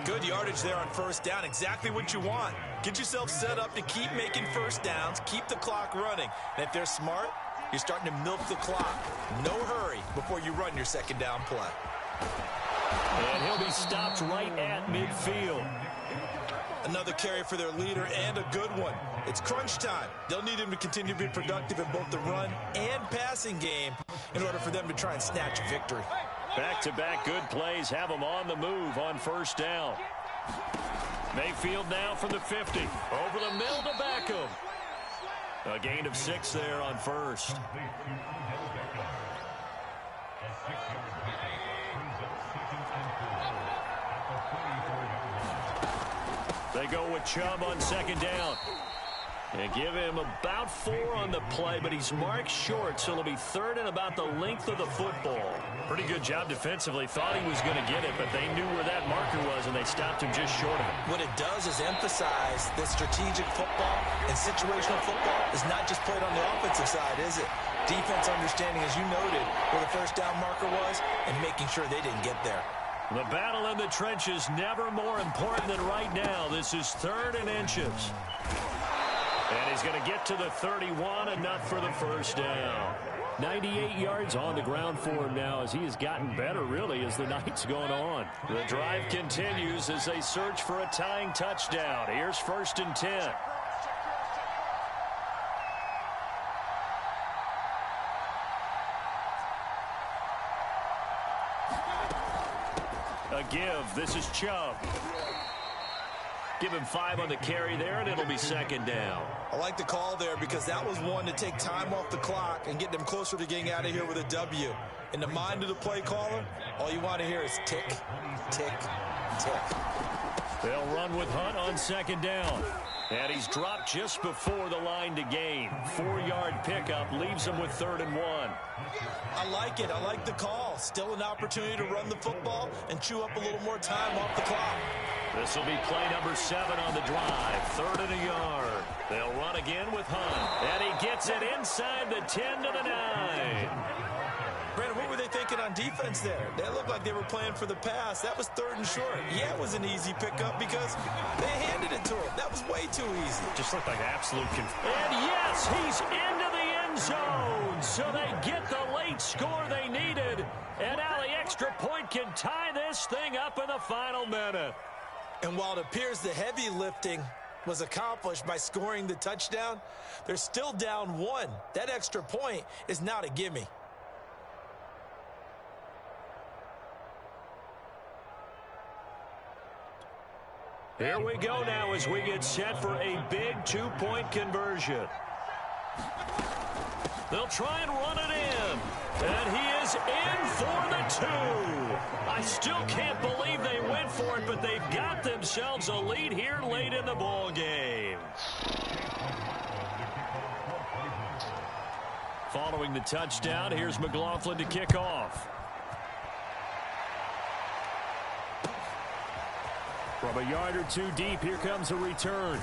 Good yardage there on 1st down. Exactly what you want. Get yourself set up to keep making 1st downs, keep the clock running. And if they're smart, you're starting to milk the clock. No hurry before you run your 2nd down play. And he'll be stopped right at midfield. Another carry for their leader and a good one. It's crunch time. They'll need him to continue to be productive in both the run and passing game in order for them to try and snatch a victory. Back-to-back good plays have them on the move on 1st down. Mayfield now from the 50. Over the middle to Beckham. A gain of 6 there on 1st. They go with Chubb on 2nd down. And give him about 4 on the play, but he's marked short, so it'll be 3rd and about the length of the football. Pretty good job defensively. Thought he was going to get it, but they knew where that marker was, and they stopped him just short of it. What it does is emphasize that strategic football and situational football is not just played on the offensive side, is it? Defense understanding, as you noted, where the 1st down marker was and making sure they didn't get there. The battle in the trenches never more important than right now. This is 3rd and inches. And he's going to get to the 31, enough for the 1st down. 98 yards on the ground for him now as he has gotten better, really, as the night's gone on. The drive continues as they search for a tying touchdown. Here's 1st and 10. give. This is Chubb. Give him 5 on the carry there, and it'll be second down. I like the call there because that was one to take time off the clock and get them closer to getting out of here with a W. In the mind of the play caller, all you want to hear is tick, tick, tick. They'll run with Hunt on second down. And he's dropped just before the line to gain. 4-yard pickup leaves him with 3rd and 1. I like it. I like the call. Still an opportunity to run the football and chew up a little more time off the clock. This will be play number 7 on the drive. 3rd and a yard. They'll run again with Hunt. And he gets it inside the 10 to the 9. Brandon, what were they thinking on defense there? They looked like they were playing for the pass. That was 3rd and short. Yeah, it was an easy pickup because they handed it to him. That was way too easy. Just looked like absolute confusion. And yes, he's into the end zone. So they get the late score they needed. And now the extra point can tie this thing up in the final minute. And while it appears the heavy lifting was accomplished by scoring the touchdown, they're still down 1. That extra point is not a gimme. Here we go now as we get set for a big 2-point conversion. They'll try and run it in. And he is in for the 2. I still can't believe they went for it, but they've got themselves a lead here late in the ball game. Following the touchdown, here's McLaughlin to kick off. From a yard or 2 deep, here comes a return.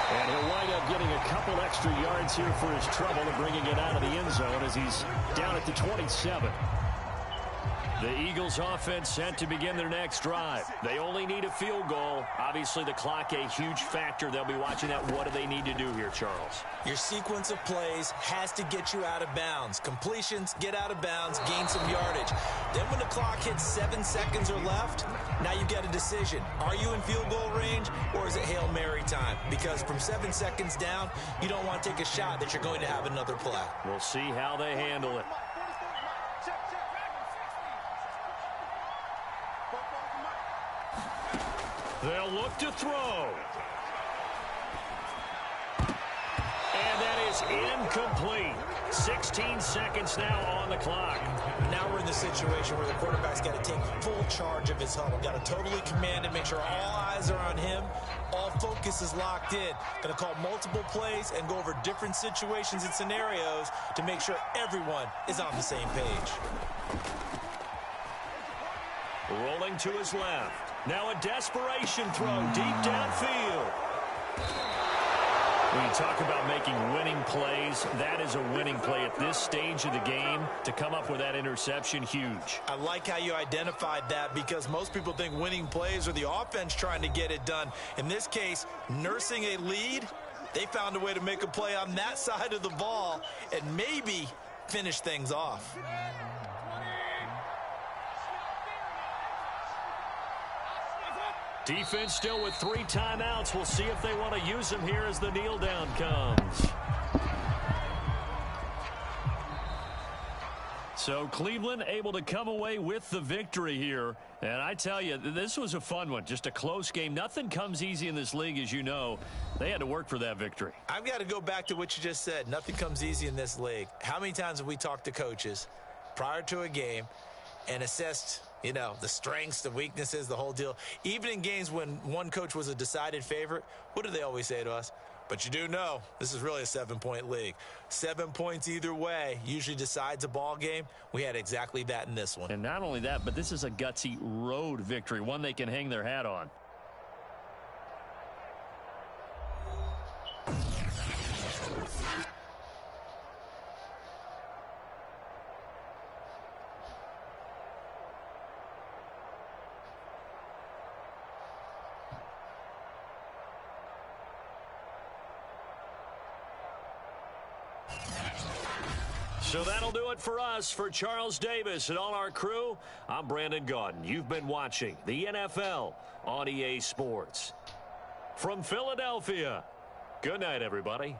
And he'll wind up getting a couple extra yards here for his trouble and bringing it out of the end zone as he's down at the 27. The Eagles offense set to begin their next drive. They only need a field goal. Obviously, the clock a huge factor. They'll be watching that. What do they need to do here, Charles? Your sequence of plays has to get you out of bounds. Completions, get out of bounds, gain some yardage. Then when the clock hits 7 seconds or left, now you get a decision. Are you in field goal range or is it Hail Mary time? Because from 7 seconds down, you don't want to take a shot that you're going to have another play. We'll see how they handle it. They'll look to throw. And that is incomplete. 16 seconds now on the clock. Now we're in the situation where the quarterback's got to take full charge of his huddle. Got to totally command it, make sure all eyes are on him. All focus is locked in. Going to call multiple plays and go over different situations and scenarios to make sure everyone is on the same page. Rolling to his left. Now a desperation throw deep downfield. When you talk about making winning plays, that is a winning play at this stage of the game. To come up with that interception, huge. I like how you identified that because most people think winning plays are the offense trying to get it done. In this case, nursing a lead, they found a way to make a play on that side of the ball and maybe finish things off. Defense still with 3 timeouts. We'll see if they want to use them here as the kneel down comes. So Cleveland able to come away with the victory here. And I tell you, this was a fun one. Just a close game. Nothing comes easy in this league, as you know. They had to work for that victory. I've got to go back to what you just said. Nothing comes easy in this league. How many times have we talked to coaches prior to a game and assessed, you know, the strengths, the weaknesses, the whole deal? Even in games when one coach was a decided favorite, what do they always say to us? But you do know this is really a 7-point league. 7 points either way usually decides a ball game. We had exactly that in this one. And not only that, but this is a gutsy road victory, one they can hang their hat on. So that'll do it for us. For Charles Davis and all our crew, I'm Brandon Gaudin. You've been watching the NFL on EA Sports. From Philadelphia, good night, everybody.